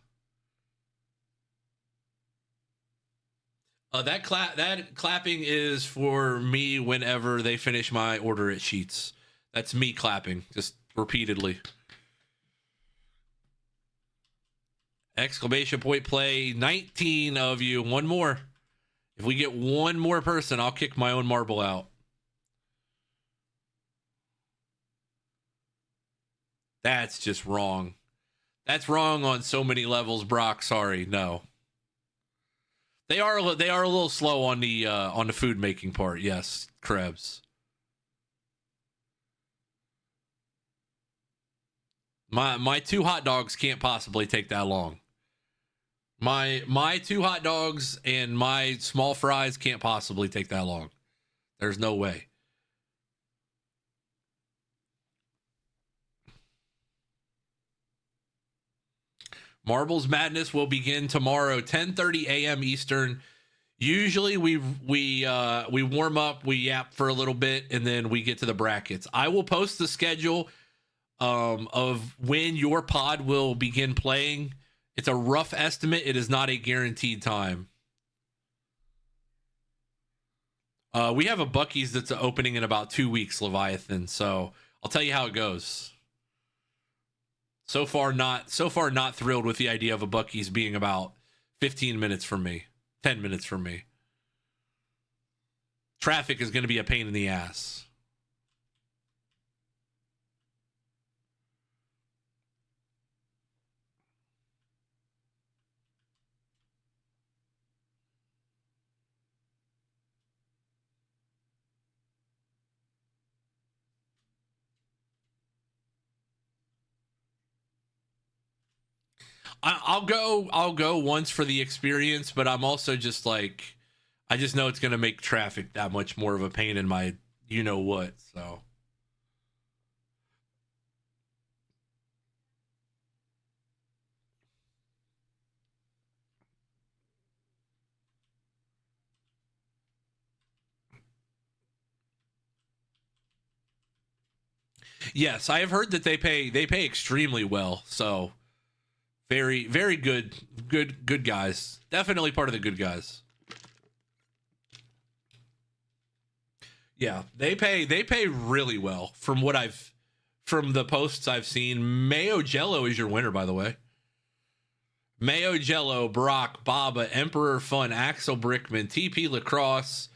That clapping is for me whenever they finish my order at Sheets. That's me clapping, just repeatedly. Exclamation point play. 19 of you. One more. If we get one more person, I'll kick my own marble out. That's just wrong. That's wrong on so many levels, Brock. Sorry, no. They are a little slow on the food making part. Yes, Krebs. My 2 hot dogs can't possibly take that long. My 2 hot dogs and my small fries can't possibly take that long. There's no way. Marbles Madness will begin tomorrow, 10:30 a.m. Eastern. Usually we warm up, we yap for a little bit, and then we get to the brackets. I will post the schedule of when your pod will begin playing. It's a rough estimate. It is not a guaranteed time. We have a Buc-ee's that's opening in about 2 weeks, Leviathan. So I'll tell you how it goes. So far not thrilled with the idea of a Buc-ee's being about 15 minutes from me, 10 minutes from me. Traffic is going to be a pain in the ass. I'll go once for the experience, but I'm also just like, I just know it's going to make traffic that much more of a pain in my, you know what, so. Yes, I have heard that they pay extremely well, so. Very, very good guys. Definitely part of the good guys. Yeah, they pay really well from the posts I've seen. Mayo Jello is your winner, by the way. Mayo Jello, Brock, Baba, Emperor Fun, Axel Brickman, TP Lacrosse,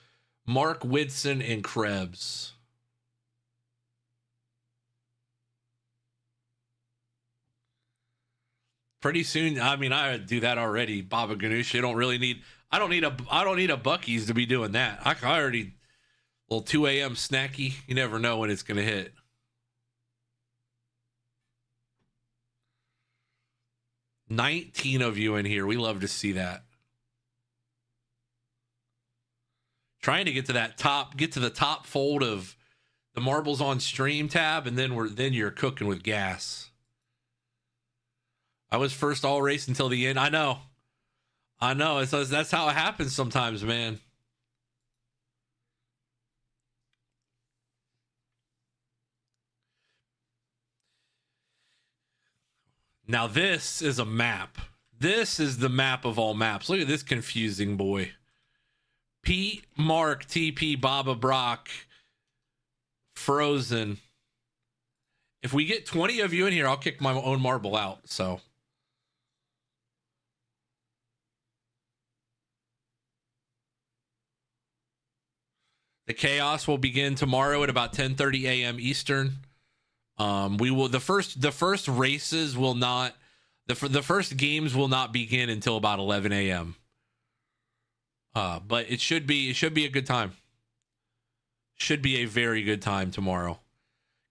Mark Whitson, and Krebs. Pretty soon, I mean, I do that already. Baba Ganoush. I don't need a Buc-ee's to be doing that. I already, little 2 a.m. snacky. You never know when it's going to hit. $19 of you in here. We love to see that. Trying to get to the top fold of the Marbles on Stream tab, and then you're cooking with gas. I was first all race until the end. I know. That's how it happens sometimes, man. Now this is a map. This is the map of all maps. Look at this confusing boy. Pete, Mark, TP, Baba, Brock, Frozen. If we get 20 of you in here, I'll kick my own marble out, so. The chaos will begin tomorrow at about 10:30 a.m. Eastern. We will the first races will not the first games will not begin until about 11 a.m. But it should be a good time. Should be a very good time tomorrow.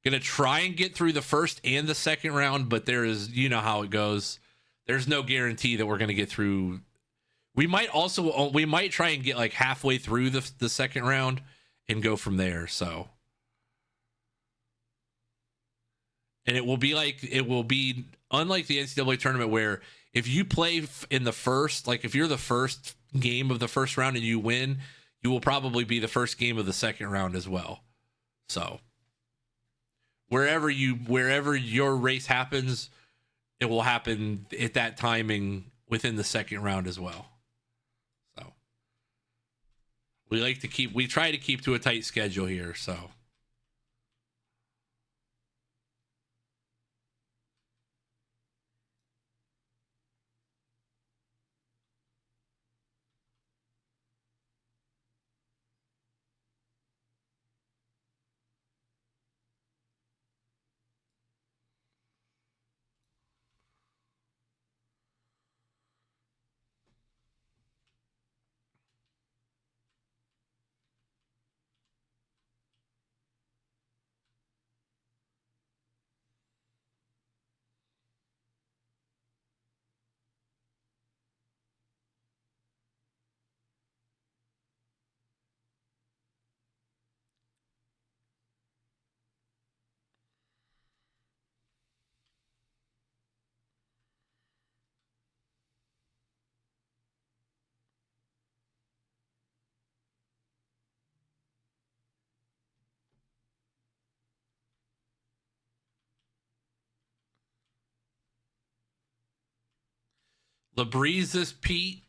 Gonna try and get through the first and the second round, but there is, you know how it goes. There's no guarantee that we're gonna get through. We might try and get like halfway through the second round and go from there. So, and it will be unlike the NCAA tournament where if you play in the first, like if you're the first game of the first round and you win, you will probably be the first game of the second round as well. So wherever your race happens, it will happen at that timing within the second round as well. So we try to keep to a tight schedule here. So LaBreezes Pete.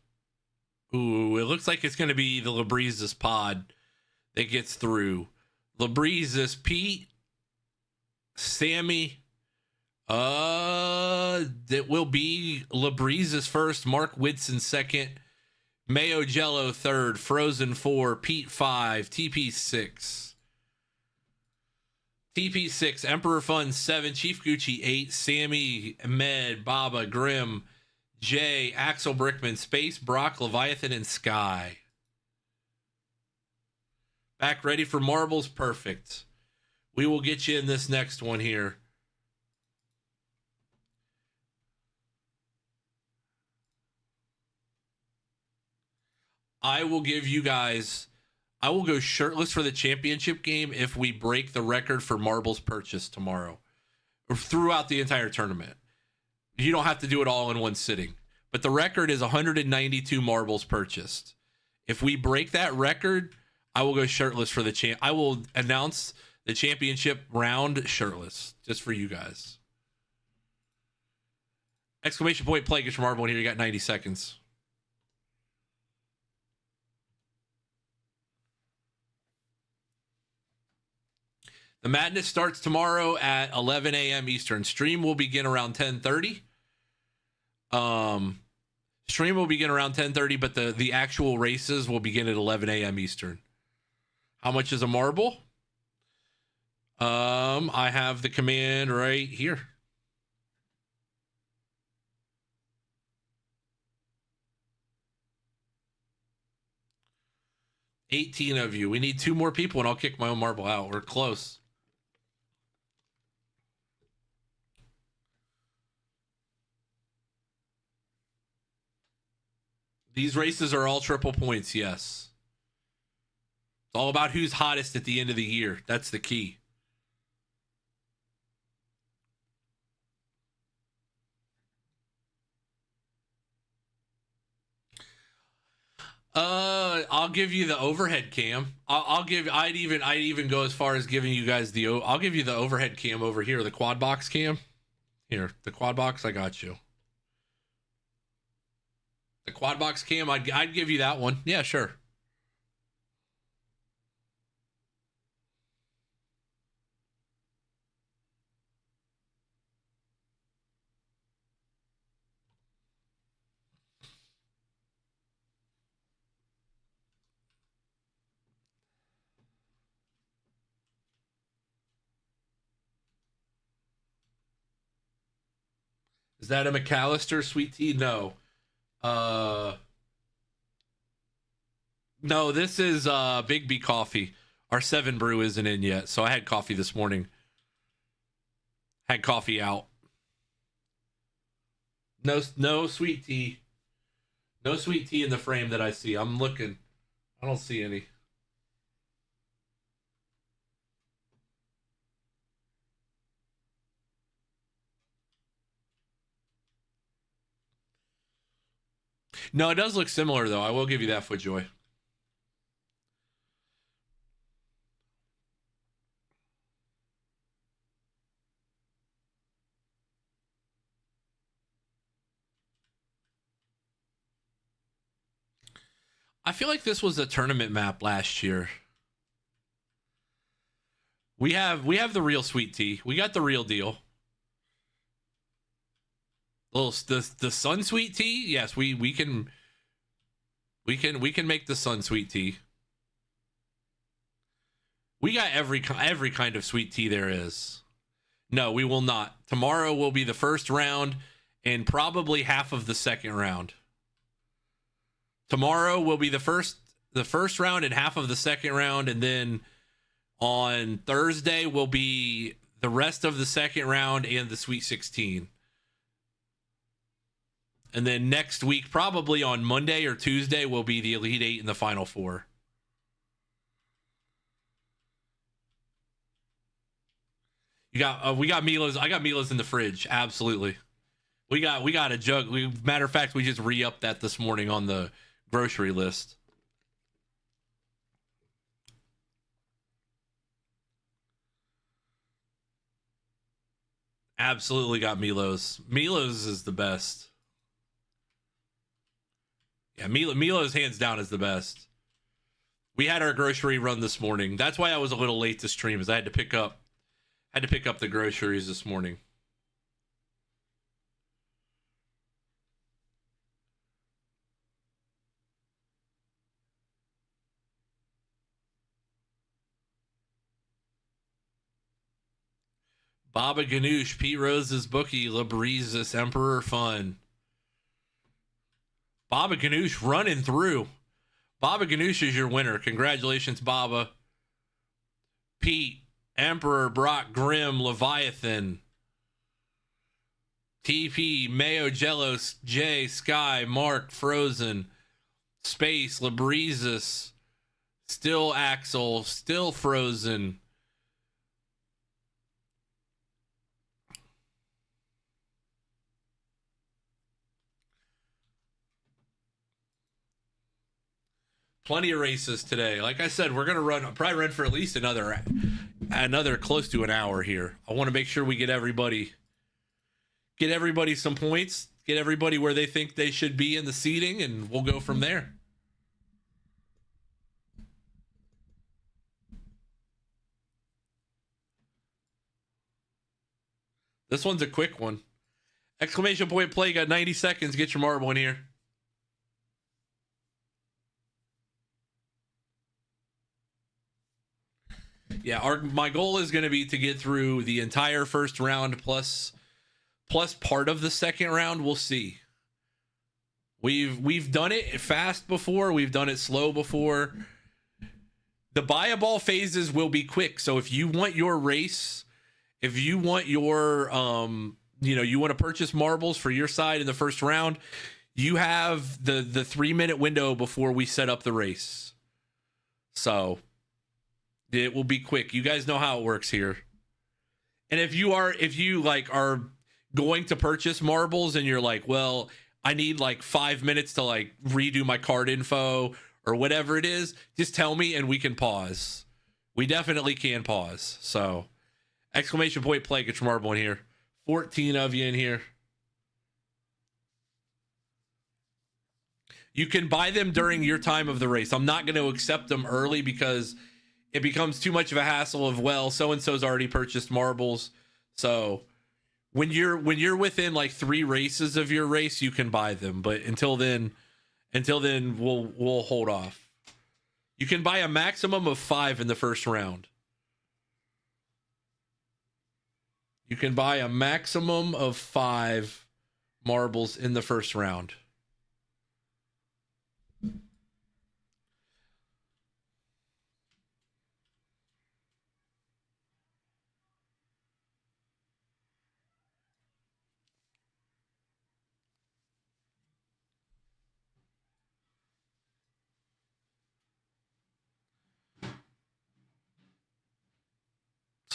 Ooh, it looks like it's going to be the LaBreezes pod that gets through. LaBreezes Pete, Sammy. That will be LaBreezes first, Mark Whitson second, Mayo Jello third, Frozen 4, Pete 5, TP 6. TP 6, Emperor Fun 7, Chief Gucci 8, Sammy, Med, Baba, Grim, Jay, Axel Brickman, Space, Brock, Leviathan, and Sky. Back ready for marbles? Perfect. We will get you in this next one here. I will go shirtless for the championship game if we break the record for marbles purchased tomorrow or throughout the entire tournament. You don't have to do it all in one sitting, but the record is 192 marbles purchased. If we break that record, I will go shirtless for the champ. I will announce the championship round shirtless just for you guys. Exclamation point play, get your marble in here. You got 90 seconds. The madness starts tomorrow at 11 a.m. Eastern. Stream will begin around 10:30. Stream will begin around 10:30, but the actual races will begin at 11 a.m. Eastern. How much is a marble? I have the command right here. $18 of you. We need 2 more people, and I'll kick my own marble out. We're close. These races are all triple points, yes. It's all about who's hottest at the end of the year. That's the key. I'll give you the overhead cam. I'd even go as far as giving you guys I'll give you the overhead cam over here, the quad box cam. Here, the quad box, I got you. The quad box cam, I'd give you that one. Yeah, sure. Is that a McAllister sweet tea? No. No, this is Big B coffee. Our 7 brew isn't in yet, so I had coffee this morning. Had coffee out. No sweet tea. No sweet tea in the frame that I see. I'm looking. I don't see any. No, it does look similar, though. I will give you that, Footjoy. I feel like this was a tournament map last year. We have the real sweet tea. We got the real deal. The sun sweet tea. Yes, we can make the sun sweet tea. We got every kind of sweet tea there is. No, we will not. Tomorrow will be the first round and probably half of the second round. Tomorrow will be the first round and half of the second round, and then on Thursday will be the rest of the second round and the Sweet 16. And then next week, probably on Monday or Tuesday, will be the Elite Eight and the Final Four. We got Milo's. I got Milo's in the fridge. Absolutely. We got a jug. Matter of fact, we just re-upped that this morning on the grocery list. Absolutely got Milo's. Milo's is the best. Yeah, Milo's hands down is the best. We had our grocery run this morning. That's why I was a little late to stream, is I had to pick up the groceries this morning. Baba Ganoush, Pete Rose's bookie, Labreezes, Emperor Fun. Baba Ganoush running through. Baba Ganoush is your winner. Congratulations, Baba. Pete, Emperor, Brock, Grimm, Leviathan, TP, Mayo, Jellos, Jay, Sky, Mark, Frozen, Space, Labreezes, still Axel, still Frozen. Plenty of races today. Like I said, we're gonna probably run for at least another close to an hour here. I want to make sure we get everybody some points, get everybody where they think they should be in the seating, and we'll go from there. This one's a quick one. Exclamation point play, got 90 seconds. Get your marble in here. Yeah, my goal is going to be to get through the entire first round plus part of the second round. We'll see. We've done it fast before. We've done it slow before. The buy a ball phases will be quick. So if you want your race, if you want your you want to purchase marbles for your side in the first round, you have the 3-minute window before we set up the race. So it will be quick. You guys know how it works here. And if you are going to purchase marbles and you're like, well, I need like 5 minutes to like redo my card info or whatever it is, just tell me and we can pause. We definitely can pause. So exclamation point play, get your marble in here. 14 of you in here. You can buy them during your time of the race. I'm not going to accept them early because it becomes too much of a hassle of, well, so-and-so's already purchased marbles. So when you're within like 3 races of your race, you can buy them. But until then we'll hold off. You can buy a maximum of 5 in the first round. You can buy a maximum of 5 marbles in the first round.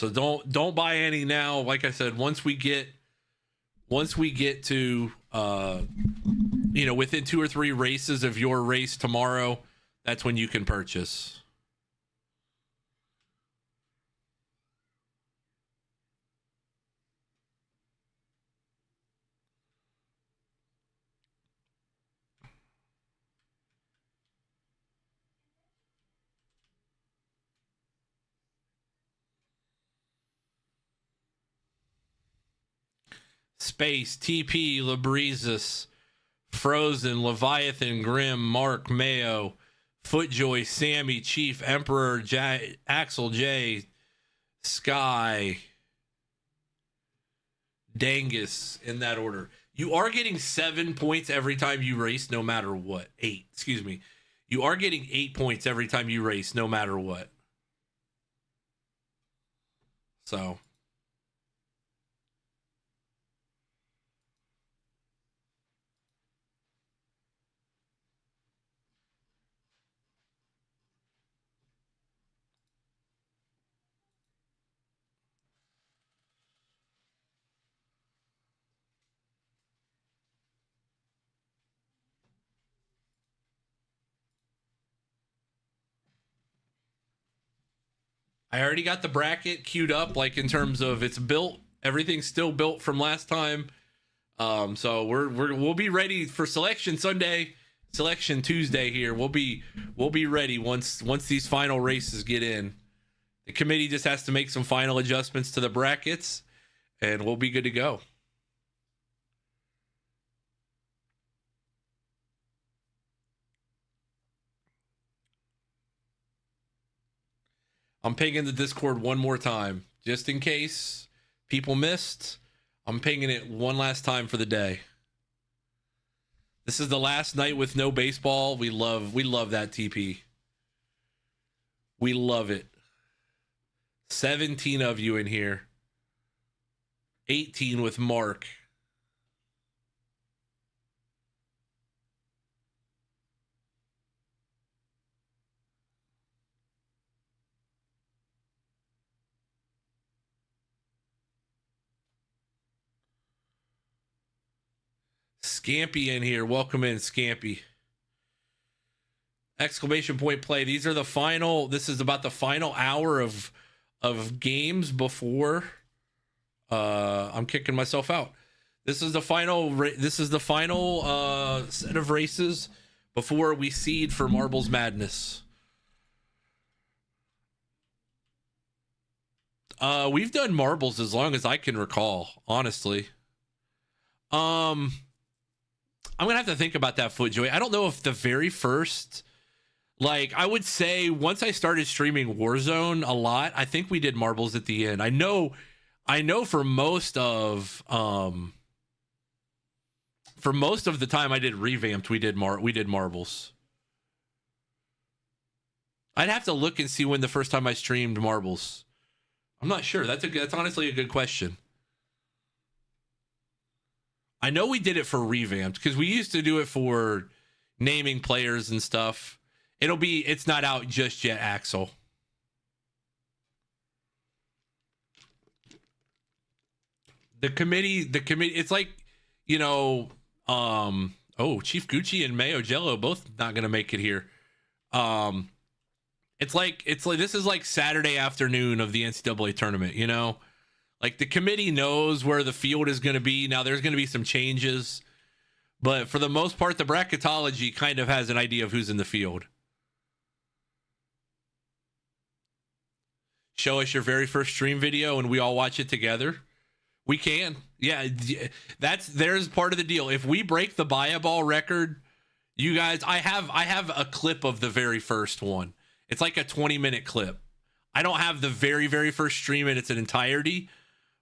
So don't buy any now. Like I said, once we get to within 2 or 3 races of your race tomorrow, that's when you can purchase. Space, TP, Labrezus, Frozen, Leviathan, Grim, Mark, Mayo, Footjoy, Sammy, Chief, Emperor, Axel J, Sky, Dangus, in that order. You are getting 7 points every time you race, no matter what. 8, excuse me. You are getting 8 points every time you race, no matter what. So... I already got the bracket queued up, like in terms of it's built. Everything's still built from last time. So we'll be ready for Selection Sunday, Selection Tuesday here. We'll be ready once these final races get in. The committee just has to make some final adjustments to the brackets, and we'll be good to go. I'm pinging the Discord one more time, just in case people missed. I'm pinging it one last time for the day. This is the last night with no baseball. We love that, TP. We love it. 17 of you in here. 18 with Mark. Scampy in here. Welcome in, Scampy. Exclamation point play. These are the final. This is about the final hour of games before I'm kicking myself out. This is the final. This is the final set of races before we seed for Marbles Madness. We've done marbles as long as I can recall, honestly. I'm going to have to think about that, Footjoy. I don't know if the very first, like, I would say once I started streaming Warzone a lot, I think we did marbles at the end. I know for most of the time I did Revamped, we did marbles. I'd have to look and see when the first time I streamed marbles. I'm not sure. That's honestly a good question. I know we did it for Revamped because we used to do it for naming players and stuff. It's not out just yet, Axel. The committee, it's like, Chief Gucci and Mayo Jello both not going to make it here. It's like this is like Saturday afternoon of the NCAA tournament, Like the committee knows where the field is going to be. Now there's going to be some changes, but for the most part, the bracketology kind of has an idea of who's in the field. Show us your very first stream video and we all watch it together. We can. Yeah, there's part of the deal. If we break the buy-a-ball record, you guys, I have a clip of the very first one. It's like a 20-minute clip. I don't have the very, very first stream in its entirety,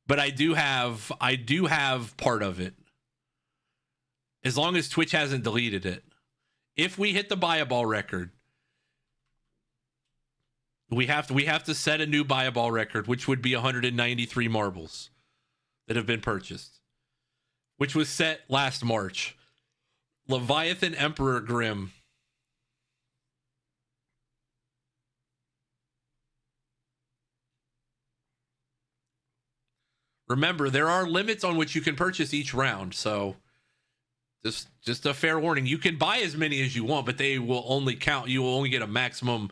but I do have part of it. As long as Twitch hasn't deleted it. If we hit the buy-a-ball record, we have to set a new buy-a-ball record, which would be 193 marbles that have been purchased, which was set last March. Leviathan, Emperor, Grim. Remember, there are limits on which you can purchase each round. So just a fair warning. You can buy as many as you want, but they will only count. You will only get a maximum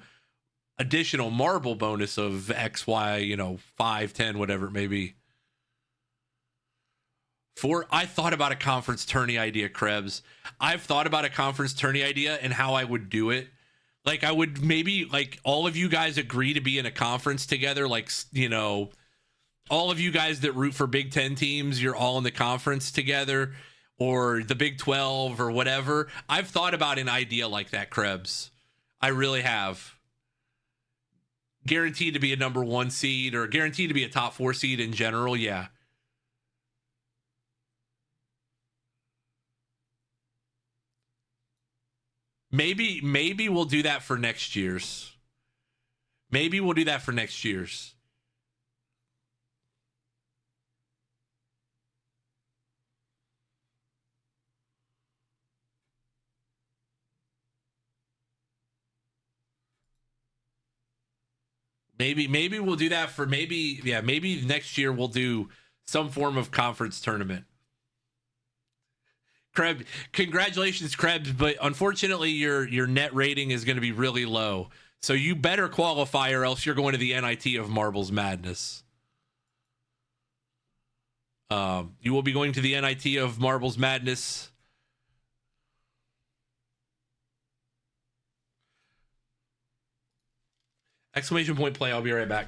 additional marble bonus of X, Y, 5, 10, whatever it may be. I thought about a conference tourney idea, Krebs. I've thought about a conference tourney idea and how I would do it. Like, I would maybe, like, all of you guys agree to be in a conference together. Like, all of you guys that root for Big Ten teams, you're all in the conference together, or the Big 12 or whatever. I've thought about an idea like that, Krebs. I really have. Guaranteed to be a number 1 seed, or guaranteed to be a top 4 seed in general. Yeah. Maybe we'll do that for next year's. Maybe we'll do that for next year's. Maybe we'll do that for maybe next year we'll do some form of conference tournament. Krebs, congratulations, Krebs, but unfortunately your net rating is going to be really low. So you better qualify or else you're going to the NIT of Marbles Madness. You will be going to the NIT of Marbles Madness. Exclamation point play. I'll be right back.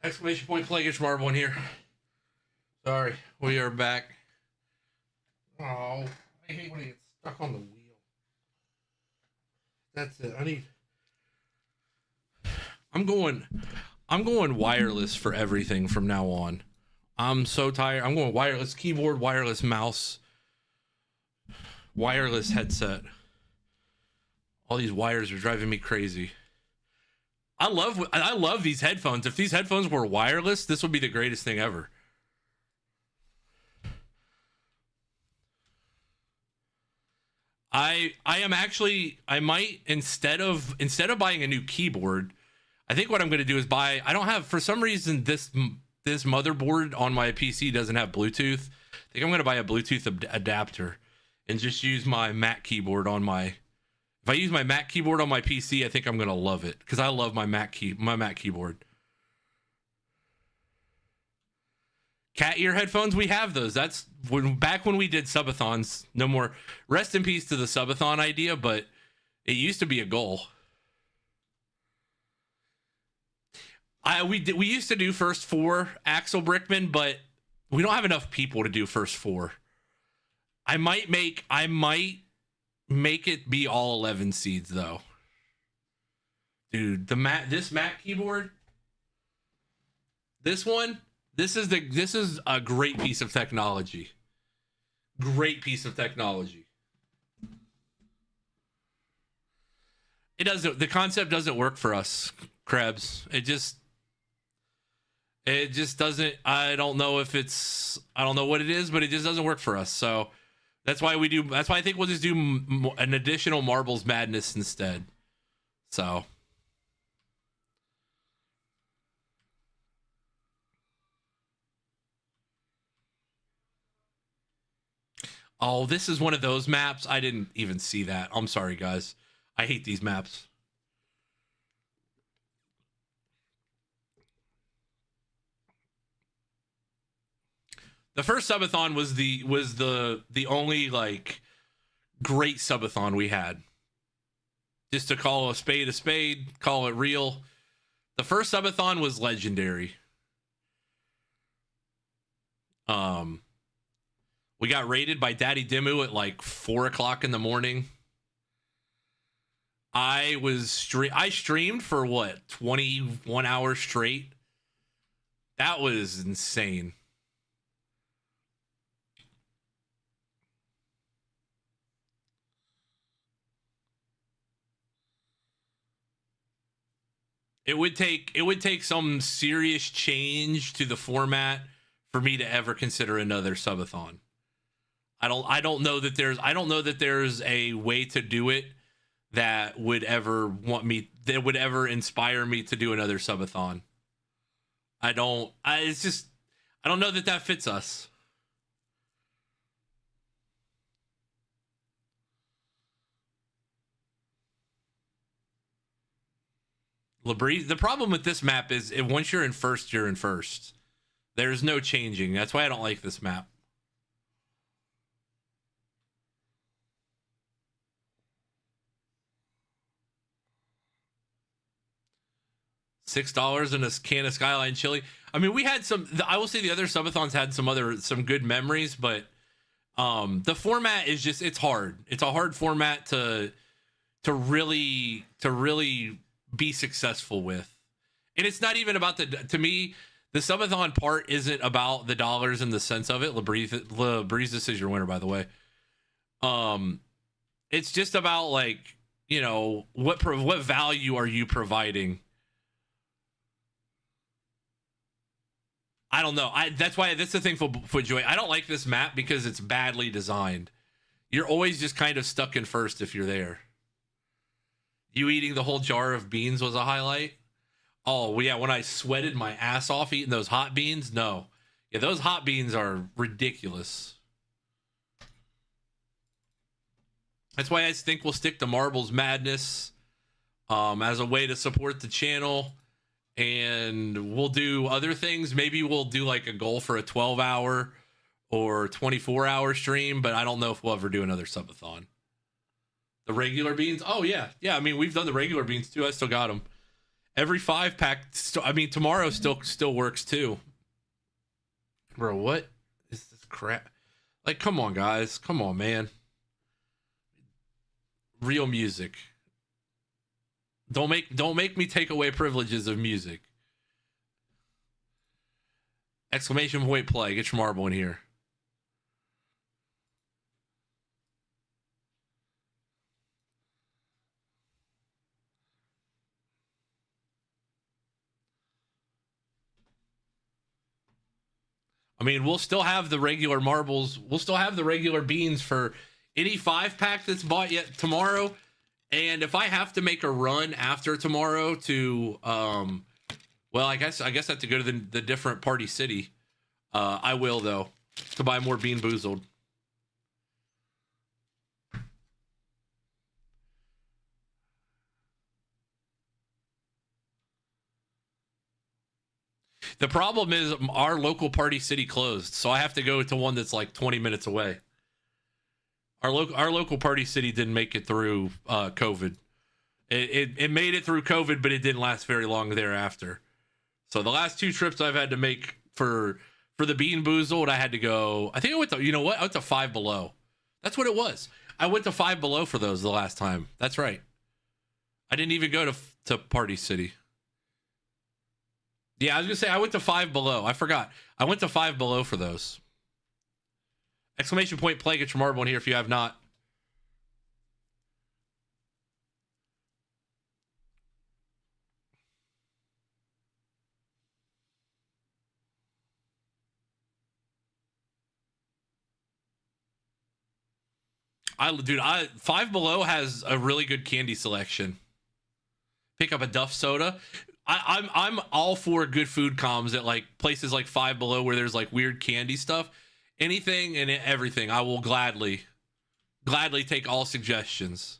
Exclamation point play against Marble in here. Sorry, we are back. Oh, I hate when I get stuck on the wheel. That's it. I'm going wireless for everything from now on. I'm so tired. I'm going wireless keyboard, wireless mouse, wireless headset. All these wires are driving me crazy. I love these headphones. If these headphones were wireless, this would be the greatest thing ever. I am actually, I might, instead of buying a new keyboard, I think what I'm going to do is buy, I don't have, for some reason, this motherboard on my PC doesn't have Bluetooth. I think I'm going to buy a Bluetooth adapter and just use my Mac keyboard on my, if I use my Mac keyboard on my PC, I think I'm going to love it because I love my Mac keyboard. Cat ear headphones, we have those. That's back when we did subathons. No more. Rest in peace to the subathon idea, but it used to be a goal. We used to do first four Axel Brickman, but we don't have enough people to do first four. I might make it be all 11 seeds though. Dude, this Mac keyboard, this one, this is a great piece of technology. Great piece of technology. The concept doesn't work for us, Krebs. It just doesn't. I don't know what it is, but it just doesn't work for us. So that's why I think we'll just do an additional Marbles Madness instead. So. Oh, this is one of those maps. I didn't even see that. I'm sorry, guys. I hate these maps. The first subathon was the only like great subathon we had. Just to call a spade, call it real. The first subathon was legendary. We got raided by Daddy Dimmu at like 4 o'clock in the morning. I streamed for what, 21 hours straight. That was insane. It would take some serious change to the format for me to ever consider another subathon. I don't know that there's a way to do it that would ever inspire me to do another subathon. I don't know that fits us. LeBreeze, the problem with this map is once you're in first, you're in first. There's no changing. That's why I don't like this map. $6 and a can of Skyline chili. I mean, we had I will say the other subathons had some good memories, but the format is just, it's hard. It's a hard format to really be successful with. And it's not even about to me, the subathon part isn't about the dollars and the cents of it. LeBreeze, this is your winner, by the way. It's just about like, what value are you providing? I don't know. That's the thing for Joy. I don't like this map because it's badly designed. You're always just kind of stuck in first if you're there. You eating the whole jar of beans was a highlight. Oh, yeah, when I sweated my ass off eating those hot beans, no. Yeah, those hot beans are ridiculous. That's why I think we'll stick to Marbles Madness as a way to support the channel. And we'll do other things. Maybe we'll do like a goal for a 12-hour or 24-hour stream, but I don't know if we'll ever do another subathon. The regular beans? Oh, yeah. Yeah, I mean, we've done the regular beans, too. I still got them. Every 5-pack, tomorrow still works, too. Bro, what is this crap? Like, come on, guys. Come on, man. Real music. Don't make me take away privileges of music. Exclamation point play. Get your marble in here. I mean, we'll still have the regular marbles. We'll still have the regular beans for any 5-pack that's bought yet tomorrow. And if I have to make a run after tomorrow to, well, I guess I have to go to the different party city. I will, though, to buy more Bean Boozled. The problem is our local party city closed, so I have to go to one that's like 20 minutes away. Our local party city didn't make it through COVID. It made it through COVID, but it didn't last very long thereafter. So the last 2 trips I've had to make for the Bean Boozled, I had to go. I think I went to, you know what? I went to Five Below. That's what it was. I went to Five Below for those the last time. That's right. I didn't even go to Party City. Yeah, I was gonna say I went to Five Below. I forgot. I went to Five Below for those. Exclamation point play. Get your marble in here if you have not. Five Below has a really good candy selection. Pick up a Duff soda. I'm all for good food comms at like places like Five Below where there's like weird candy stuff. Anything and everything, I will gladly take all suggestions.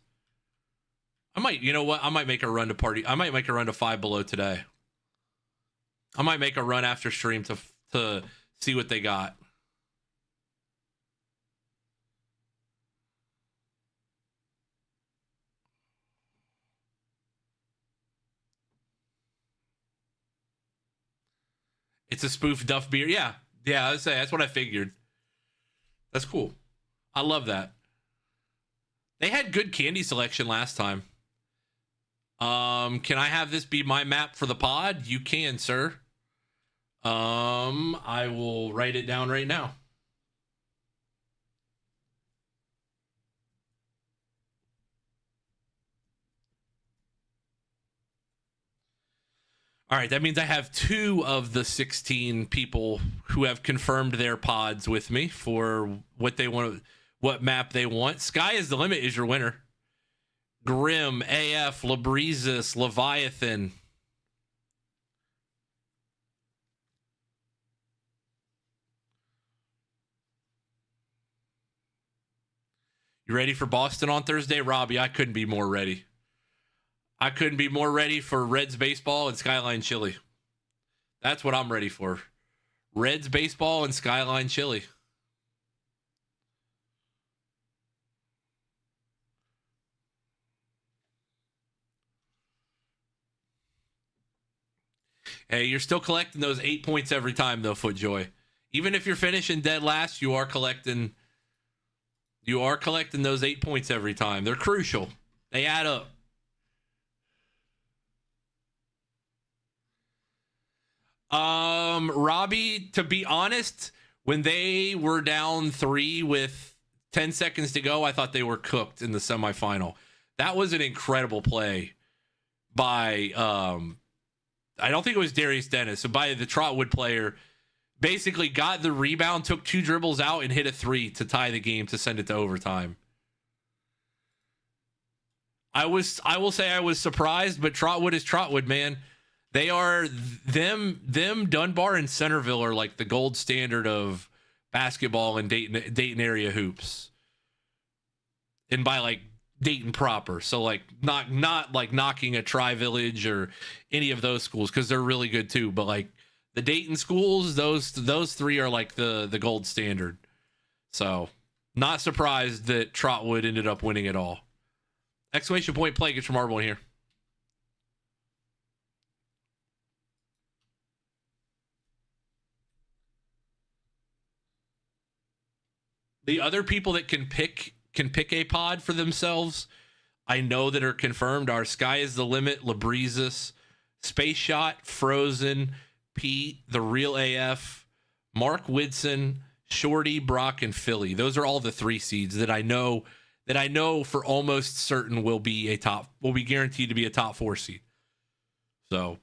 I might make a run to party. I might make a run to Five Below today. I might make a run after stream to see what they got. It's a spoof Duff beer. Yeah, I'd say that's what I figured. That's cool. I love that. They had good candy selection last time. Can I have this be my map for the pod? You can, sir. I will write it down right now. All right, that means I have 2 of the 16 people who have confirmed their pods with me for what they want, what map they want. Sky is the Limit is your winner. Grim, AF, Labrezus, Leviathan. You ready for Boston on Thursday? Robbie, I couldn't be more ready. I couldn't be more ready for Reds baseball and Skyline chili. That's what I'm ready for. Reds baseball and Skyline chili. Hey, you're still collecting those 8 points every time, though, Footjoy. Even if you're finishing dead last, you are collecting those 8 points every time. They're crucial. They add up. Robbie, to be honest, when they were down 3 with 10 seconds to go, I thought they were cooked in the semifinal. That was an incredible play by, I don't think it was Darius Dennis, so by the Trotwood player, basically got the rebound, took 2 dribbles out, and hit a 3 to tie the game to send it to overtime. I will say I was surprised, but Trotwood is Trotwood, man. They are them Dunbar and Centerville are like the gold standard of basketball in Dayton area hoops. And by like Dayton proper. So like not like knocking a Tri-Village or any of those schools because they're really good too, but like the Dayton schools, those 3 are like the gold standard. So, not surprised that Trotwood ended up winning it all. Exclamation point play, get your marble in here. The other people that can pick a pod for themselves, I know that are confirmed, are Sky is the Limit, Labrezus, Space Shot, Frozen, Pete, The Real AF, Mark Whidson, Shorty, Brock, and Philly. Those are all the 3 seeds that I know for almost certain will be guaranteed to be a top 4 seed. So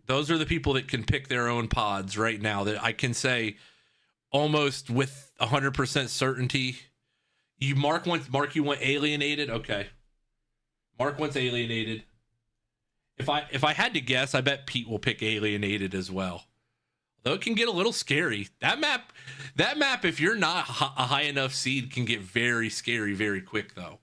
those are the people that can pick their own pods right now that I can say almost with 100% certainty. Mark, you want alienated? Okay. Mark wants alienated. If I had to guess, I bet Pete will pick alienated as well. Though it can get a little scary. That map, if you're not a high enough seed, can get very scary very quick though.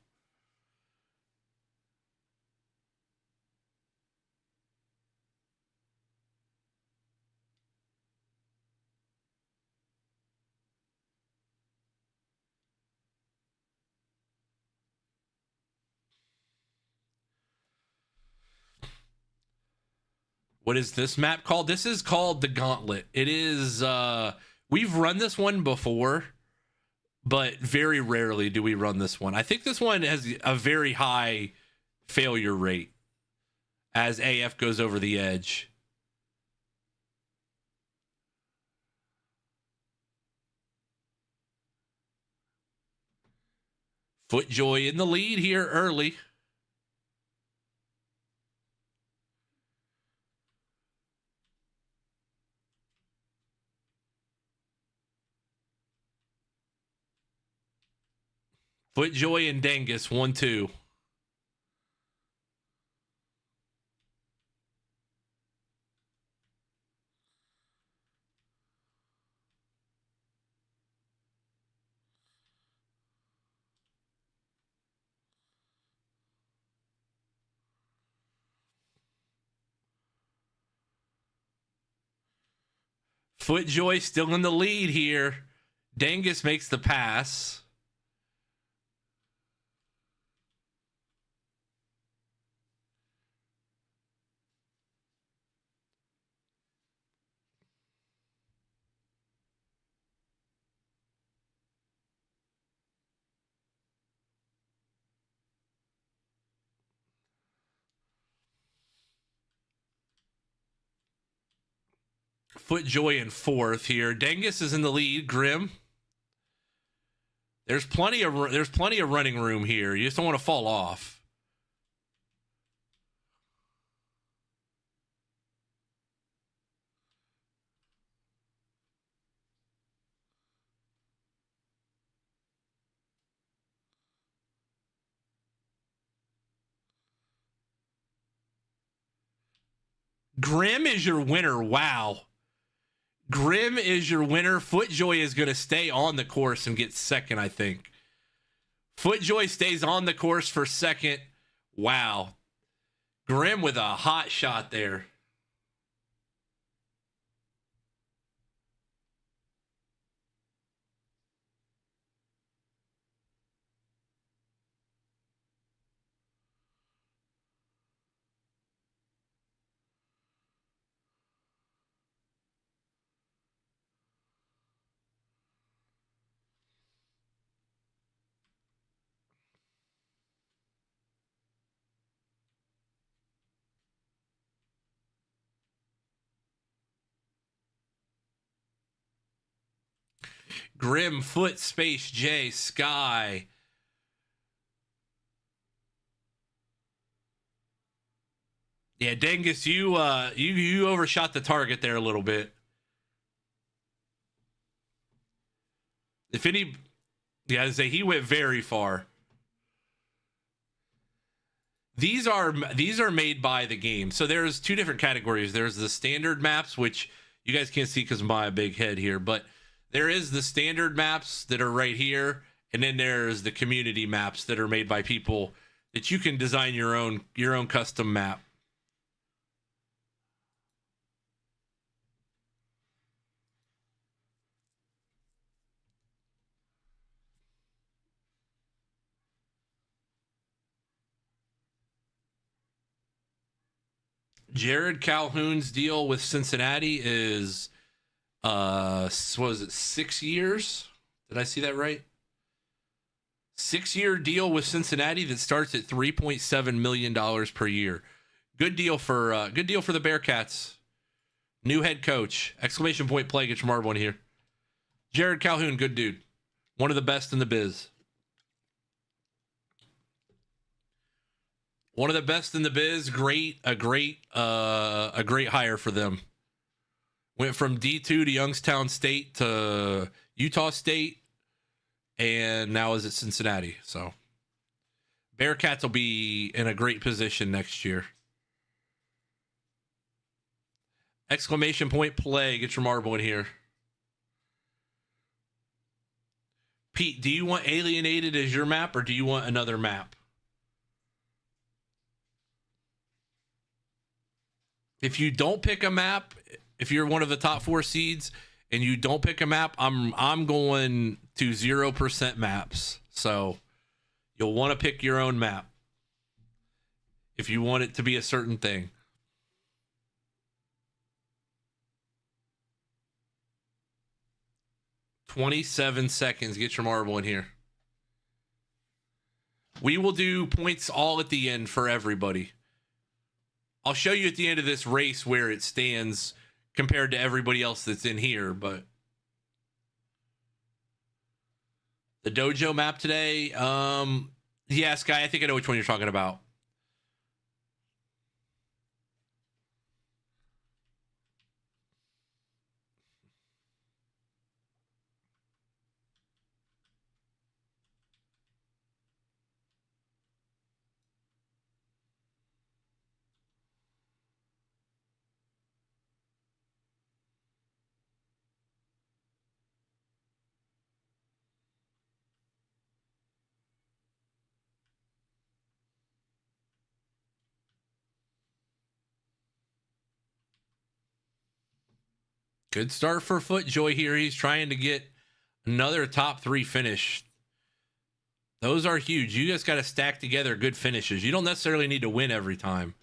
What is this map called? This is called the Gauntlet. It is, we've run this one before, but very rarely do we run this one. I think this one has a very high failure rate as AF goes over the edge. Footjoy in the lead here early. Footjoy and Dangus, 1-2. Footjoy still in the lead here. Dangus makes the pass. Footjoy in 4th here. Dangus is in the lead. Grim. There's plenty of running room here. You just don't want to fall off. Grim is your winner. Wow. Grim is your winner. Footjoy is going to stay on the course and get 2nd, I think. Footjoy stays on the course for 2nd. Wow. Grim with a hot shot there. Grim, Foot, Space, J, Sky. Yeah, Dangus, you overshot the target there a little bit. I'd say he went very far. These are made by the game. So there's 2 different categories. There's the standard maps, which you guys can't see because of my big head here, but there is the standard maps that are right here, and then there's the community maps that are made by people that you can design your own custom map. Jared Calhoun's deal with Cincinnati is What was it, 6 years? Did I see that right? 6-year deal with Cincinnati that starts at $3.7 million per year. Good deal for the Bearcats. New head coach. Exclamation point play. Get your marble in here. Jared Calhoun, good dude. One of the best in the biz. One of the best in the biz. A great hire for them. Went from D2 to Youngstown State to Utah State, and now is at Cincinnati. So Bearcats will be in a great position next year. Exclamation point play. Get your marble in here. Pete, do you want Alienated as your map, or do you want another map? If you don't pick a map, if you're one of the top 4 seeds and you don't pick a map, I'm going to 0% maps. So you'll want to pick your own map if you want it to be a certain thing. $27 seconds. Get your marble in here. We will do points all at the end for everybody. I'll show you at the end of this race where it stands compared to everybody else that's in here, but the dojo map today, yeah, Sky, I think I know which one you're talking about. Good start for FootJoy here. He's trying to get another top 3 finish. Those are huge. You just got to stack together good finishes. You don't necessarily need to win every time.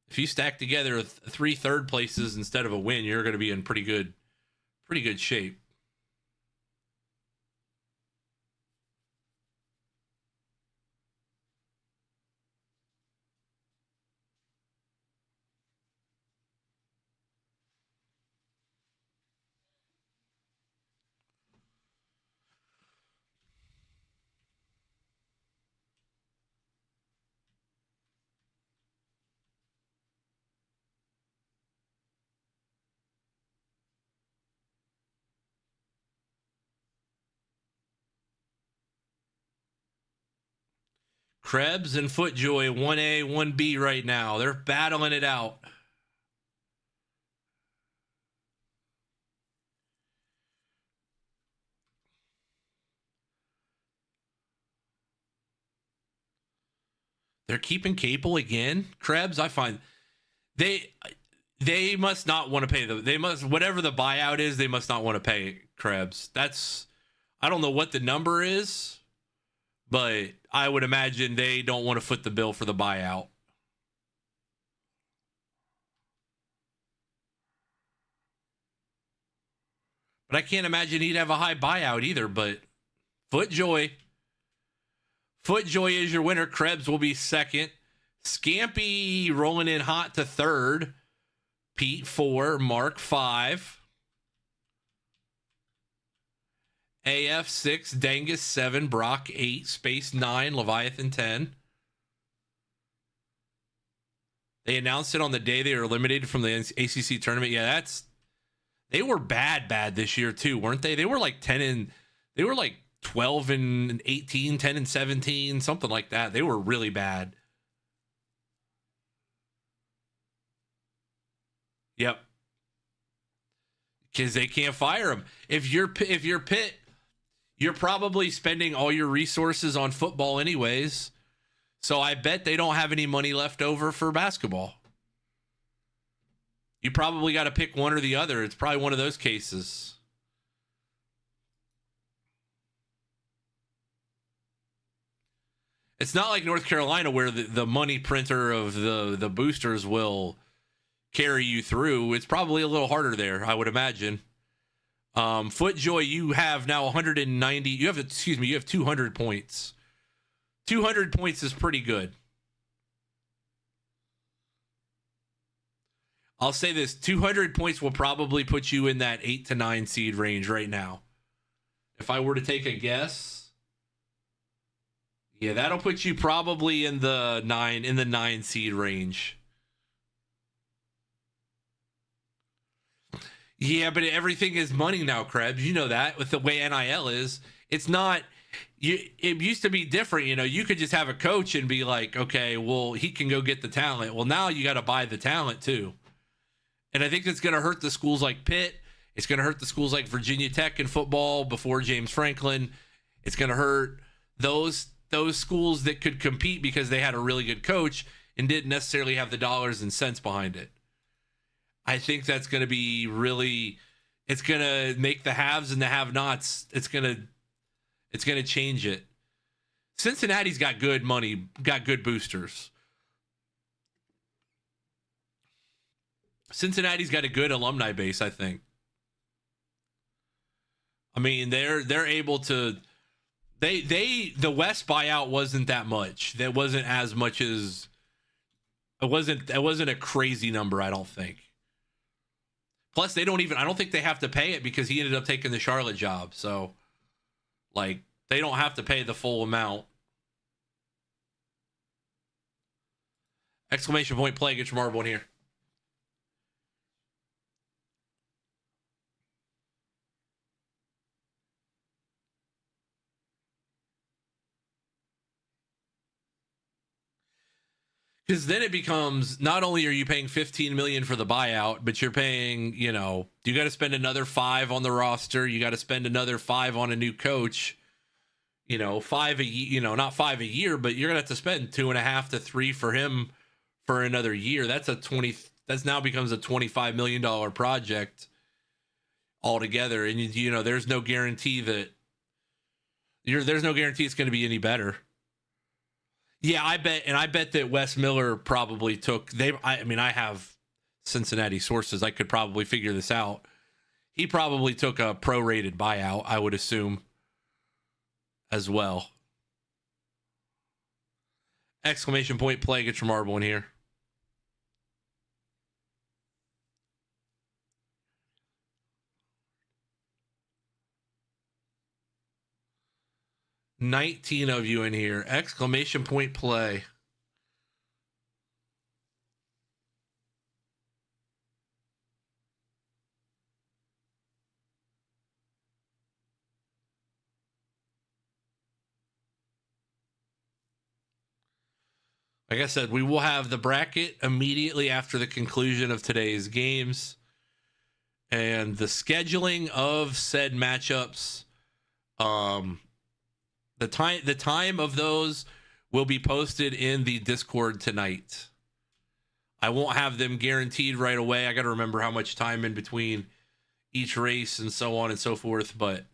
If you stack together 3 third places instead of a win, you're going to be in pretty good shape. Krebs and FootJoy, 1A, 1B right now. They're battling it out. They're keeping Capel again. Krebs, I find they must not want to pay whatever the buyout is, they must not want to pay Krebs. I don't know what the number is, but I would imagine they don't want to foot the bill for the buyout. But I can't imagine he'd have a high buyout either, but FootJoy is your winner. Krebs will be second. Scampy rolling in hot to third. Pete 4, Mark 5. AF 6, Dangus 7, Brock 8, Space 9, Leviathan 10. They announced it on the day they were eliminated from the ACC tournament. Yeah, they were bad this year too, weren't they? They were like 12 and 18, 10 and 17, something like that. They were really bad. Yep. Because they can't fire him. If you're Pitt, you're probably spending all your resources on football anyways. So I bet they don't have any money left over for basketball. You probably got to pick one or the other. It's probably one of those cases. It's not like North Carolina where the money printer of the boosters will carry you through. It's probably a little harder there, I would imagine. Footjoy, you have now 190. You have 200 points. 200 points is pretty good. I'll say this, 200 points will probably put you in that 8 to 9 seed range right now. If I were to take a guess, yeah, that'll put you probably in the 9 seed range. Yeah, but everything is money now, Krebs. You know that with the way NIL is. It's not it used to be different, you could just have a coach and be like, okay, well, he can go get the talent. Well, now you got to buy the talent too. And I think that's going to hurt the schools like Pitt. It's going to hurt the schools like Virginia Tech in football before James Franklin. It's going to hurt those schools that could compete because they had a really good coach and didn't necessarily have the dollars and cents behind it. I think that's going to be it's going to make the haves and the have-nots. It's going to change it. Cincinnati's got good money, got good boosters. Cincinnati's got a good alumni base, I think. I mean, they're able to. The West buyout wasn't that much. That wasn't as much as. It wasn't a crazy number, I don't think. Plus, I don't think they have to pay it because he ended up taking the Charlotte job. So, they don't have to pay the full amount. Exclamation point play, get your marble in here. Because then it becomes, not only are you paying $15 million for the buyout, but you're paying, you got to spend another $5 on the roster. You got to spend another $5 on a new coach. $5 a year, not $5 a year, but you're gonna have to spend $2.5 to $3 for him for another year. That's now becomes a $25 million project altogether. And there's no guarantee there's no guarantee it's going to be any better. Yeah, I bet that Wes Miller probably took, I have Cincinnati sources. I could probably figure this out. He probably took a prorated buyout, I would assume, as well. Exclamation point play, get your marble in here. $19 of you in here. Exclamation point play. Like I said, we will have the bracket immediately after the conclusion of today's games. And the scheduling of said matchups, the time of those will be posted in the Discord tonight. I won't have them guaranteed right away. I got to remember how much time in between each race and so on and so forth, but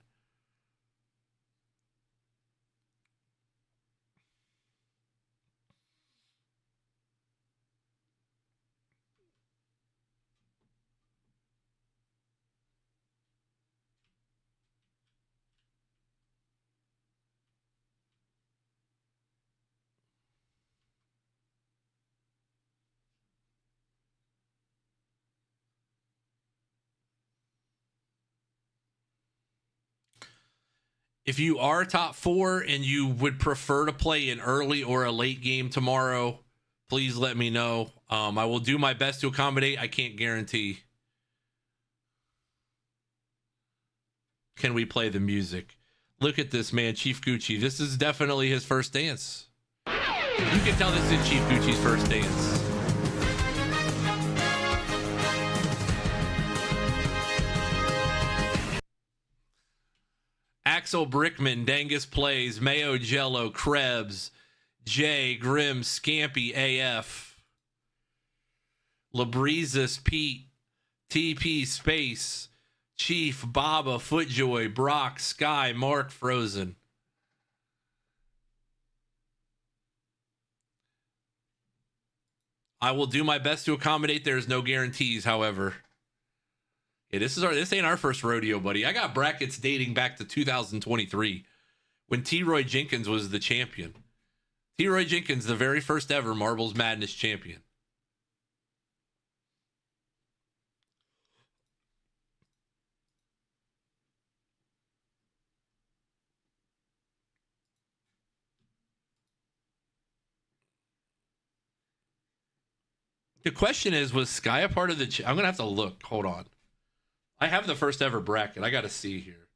if you are top 4 and you would prefer to play an early or a late game tomorrow, please let me know. I will do my best to accommodate. I can't guarantee. Can we play the music? Look at this, man. Chief Gucci. This is definitely his first dance. You can tell this is Chief Gucci's first dance. Axel Brickman, Dangus Plays, Mayo Jello, Krebs, Jay, Grim, Scampy, AF, Labrizas, Pete, TP, Space, Chief, Baba, Footjoy, Brock, Sky, Mark, Frozen. I will do my best to accommodate. There's no guarantees, however. Yeah, this ain't our first rodeo, buddy. I got brackets dating back to 2023 when T-Roy Jenkins was the champion. T-Roy Jenkins, the very first ever Marbles Madness champion. The question is, was Sky a part of the... I'm going to have to look. Hold on. I have the first ever bracket. I got to see here.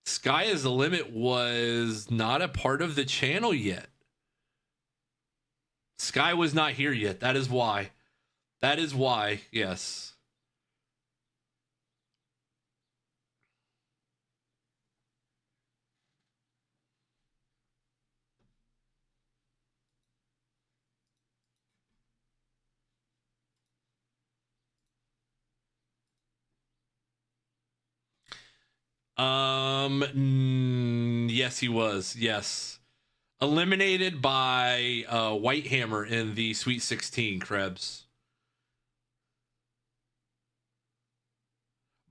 Sky is the Limit was not a part of the channel yet. Sky was not here yet. That is why. That is why, yes. Yes, he was. Yes. Eliminated by Whitehammer in the Sweet 16, Krebs.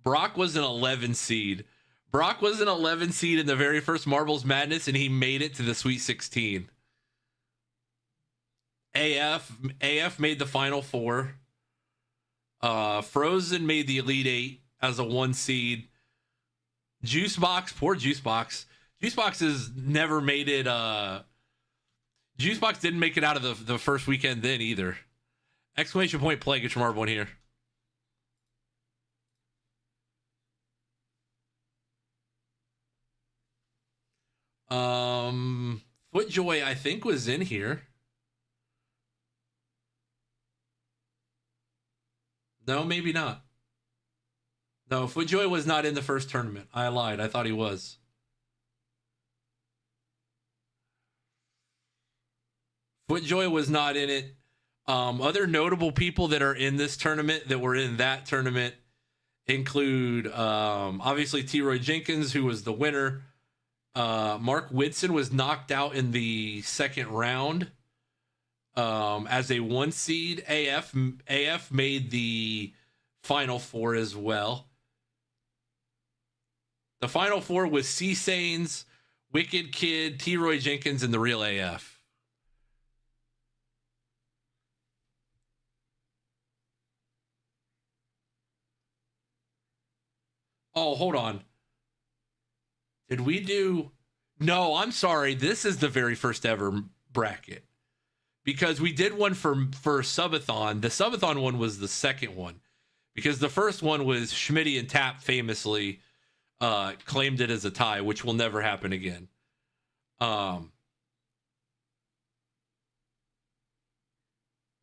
Brock was an 11 seed. Brock was an 11 seed in the very first Marbles Madness, and he made it to the Sweet 16. AF made the Final Four. Frozen made the Elite Eight as a 1 seed. Juicebox, poor Juicebox. Juicebox has never made it. Juicebox didn't make it out of the first weekend then either. Exclamation point play. Get your marble in here. Footjoy, I think, was in here. No, maybe not. No, Footjoy was not in the first tournament. I lied. I thought he was. Footjoy was not in it. Other notable people that are in this tournament that were in that tournament include obviously T-Roy Jenkins, who was the winner. Mark Whitson was knocked out in the second round as a 1 seed. AF made the Final Four as well. The Final Four was C-Sains, Wicked Kid, T-Roy Jenkins, and the real AF. Oh, hold on. Did we do... No, I'm sorry. This is the very first ever bracket. Because we did one for Subathon. The Subathon one was the second one. Because the first one was Schmitty and Tap famously claimed it as a tie, which will never happen again.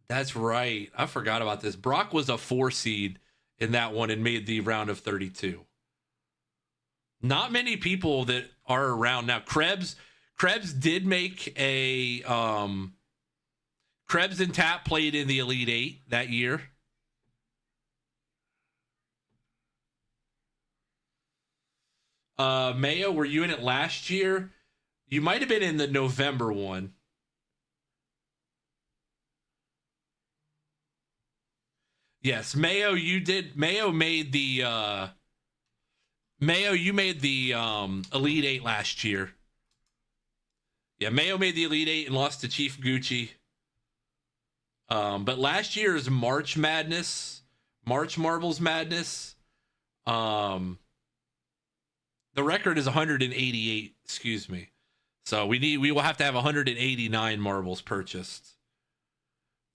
That's right. I forgot about this. Brock was a 4 seed in that one and made the round of 32. Not many people that are around now. Krebs did make a Krebs and Tap played in the Elite Eight that year. Mayo, were you in it last year? You might have been in the November one. Yes, Mayo, you did. Mayo made the Mayo, you made the Elite Eight last year. Yeah, Mayo made the Elite Eight and lost to Chief Gucci. But last year's March Marbles Madness, the record is 188. Excuse me. So we will have to have 189 marbles purchased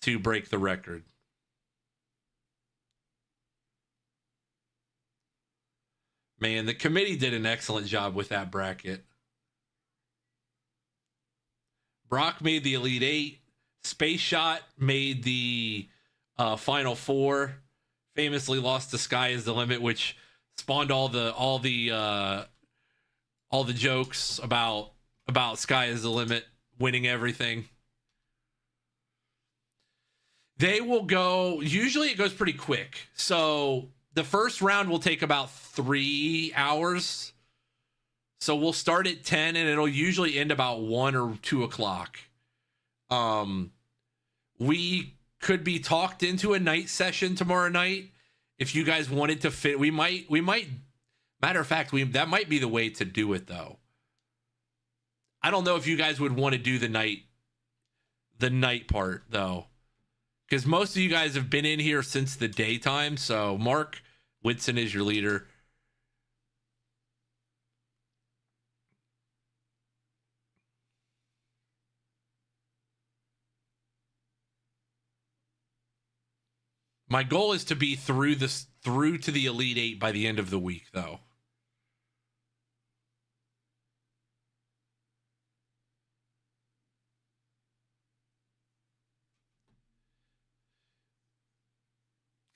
to break the record. Man, the committee did an excellent job with that bracket. Brock made the Elite Eight. Space Shot made the Final Four. Famously lost to Sky is the Limit, which spawned all the jokes about Sky is the Limit winning everything. They will go. Usually, it goes pretty quick. So the first round will take about 3 hours. So we'll start at 10 and it'll usually end about 1 or 2 o'clock. We could be talked into a night session tomorrow night. If you guys wanted to fit, we might, matter of fact, that might be the way to do it though. I don't know if you guys would want to do the night part though, because most of you guys have been in here since the daytime. So Mark Whitson is your leader. My goal is to be through to the Elite Eight by the end of the week, though.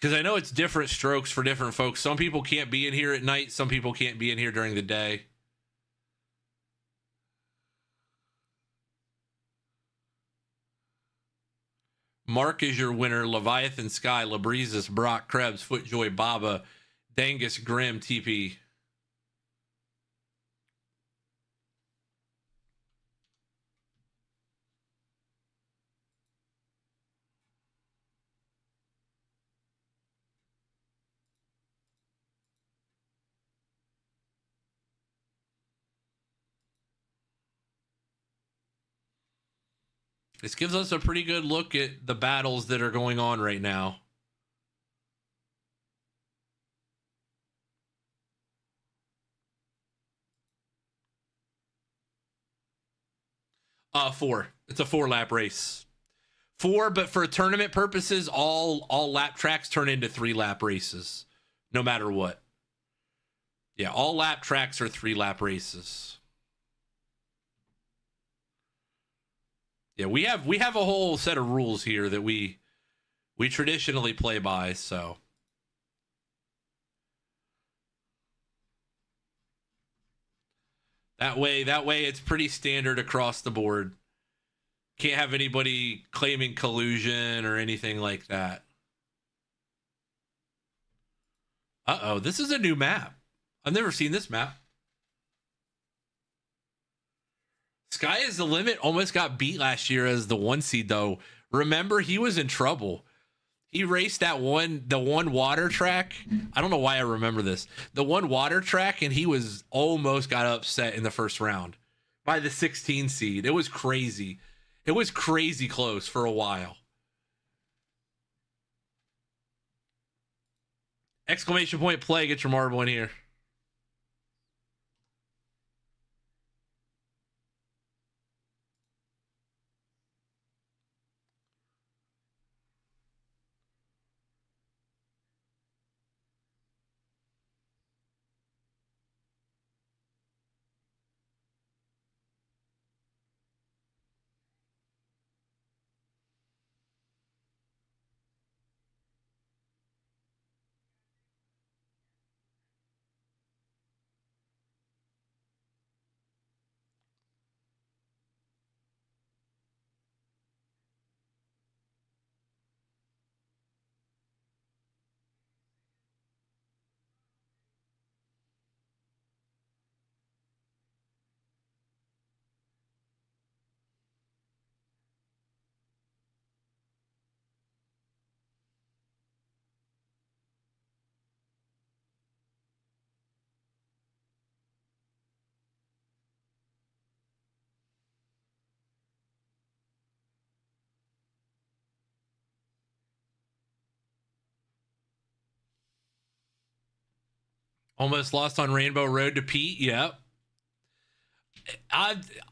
Because I know it's different strokes for different folks. Some people can't be in here at night. Some people can't be in here during the day. Mark is your winner. Leviathan Sky, Labreezes, Brock, Krebs, Footjoy, Baba, Dangus, Grim, TP. This gives us a pretty good look at the battles that are going on right now. Four. It's a 4-lap race. 4, but for tournament purposes, all lap tracks turn into 3-lap races, no matter what. Yeah, all lap tracks are 3-lap races. Yeah, we have a whole set of rules here that we traditionally play by, so. That way it's pretty standard across the board. Can't have anybody claiming collusion or anything like that. Uh-oh, this is a new map. I've never seen this map. Sky is the Limit almost got beat last year as the 1 seed, though. Remember, he was in trouble. He raced the one water track. I don't know why I remember this. The one water track, and he was almost got upset in the first round by the 16 seed. It was crazy. It was crazy close for a while. Exclamation point play. Get your marble in here. Almost lost on Rainbow Road to Pete. Yep.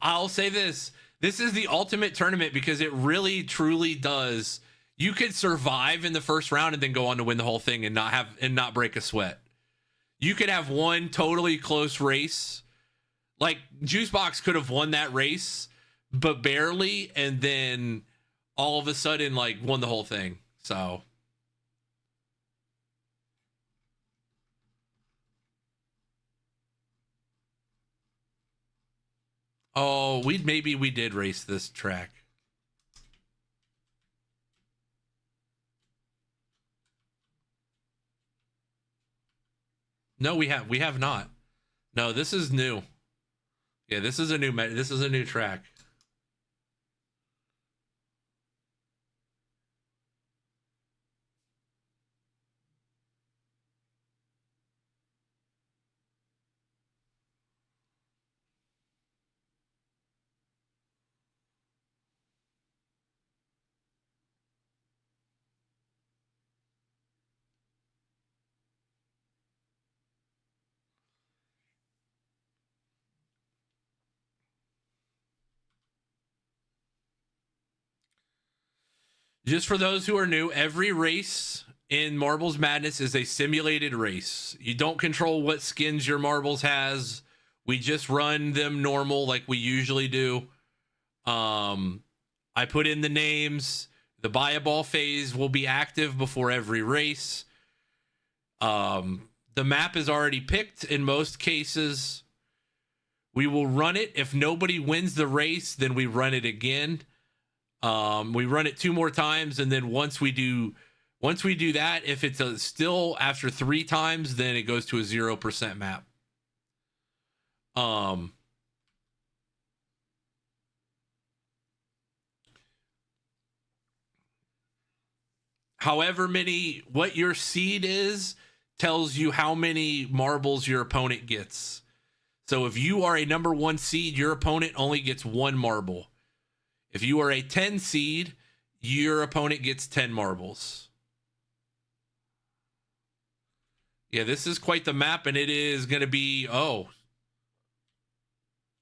I'll say this. This is the ultimate tournament because it really, truly does. You could survive in the first round and then go on to win the whole thing and not break a sweat. You could have one totally close race. Like Juicebox could have won that race, but barely, and then all of a sudden, like, won the whole thing. So. Oh, maybe we did race this track. No, we have not. No, this is new. Yeah, this is a new track. Just for those who are new, every race in Marbles Madness is a simulated race. You don't control what skins your marbles has. We just run them normal like we usually do. I put in the names. The buy a ball phase will be active before every race. The map is already picked in most cases. We will run it. If nobody wins the race, then we run it again. We run it 2 more times, and then once we do that, if it's still after 3 times, then it goes to a 0% map. However many, what your seed is tells you how many marbles your opponent gets. So if you are a number 1 seed, your opponent only gets 1 marble. If you are a 10 seed, your opponent gets 10 marbles. Yeah, this is quite the map, and it is going to be,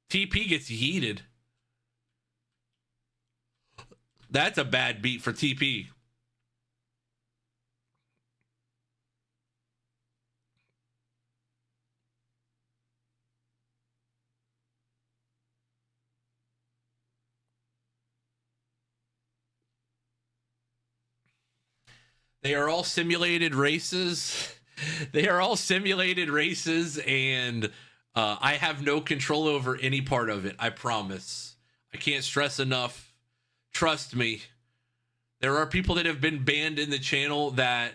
TP gets yeeted. That's a bad beat for TP. They are all simulated races. They are all simulated races, and I have no control over any part of it. I promise. I can't stress enough. Trust me. There are people that have been banned in the channel that,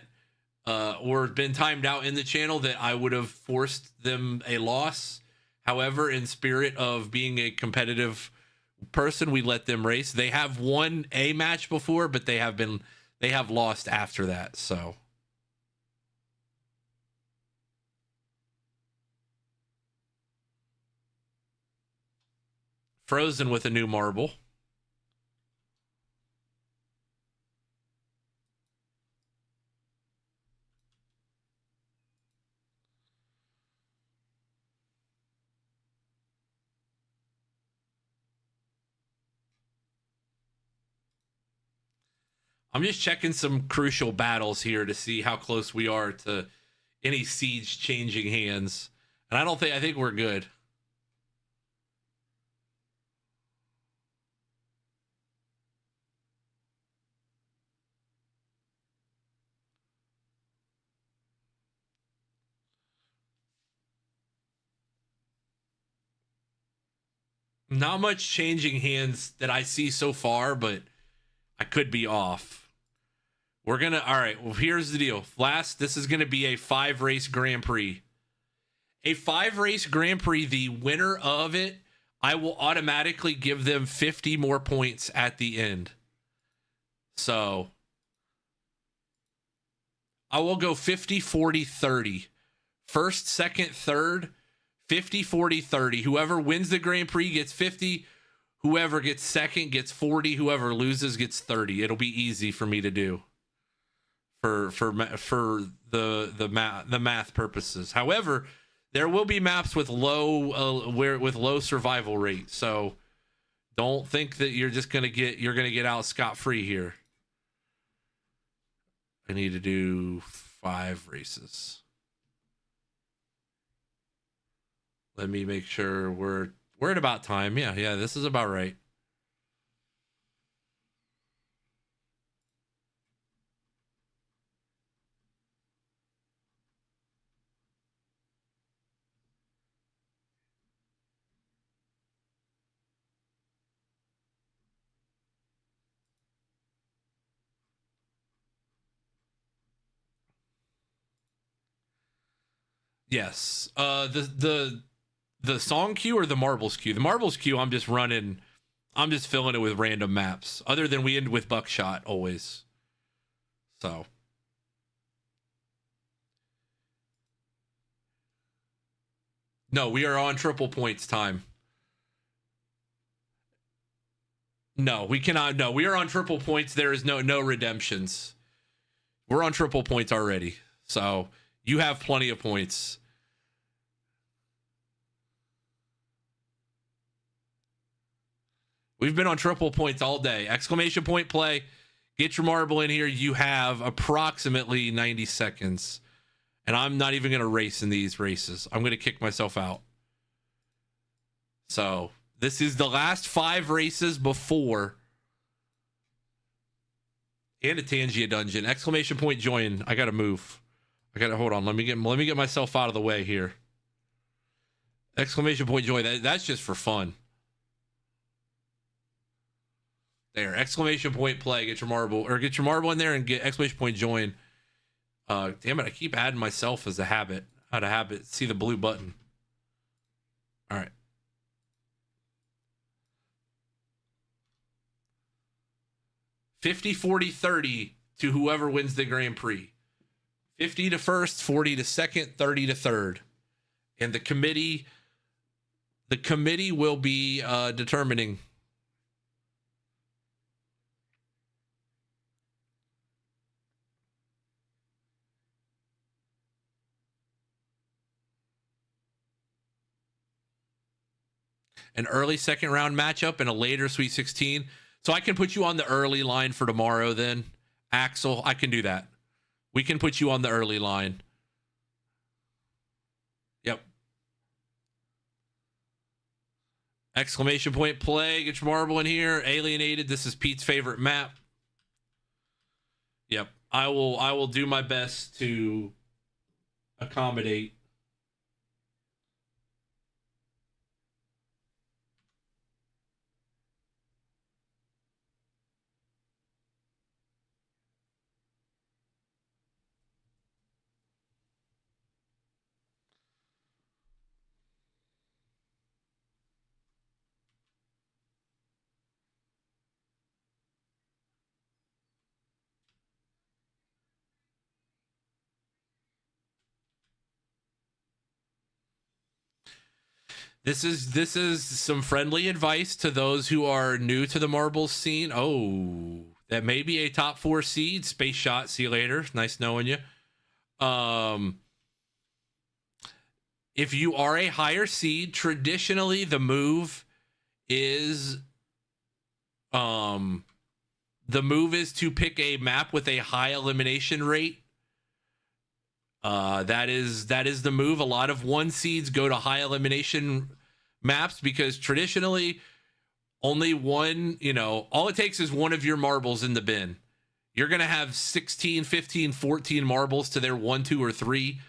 or been timed out in the channel that I would have forced them a loss. However, in spirit of being a competitive person, we let them race. They have won a match before, but they have lost after that. So Frozen with a new marble. I'm just checking some crucial battles here to see how close we are to any siege changing hands. And I think we're good. Not much changing hands that I see so far, but I could be off. All right, well, here's the deal. This is going to be a 5-race Grand Prix. A 5-race Grand Prix, the winner of it, I will automatically give them 50 more points at the end. So I will go 50, 40, 30. First, second, third, 50, 40, 30. Whoever wins the Grand Prix gets 50. Whoever gets second gets 40. Whoever loses gets 30. It'll be easy for me to do for the math purposes. However, there will be maps with low survival rate. So don't think that you're going to get out scot-free here. I need to do 5 races. Let me make sure we're at about time. Yeah, this is about right. Yes. The song queue or the marbles queue? The marbles queue, I'm just filling it with random maps. Other than we end with buckshot always. So. No, we are on triple points time. No, we cannot. No, we are on triple points. There is no redemptions. We're on triple points already. So you have plenty of points. We've been on triple points all day. Exclamation point play. Get your marble in here. You have approximately 90 seconds. And I'm not even going to race in these races. I'm going to kick myself out. So this is the last 5 races before. And a Tangia dungeon. Exclamation point join. I got to move. Hold on. Let me get myself out of the way here. Exclamation point join. That's just for fun. There. Exclamation point play. Get your marble in there and get exclamation point join. Damn it. I keep adding myself as a habit. How to habit. See the blue button. All right. $50, $40, $30 to whoever wins the Grand Prix. 50 to first, 40 to second, 30 to third. And the committee will be determining. An early second round matchup and a later Sweet 16. So I can put you on the early line for tomorrow then. Axel, I can do that. We can put you on the early line. Yep. Exclamation point play. Get your marble in here. Alienated. This is Pete's favorite map. Yep. I will do my best to accommodate. This is some friendly advice to those who are new to the marbles scene. Oh, that may be a top 4 seed. Space Shot, see you later. Nice knowing you. If you are a higher seed, traditionally the move is to pick a map with a high elimination rate. That is the move. A lot of 1 seeds go to high elimination maps because traditionally only one, all it takes is one of your marbles in the bin. You're going to have 16, 15, 14 marbles to their 1, 2, or 3.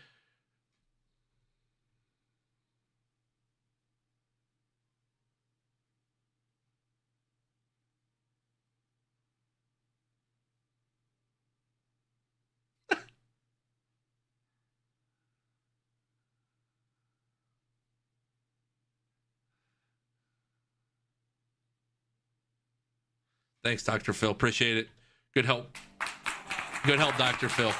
Thanks, Dr. Phil. Appreciate it. Good help. Good help, Dr. Phil.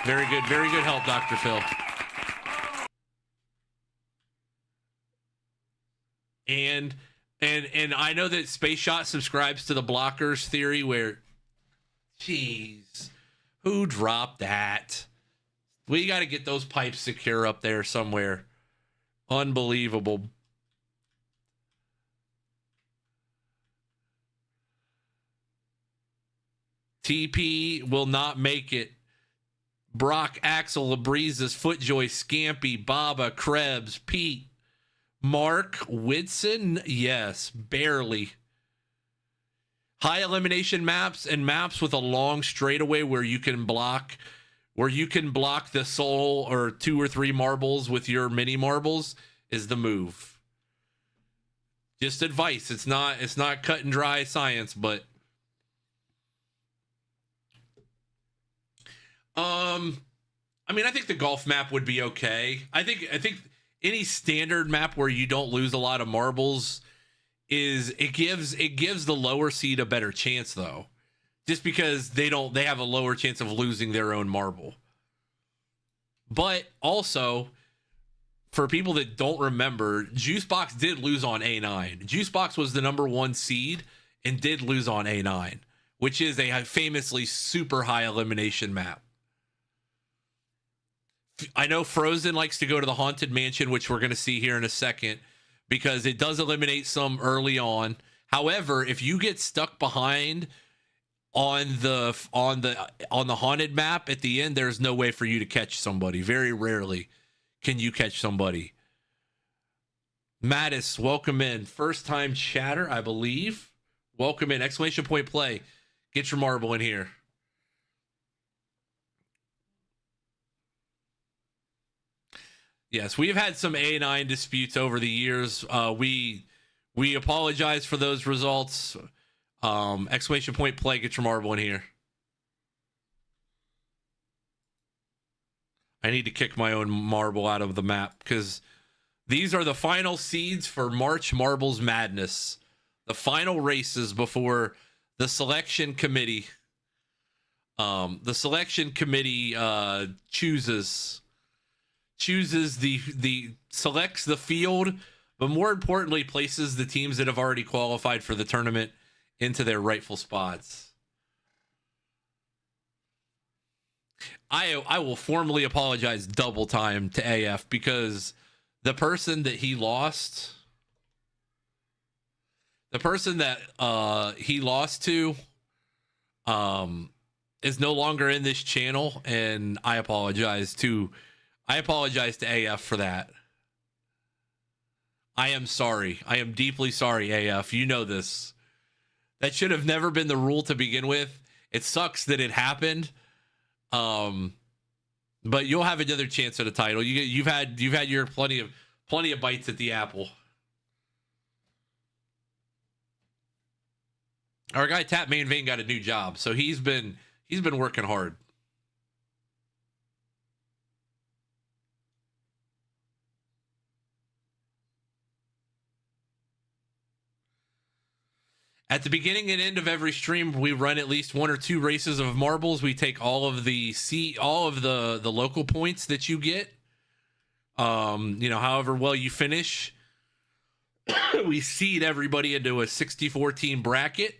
Very good help, Dr. Phil. And I know that Space Shot subscribes to the blockers theory where, jeez, who dropped that? We got to get those pipes secure up there somewhere. Unbelievable. TP will not make it. Brock, Axel, Labrizas, Footjoy, Scampy, Baba, Krebs, Pete, Mark, Whitson. Yes, barely. High elimination maps and maps with a long straightaway where you can block the soul or 2 or 3 marbles with your mini marbles is the move. Just advice. It's not cut and dry science, but I think the golf map would be okay. I think any standard map where you don't lose a lot of marbles gives the lower seed a better chance though. Just because they have a lower chance of losing their own marble. But also, for people that don't remember, Juicebox did lose on A9. Juicebox was the number 1 seed and did lose on A9, which is a famously super high elimination map. I know Frozen likes to go to the Haunted Mansion, which we're going to see here in a second, because it does eliminate some early on. However, if you get stuck behind on the haunted map at the end, there's no way for you to catch somebody. Very rarely can you catch somebody. Mattis, welcome in. First time chatter, I believe. Welcome in. Exclamation point play. Get your marble in here. Yes, we've had some A9 disputes over the years. We apologize for those results. Exclamation point play. Get your marble in here. I need to kick my own marble out of the map because these are the final seeds for March Marbles Madness. The final races before the selection committee. The selection committee chooses selects the field, but more importantly, places the teams that have already qualified for the tournament into their rightful spots. I will formally apologize double time to AF because the person that he lost, he lost to, is no longer in this channel, and I apologize to AF for that. I am sorry. I am deeply sorry, AF. You know this. That should have never been the rule to begin with. It sucks that it happened. But you'll have another chance at a title. You've had your plenty of bites at the apple. Our guy Tap Main Vein got a new job, so he's been working hard. At the beginning and end of every stream, we run at least one or two races of marbles. We take all of the local points that you get. However well you finish, we seed everybody into a 64 team bracket.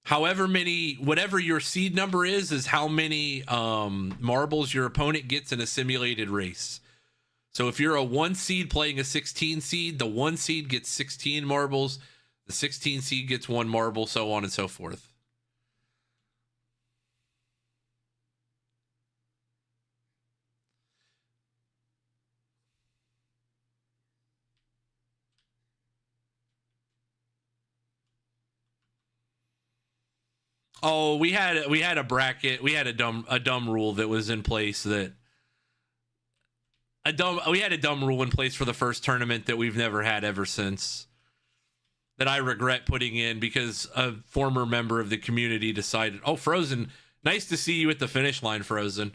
Whatever your seed number is how many marbles your opponent gets in a simulated race. So if you're a 1 seed playing a 16 seed, the 1 seed gets 16 marbles, the 16 seed gets 1 marble, so on and so forth. Oh, we had a bracket. We had a dumb rule that was in place we had a dumb rule in place for the first tournament that we've never had ever since, that I regret putting in because a former member of the community decided, oh, Frozen, nice to see you at the finish line, Frozen.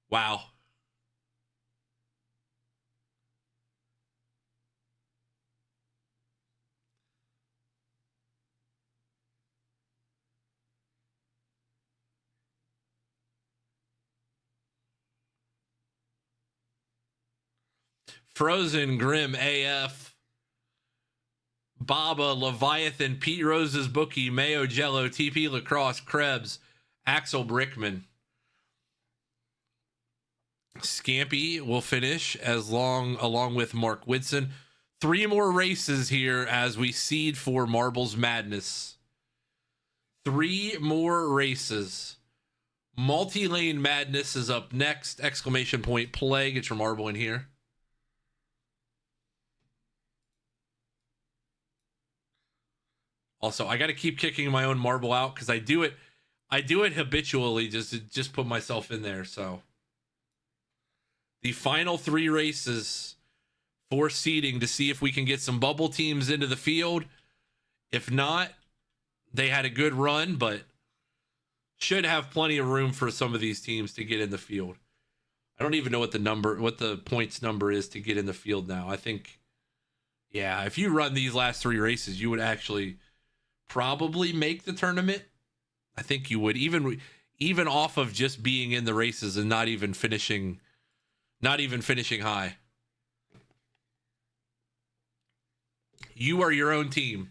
Wow. Frozen, Grim, AF, Baba, Leviathan, Pete Rose's Bookie, Mayo, Jello, TP Lacrosse, Krebs, Axel Brickman. Scampy will finish along with Mark Whitson. 3 more races here as we seed for Marbles Madness. 3 more races. Multi-lane Madness is up next. Exclamation point play. Get your marble in here. Also, I got to keep kicking my own marble out because I do it habitually just to put myself in there. So the final 3 races for seeding to see if we can get some bubble teams into the field. If not, they had a good run, but should have plenty of room for some of these teams to get in the field. I don't even know what the points number is to get in the field now. I think, yeah, if you run these last 3 races, you would actually probably make the tournament. I think you would, even off of just being in the races and not even finishing high. You are your own team.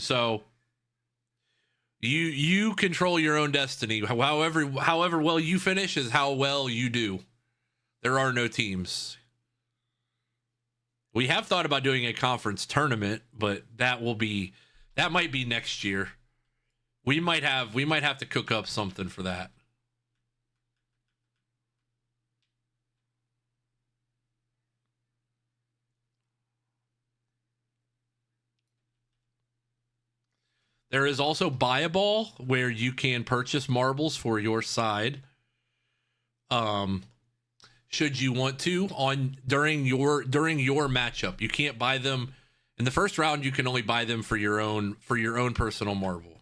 So you control your own destiny. However well you finish is how well you do. There are no teams. We have thought about doing a conference tournament, but that might be next year. We might have to cook up something for that. There is also Buy a Ball, where you can purchase marbles for your side. Should you want to during your matchup. You can't buy them in the first round. You can only buy them for your own personal marble.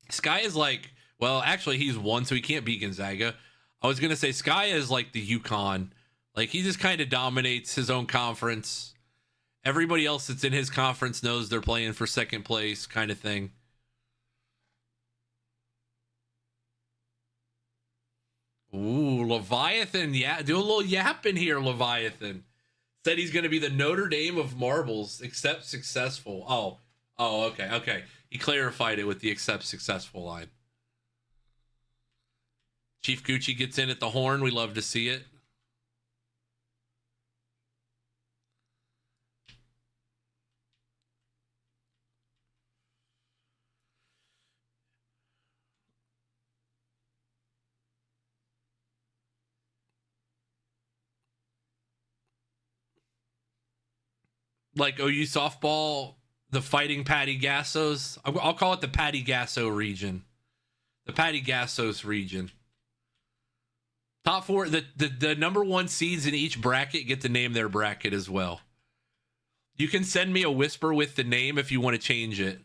Sky is like, well, actually he's 1, so he can't beat Gonzaga. I was gonna say Sky is like the UConn. Like, he just kind of dominates his own conference. Everybody else that's in his conference knows they're playing for second place, kind of thing. Ooh, Leviathan. Yeah, do a little yapping here, Leviathan. Said he's going to be the Notre Dame of marbles, except successful. Oh, okay. He clarified it with the except successful line. Chief Gucci gets in at the horn. We love to see it. Like OU softball, the Fighting Patty Gassos. I'll call it the Patty Gasso region. The Patty Gassos region. Top 4, the number 1 seeds in each bracket get to name their bracket as well. You can send me a whisper with the name if you want to change it.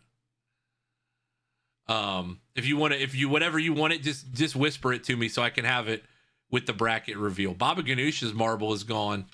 If you whatever you want it, just whisper it to me so I can have it with the bracket reveal. Baba Ganoush's marble is gone.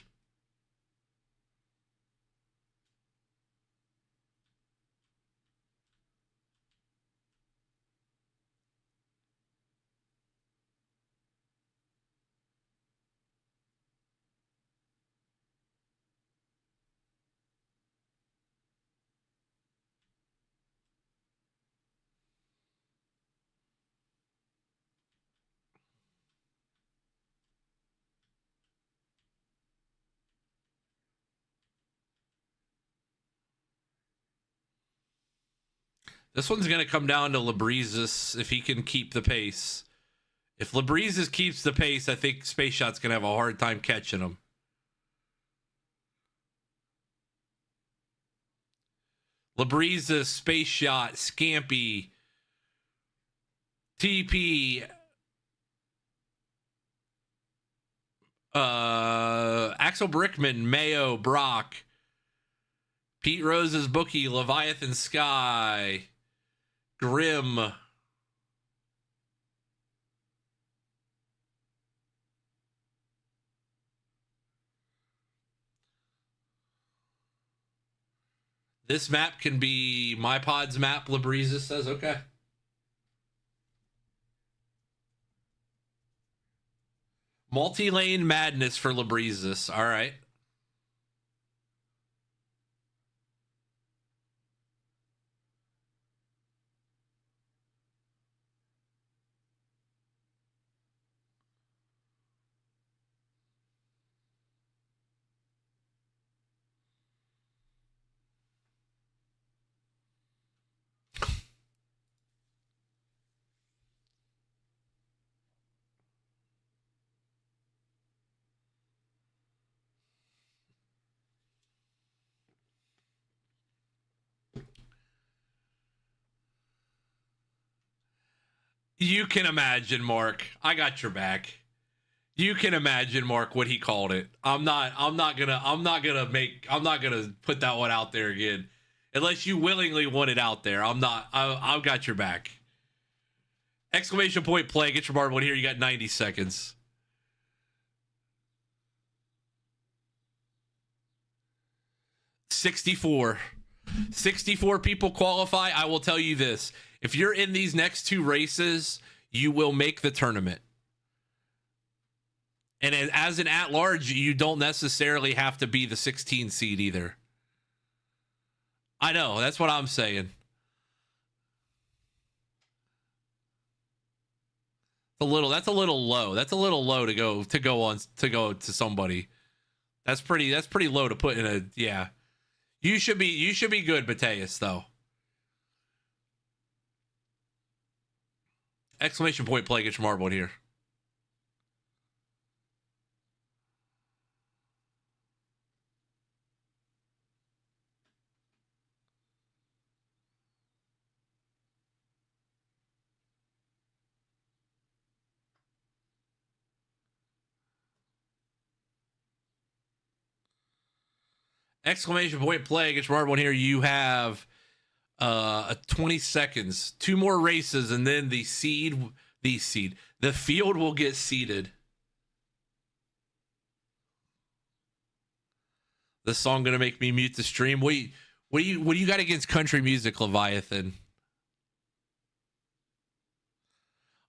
This one's going to come down to Labrizis if he can keep the pace. If Labrizis keeps the pace, I think Space Shot's going to have a hard time catching him. Labrizis, Space Shot, Scampy, TP, Axel Brickman, Mayo, Brock, Pete Rose's Bookie, Leviathan Sky, Grim. This map can be my pod's map, Labrizis says. Okay. Multi-lane madness for Labrizis. All right. You can imagine, Mark. I got your back. You can imagine, Mark, what he called it. I'm not gonna put that one out there again. Unless you willingly want it out there. I've got your back. Exclamation point play. Get your marble in here. You got 90 seconds. $64 people qualify. I will tell you this. If you're in these next 2 races, you will make the tournament. And as an at-large, you don't necessarily have to be the 16 seed either. I know, that's what I'm saying. That's a little low. That's a little low to go to somebody. That's pretty low to put in a, yeah. You should be good, Mateus, though. Exclamation point play, get your marble in here. Exclamation point play, get your marble in here. You have 20 seconds, 2 more races, and then the field will get seeded. This song gonna make me mute the stream. What do you got against country music, Leviathan?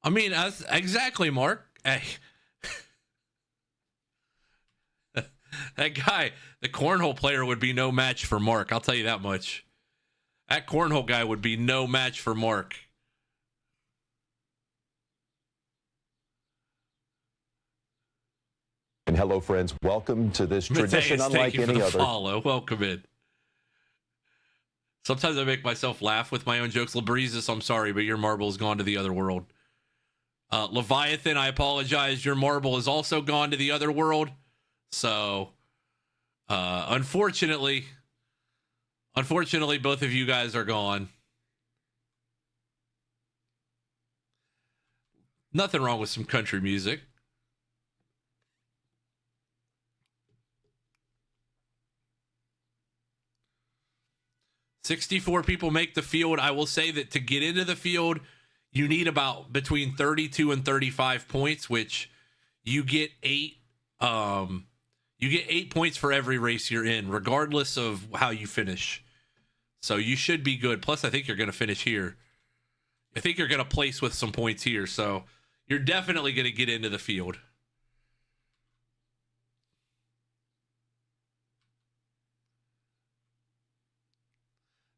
I mean, exactly, Mark. Hey. That guy, the cornhole player, would be no match for Mark. I'll tell you that much. That cornhole guy would be no match for Mark. And hello, friends. Welcome to this tradition unlike any other. Follow. Welcome in. Sometimes I make myself laugh with my own jokes. Labrizis, I'm sorry, but your marble has gone to the other world. Leviathan, I apologize. Your marble has also gone to the other world. So, unfortunately, both of you guys are gone. Nothing wrong with some country music. $64 people make the field. I will say that to get into the field, you need about between 32 and 35 points, which you get 8. You get 8 points for every race you're in, regardless of how you finish. So you should be good. Plus, I think you're going to finish here. I think you're going to place with some points here. So you're definitely going to get into the field.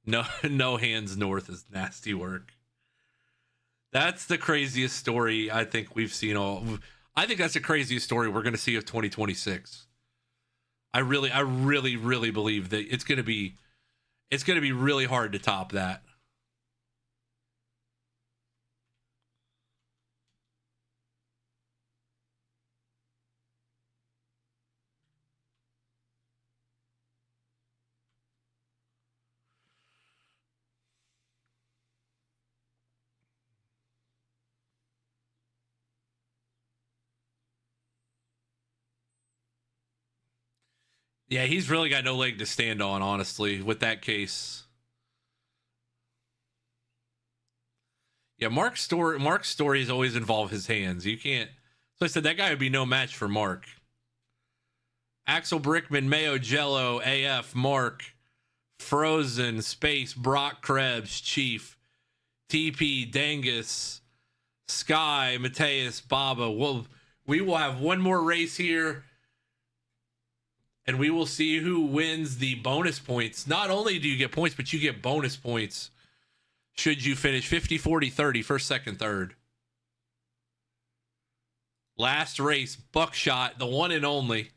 No hands north is nasty work. That's the craziest story I think we've seen I think that's the craziest story we're going to see of 2026. I really believe that it's going to be really hard to top that. Yeah, he's really got no leg to stand on, honestly, with that case. Yeah, Mark's stories always involve his hands. You can't. So I said that guy would be no match for Mark. Axel Brickman, Mayo, Jello, AF, Mark, Frozen, Space, Brock, Krebs, Chief, TP, Dangus, Sky, Mateus, Baba. We will have one more race here. And we will see who wins the bonus points. Not only do you get points, but you get bonus points should you finish 50, 40, 30, first, second, third. Last race, Buckshot, the one and only.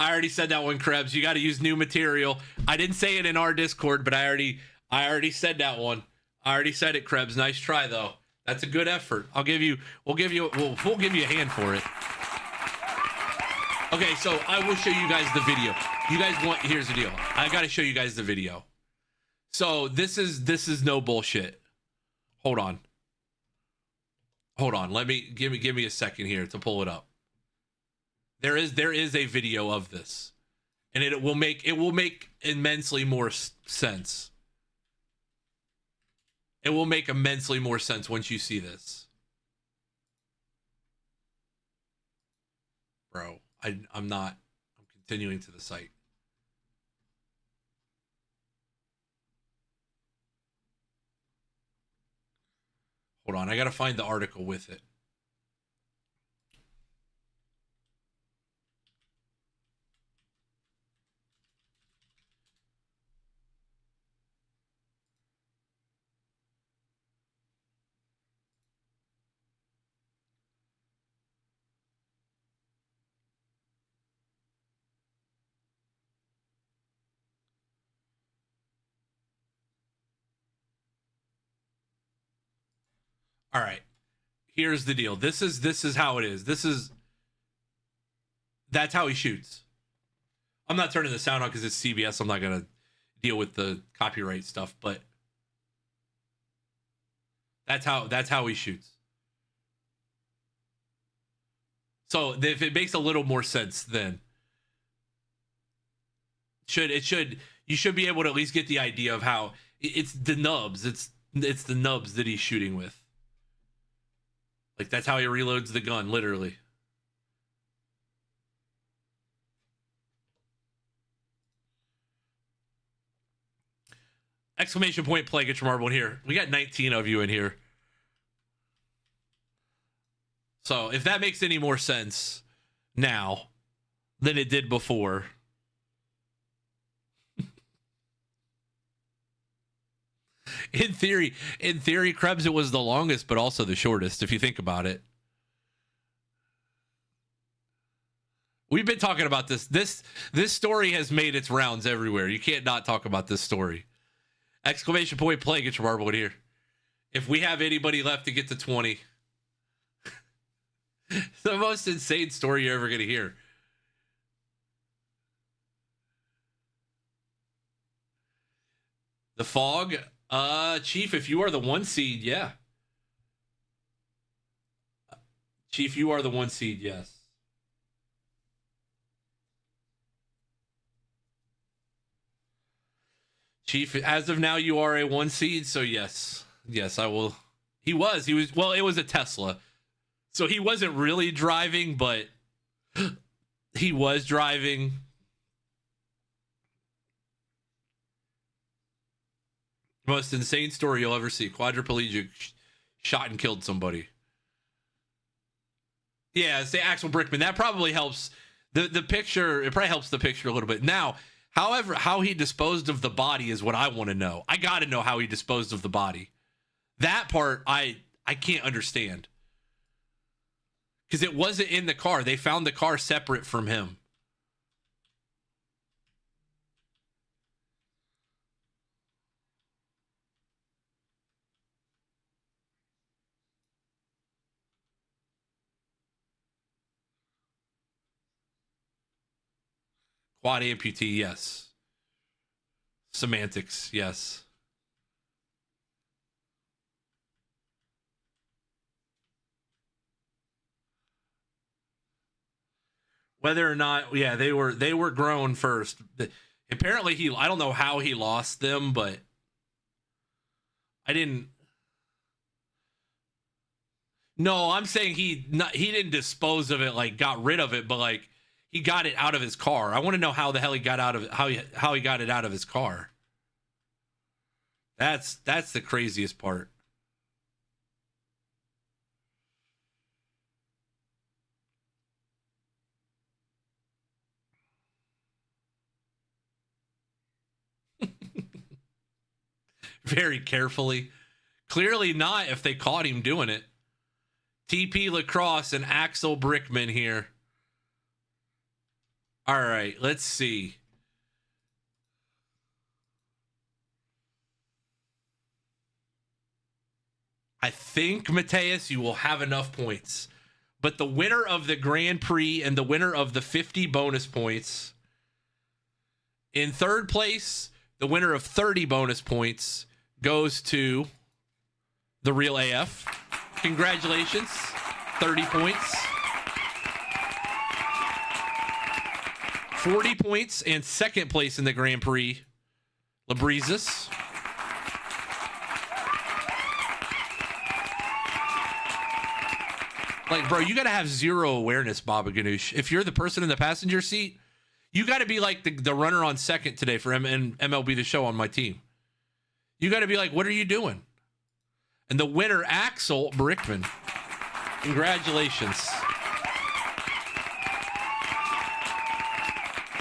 I already said that one, Krebs. You got to use new material. I didn't say it in our Discord, but I already said that one. I already said it, Krebs. Nice try, though. That's a good effort. We'll give you a hand for it. Okay, so I will show you guys the video. You guys here's the deal. I got to show you guys the video. So this is no bullshit. Hold on. Let me give me a second here to pull it up. There is a video of this, and it will make immensely more sense. It will make immensely more sense once you see this. Bro, I'm continuing to the site. Hold on, I gotta find the article with it. All right. Here's the deal. This is how it is. That's how he shoots. I'm not turning the sound on because it's CBS. I'm not gonna deal with the copyright stuff, but that's how he shoots. So if it makes a little more sense, then you should be able to at least get the idea of how it's the nubs. It's the nubs that he's shooting with. Like, that's how he reloads the gun, literally. Exclamation point play, get your marble in here. We got 19 of you in here. So if that makes any more sense now than it did before. In theory, Krebs, it was the longest, but also the shortest, if you think about it. We've been talking about this. This story has made its rounds everywhere. You can't not talk about this story. Exclamation point play, get your marble in here. If we have anybody left to get to 20. The most insane story you're ever going to hear. The fog. Chief, if you are the 1 seed, yeah. Chief, you are the 1 seed, yes. Chief, as of now, you are a 1 seed, so yes. Yes, I will. He was, well, it was a Tesla. So he wasn't really driving, but he was driving. Most insane story you'll ever see. Quadriplegic shot and killed somebody. Yeah, say Axel Brickman. That probably helps the picture. It probably helps the picture a little bit. Now, however, how he disposed of the body is what I want to know. I got to know how he disposed of the body. That part I can't understand. Because it wasn't in the car. They found the car separate from him. Quad amputee, yes. Semantics, yes. Whether or not, yeah, they were grown first. Apparently I don't know how he lost them, but I didn't. No, I'm saying he didn't dispose of it, like got rid of it, but like he got it out of his car. I want to know how the hell he got out of it, how he got it out of his car. That's the craziest part. Very carefully. Clearly not if they caught him doing it. TP Lacrosse and Axel Brickman here. All right, let's see. I think, Mateus, you will have enough points. But the winner of the Grand Prix and the winner of the 50 bonus points. In third place, the winner of 30 bonus points goes to the Real AF. Congratulations. 30 points. 40 points and second place in the Grand Prix, LaBreezes. Like, bro, you got to have zero awareness, Baba Ganoush. If you're the person in the passenger seat, you got to be like the runner on second today for MLB The Show on my team. You got to be like, what are you doing? And the winner, Axel Brickman. Congratulations.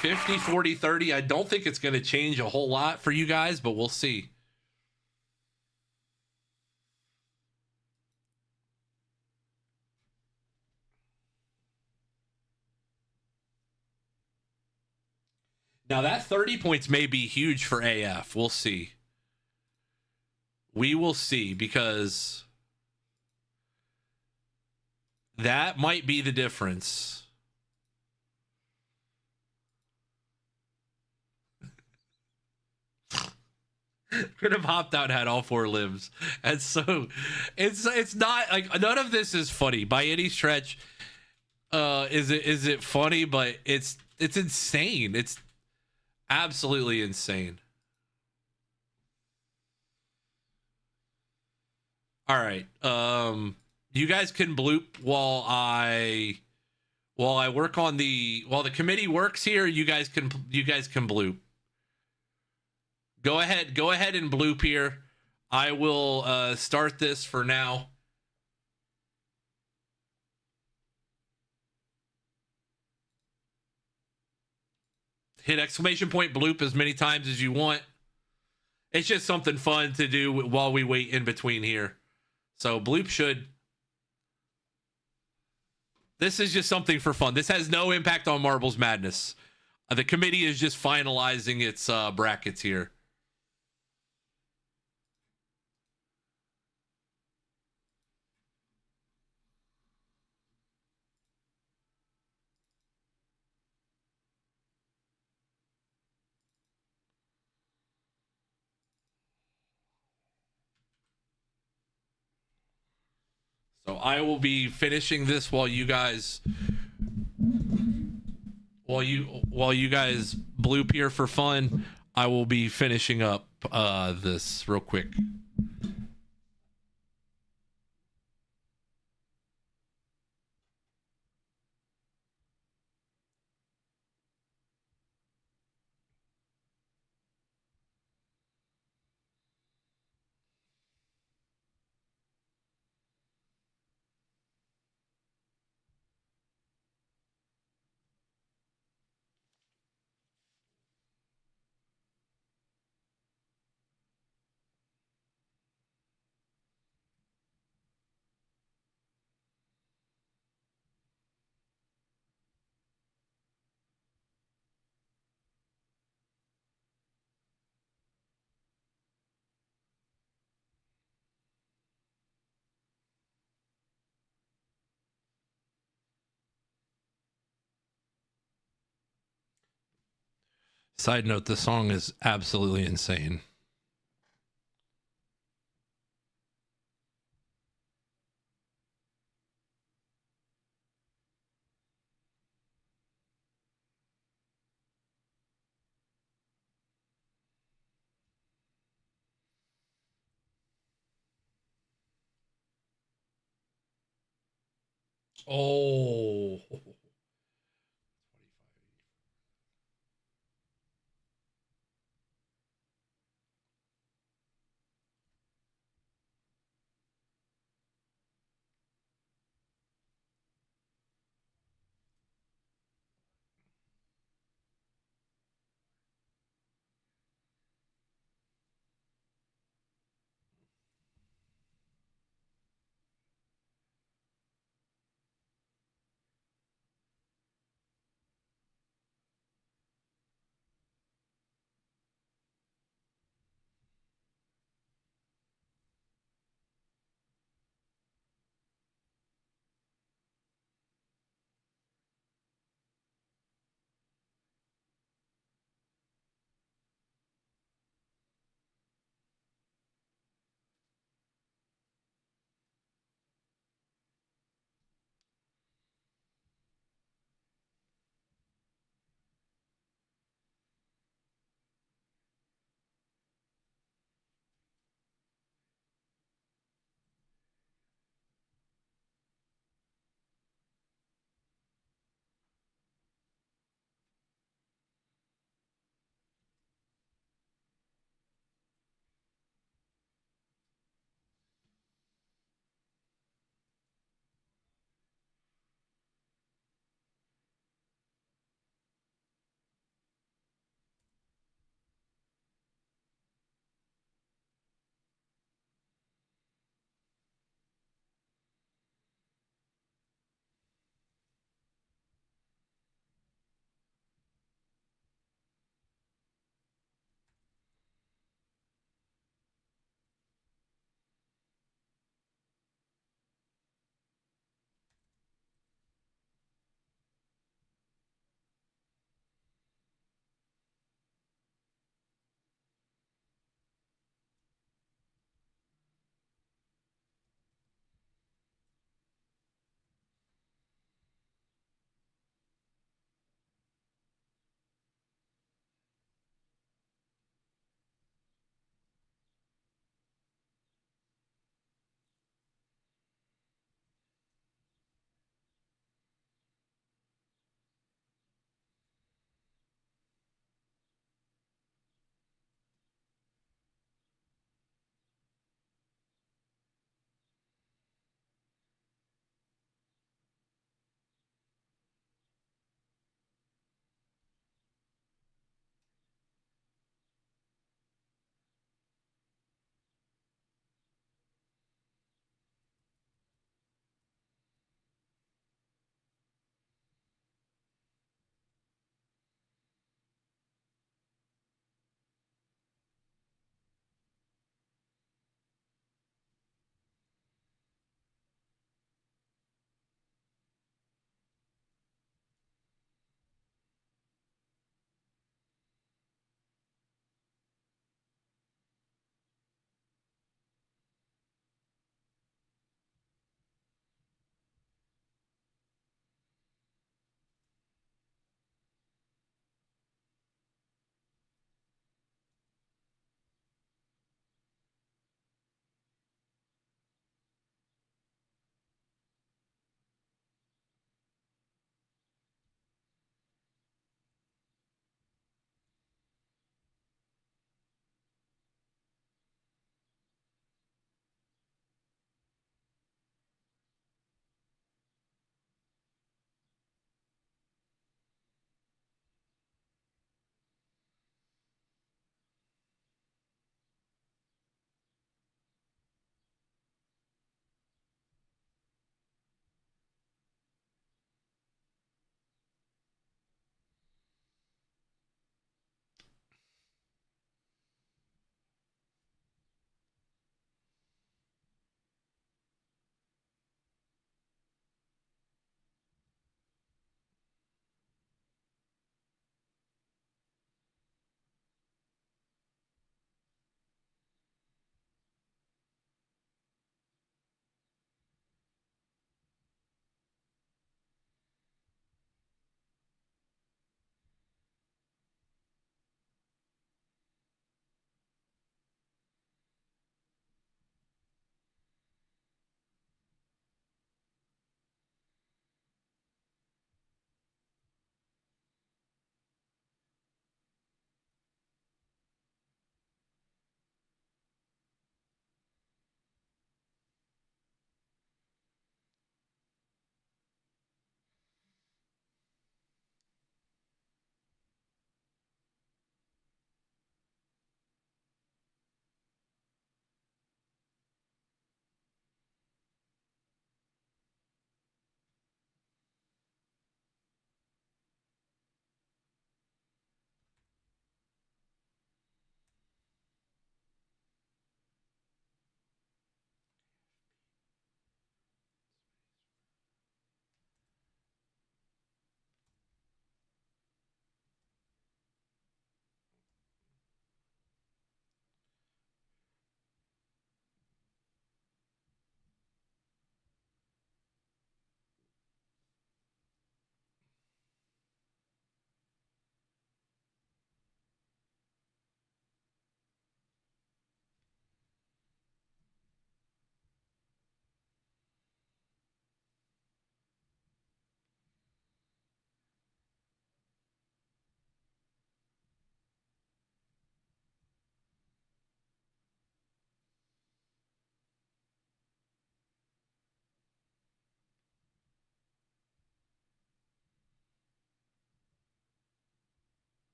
50, 40, 30. I don't think it's going to change a whole lot for you guys, but we'll see. Now, that 30 points may be huge for AF. We'll see. We will see, because That might be the difference. Could have hopped out and had all 4 limbs. And so it's not like none of this is funny by any stretch. Is it funny? But it's insane. It's absolutely insane. All right. You guys can bloop while I work on while the committee works here. You guys can bloop. Go ahead and bloop here. I will start this for now. Hit exclamation point bloop as many times as you want. It's just something fun to do while we wait in between here. So bloop should. This is just something for fun. This has no impact on Marbles Madness. The committee is just finalizing its brackets here. So I will be finishing this while you guys bloop here for fun. I will be finishing up this real quick. Side note, the song is absolutely insane. Oh.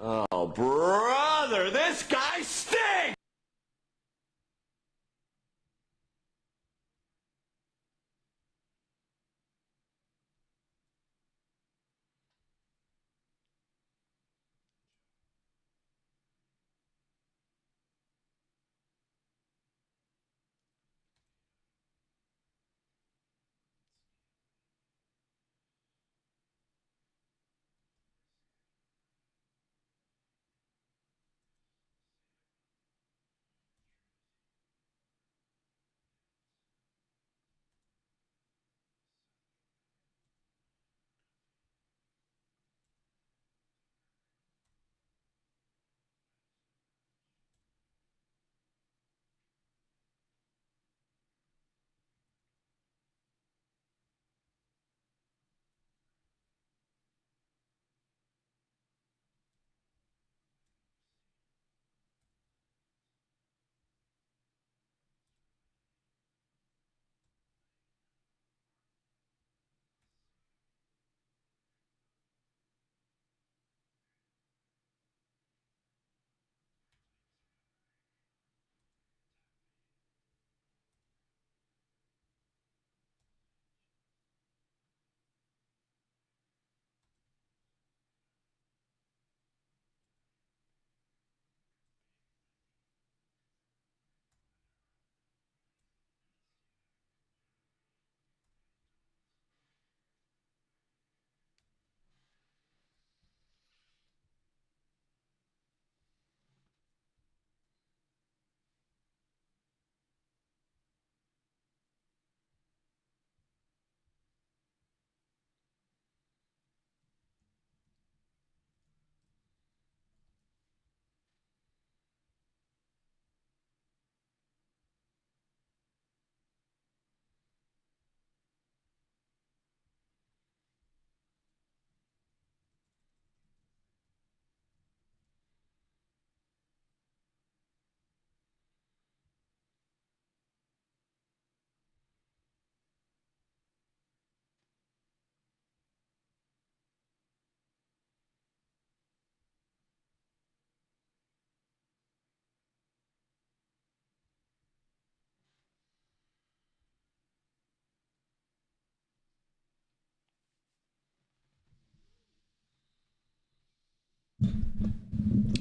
Oh, brother, this guy stinks!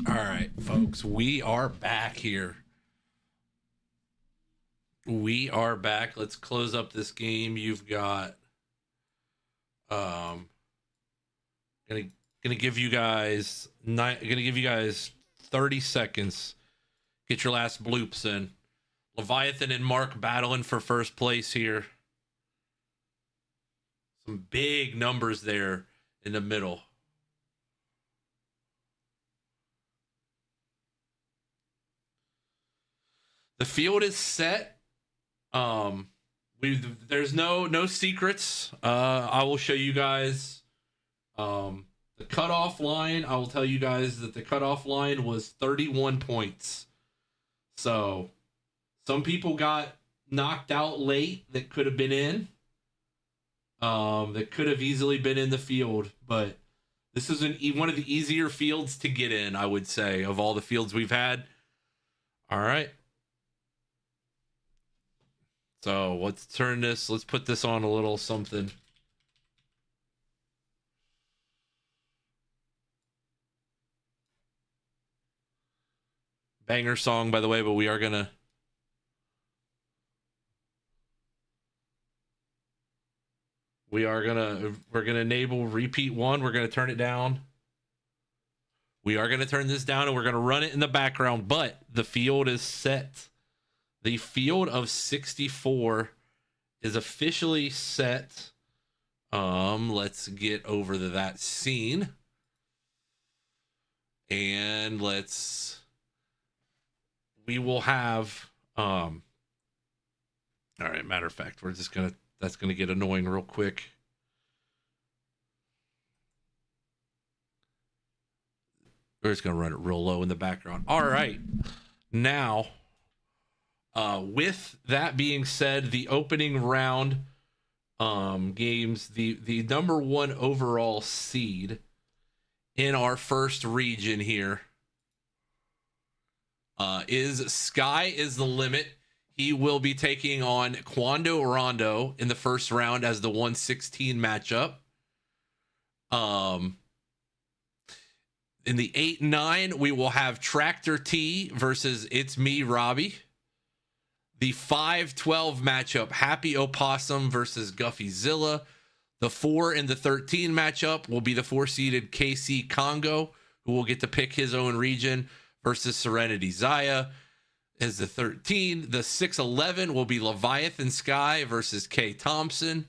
All right, folks, we are back here. We are back. Let's close up this game. You've got gonna give you guys 30 seconds. Get your last bloops in. Leviathan and Mark battling for first place here. Some big numbers there in the middle. The field is set. There's no secrets. I will show you guys the cutoff line. I will tell you guys that the cutoff line was 31 points. So some people got knocked out late that could have been in. That could have easily been in the field, but this is one of the easier fields to get in, I would say, of all the fields we've had. All right. So let's put this on a little something. Banger song, by the way, but we're gonna enable repeat one. We're gonna turn it down. We are gonna turn this down and we're gonna run it in the background, but the field is set. The field of 64 is officially set. Let's get over to that scene. And we will have all right, matter of fact, that's gonna get annoying real quick. We're just gonna run it real low in the background. All right. Now, with that being said, the opening round games, the number one overall seed in our first region here is Sky is the Limit. He will be taking on Quando Rondo in the first round as the 116 matchup. In the 8-9, we will have Tractor T versus It's Me, Robbie. The 5-12 matchup, Happy Opossum versus Guffy Zilla. The 4 and the 13 matchup will be the 4-seeded KC Congo, who will get to pick his own region, versus Serenity Zaya. Is the 13. The 6-11 will be Leviathan Sky versus K Thompson.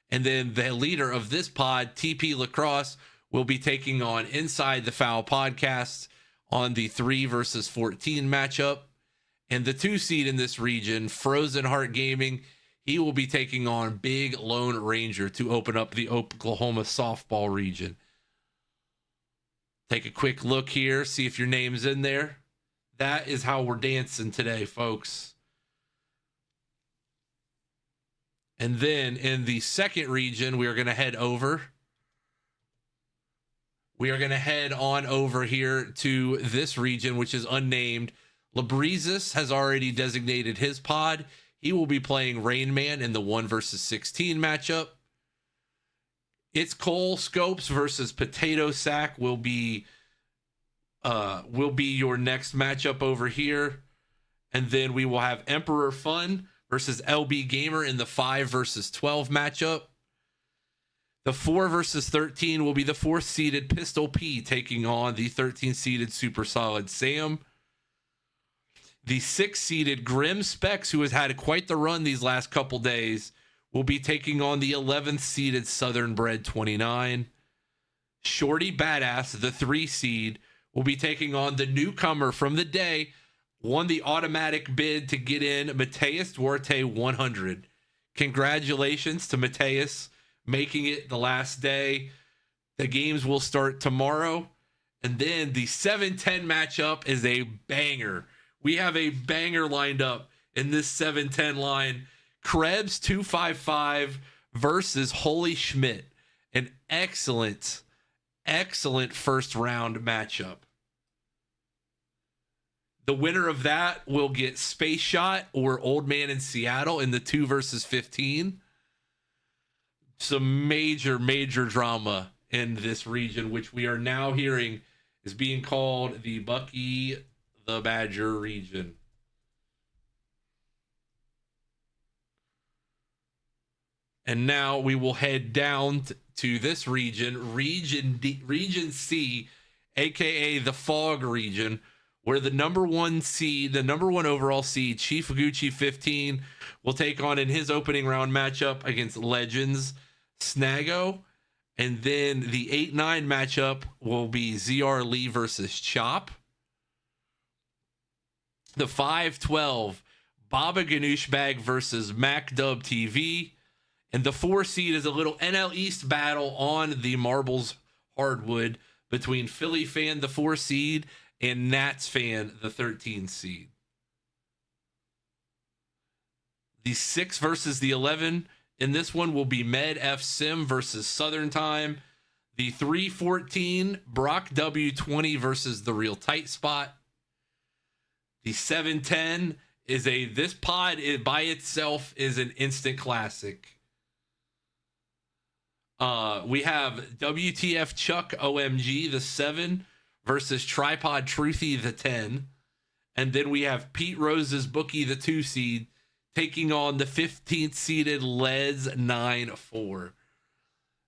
And then the leader of this pod, TP Lacrosse, will be taking on Inside the Foul podcast on the 3 versus 14 matchup. And the 2 seed in this region, Frozen Heart Gaming, he will be taking on Big Lone Ranger to open up the Oklahoma softball region. Take a quick look here, see if your name's in there. That is how we're dancing today, folks. And then in the second region, we are going to head over. We are going to head on over here to this region, which is unnamed. Labrizis has already designated his pod. He will be playing Rain Man in the 1 versus 16 matchup. It's Cole Scopes versus Potato Sack will be your next matchup over here. And then we will have Emperor Fun versus LB Gamer in the 5 versus 12 matchup. The 4 versus 13 will be the 4th-seeded Pistol P taking on the 13th-seeded Super Solid Sam. The 6th-seeded Grim Specs, who has had quite the run these last couple days, will be taking on the 11th-seeded Southern Bred 29. Shorty Badass, the 3-seed, will be taking on the newcomer from the day, won the automatic bid to get in, Mateus Duarte 100. Congratulations to Mateus making it the last day. The games will start tomorrow. And then the 7-10 matchup is a banger. We have a banger lined up in this 7-10 line. Krebs 255 versus Holy Schmidt. An excellent first round matchup. The winner of that will get Space Shot or Old Man in Seattle in the 2 versus 15. Some major drama in this region, which we are now hearing is being called the Bucky the Badger region. And now we will head down to this region, Region C, aka the Fog region, where the number 1 seed, the number 1 overall seed, Chief Gucci 15, will take on in his opening round matchup against Legends Snago. And then the 8-9 matchup will be ZR Lee versus Chop. The 5-12, Baba Ganoush Bag versus MacDub TV. And the 4 seed is a little NL East battle on the Marbles hardwood between Philly Fan, the 4 seed, and Nats Fan, the 13 seed. The 6 versus the 11 in this one will be Med F Sim versus Southern Time. The 3-14, Brock W20 versus The Real Tight Spot. The 7-10 is this pod by itself is an instant classic. We have WTF Chuck OMG, the 7 versus Tripod Truthy, the 10. And then we have Pete Rose's Bookie, the 2 seed, taking on the 15th seeded Les 9-4.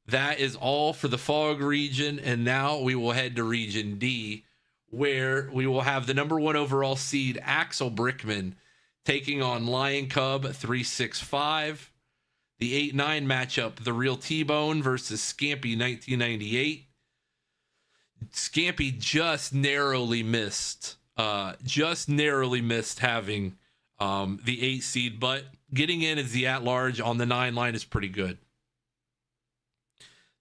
That is all for the Fog region. And now we will head to Region D, where we will have the number 1 overall seed, Axel Brickman, taking on Lion Cub 365. The 8-9 matchup, The Real T-Bone versus Scampy 1998. Scampy just narrowly missed having the 8 seed, but getting in as the at-large on the 9 line is pretty good.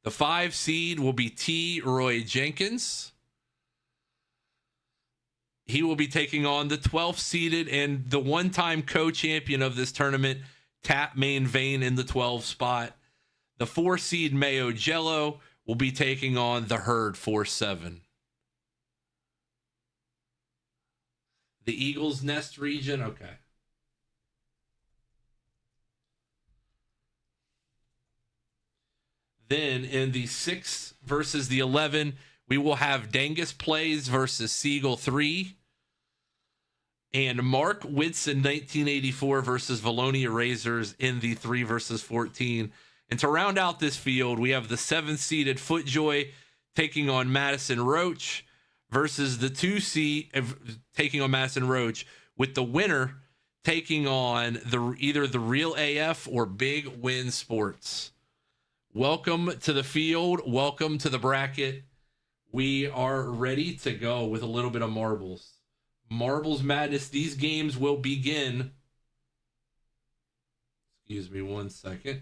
The 5 seed will be T. Roy Jenkins. He will be taking on the 12th seeded and the one-time co-champion of this tournament, Tap Main Vein in the 12 spot. The 4 seed Mayo Jello will be taking on the Herd 4-7. The Eagles Nest region, okay. Then in the 6 versus the 11, we will have Dangus Plays versus Siegel 3. And Mark Whitson 1984 versus Valonia Razors in the 3 versus 14. And to round out this field, we have the 7th-seeded Footjoy taking on Madison Roach versus the 2 taking on Madison Roach, with the winner taking on either the Real AF or Big Win Sports. Welcome to the field. Welcome to the bracket. We are ready to go with a little bit of marbles. Marbles Madness. These games will begin. Excuse me 1 second.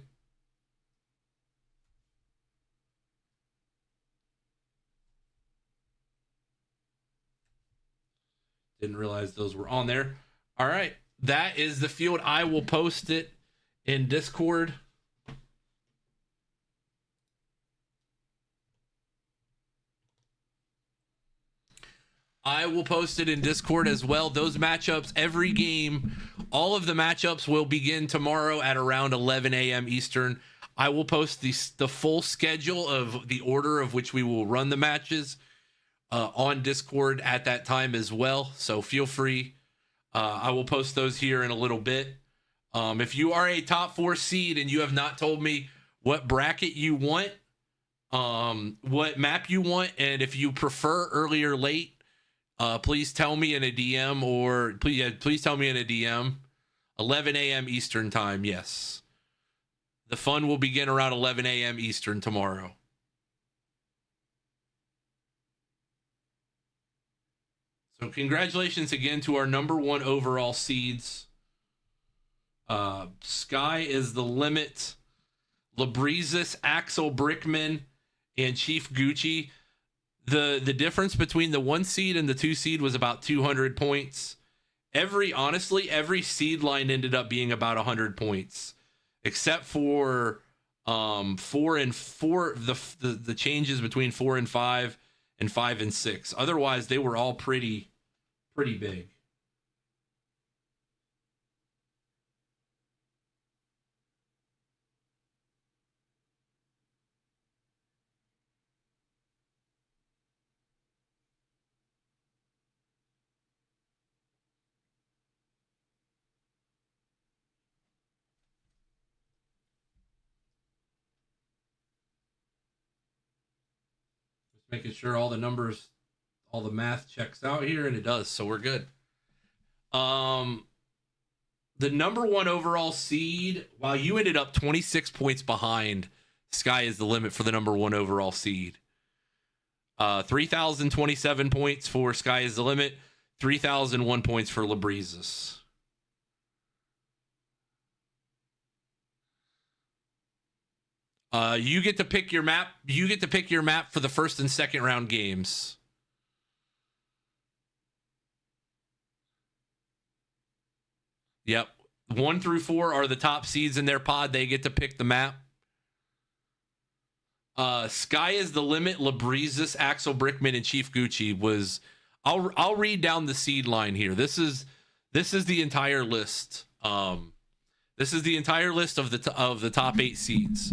Didn't realize those were on there. All right. That is the field. I will post it in Discord. I will post it in Discord as well. Those matchups, every game, all of the matchups will begin tomorrow at around 11 a.m. Eastern. I will post the full schedule of the order of which we will run the matches on Discord at that time as well. So feel free. I will post those here in a little bit. If you are a top 4 seed and you have not told me what bracket you want, what map you want, and if you prefer early or late, please tell me in a DM, or please tell me in a DM. 11 a.m. Eastern time, yes. The fun will begin around 11 a.m. Eastern tomorrow. So congratulations again to our number 1 overall seeds. Sky is the Limit, Labrizis, Axel Brickman, and Chief Gucci. The difference between the 1 seed and the 2 seed was about 200 points. Every seed line ended up being about 100 points, except for 4 and 4, the changes between 4 and 5 and 5 and 6. Otherwise, they were all pretty big. Making sure all the numbers, all the math checks out here, and it does, so we're good. The number 1 overall seed, while you ended up 26 points behind, Sky is the Limit for the number 1 overall seed. 3,027 points for Sky is the Limit, 3,001 points for Labrizis. You get to pick your map. You get to pick your map for the first and second round games. Yep. 1 through 4 are the top seeds in their pod. They get to pick the map. Sky is the Limit, Labrizis, Axel Brickman, and Chief Gucci was. I'll read down the seed line here. This is the entire list. This is the entire list of the top 8 seeds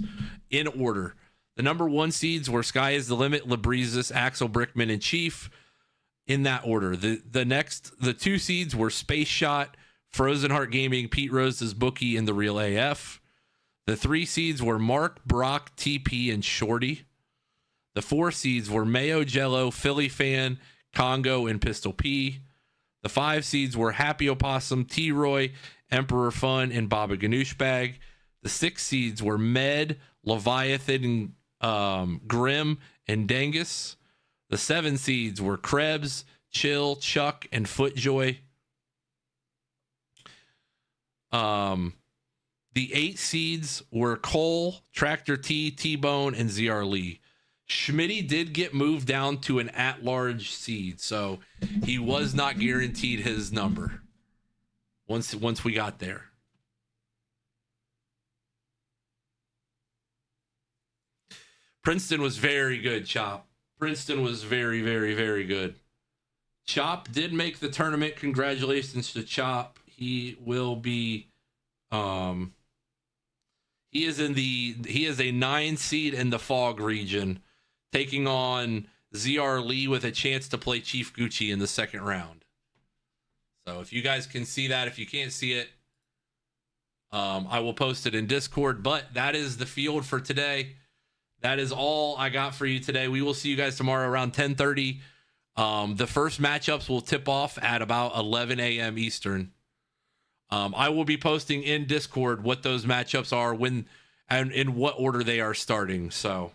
in order. The number 1 seeds were Sky is the Limit, Labrizis, Axel Brickman, and Chief, in that order. The 2 seeds were Space Shot, Frozen Heart Gaming, Pete Rose's Bookie, and the Real AF. The 3 seeds were Mark, Brock, TP, and Shorty. The 4 seeds were Mayo, Jello, Philly Fan, Congo, and Pistol P. The 5 seeds were Happy Opossum, T-Roy, Emperor Fun, and Baba Ganoush Bag. The 6 seeds were Med, Leviathan, Grim, and Dangus. The 7 seeds were Krebs, Chill, Chuck, and Footjoy. The 8 seeds were Cole, Tractor T, T-Bone, and ZR Lee. Schmitty did get moved down to an at-large seed, so he was not guaranteed his number once we got there. Princeton was very good, Chop. Princeton was very, very, very good. Chop did make the tournament. Congratulations to Chop. He will be he is a 9 seed in the Fog region, taking on ZR Lee with a chance to play Chief Gucci in the second round. So if you guys can see that, if you can't see it, I will post it in Discord. But that is the field for today. That is all I got for you today. We will see you guys tomorrow around 10:30. The first matchups will tip off at about 11 a.m. Eastern. I will be posting in Discord what those matchups are, when and in what order they are starting. So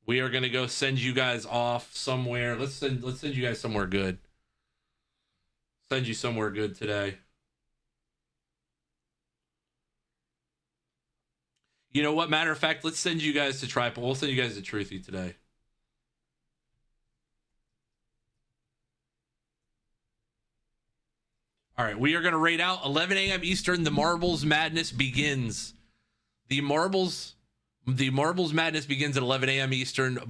we are going to go send you guys off somewhere. Let's send you guys somewhere good. Send you somewhere good today. You know what? Matter of fact, let's send you guys to Tripod. We'll send you guys to Truthy today. All right, we are going to rate out 11 a.m. Eastern. The Marbles Madness begins. The Marbles Madness begins at 11 a.m. Eastern. The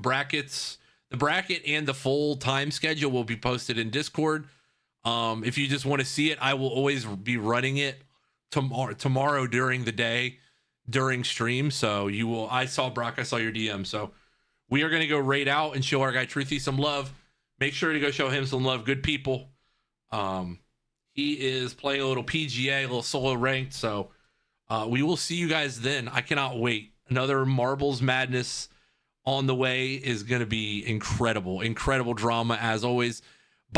bracket and the full time schedule will be posted in Discord. If you just want to see it, I will always be running it tomorrow during the day, during stream. So you will. I saw Brock. I saw your DM. So we are going to go rate out and show our guy Truthy some love. Make sure to go show him some love. Good people. He is playing a little PGA, a little solo ranked. So we will see you guys then. I cannot wait. Another Marbles Madness on the way is going to be incredible. Incredible drama as always.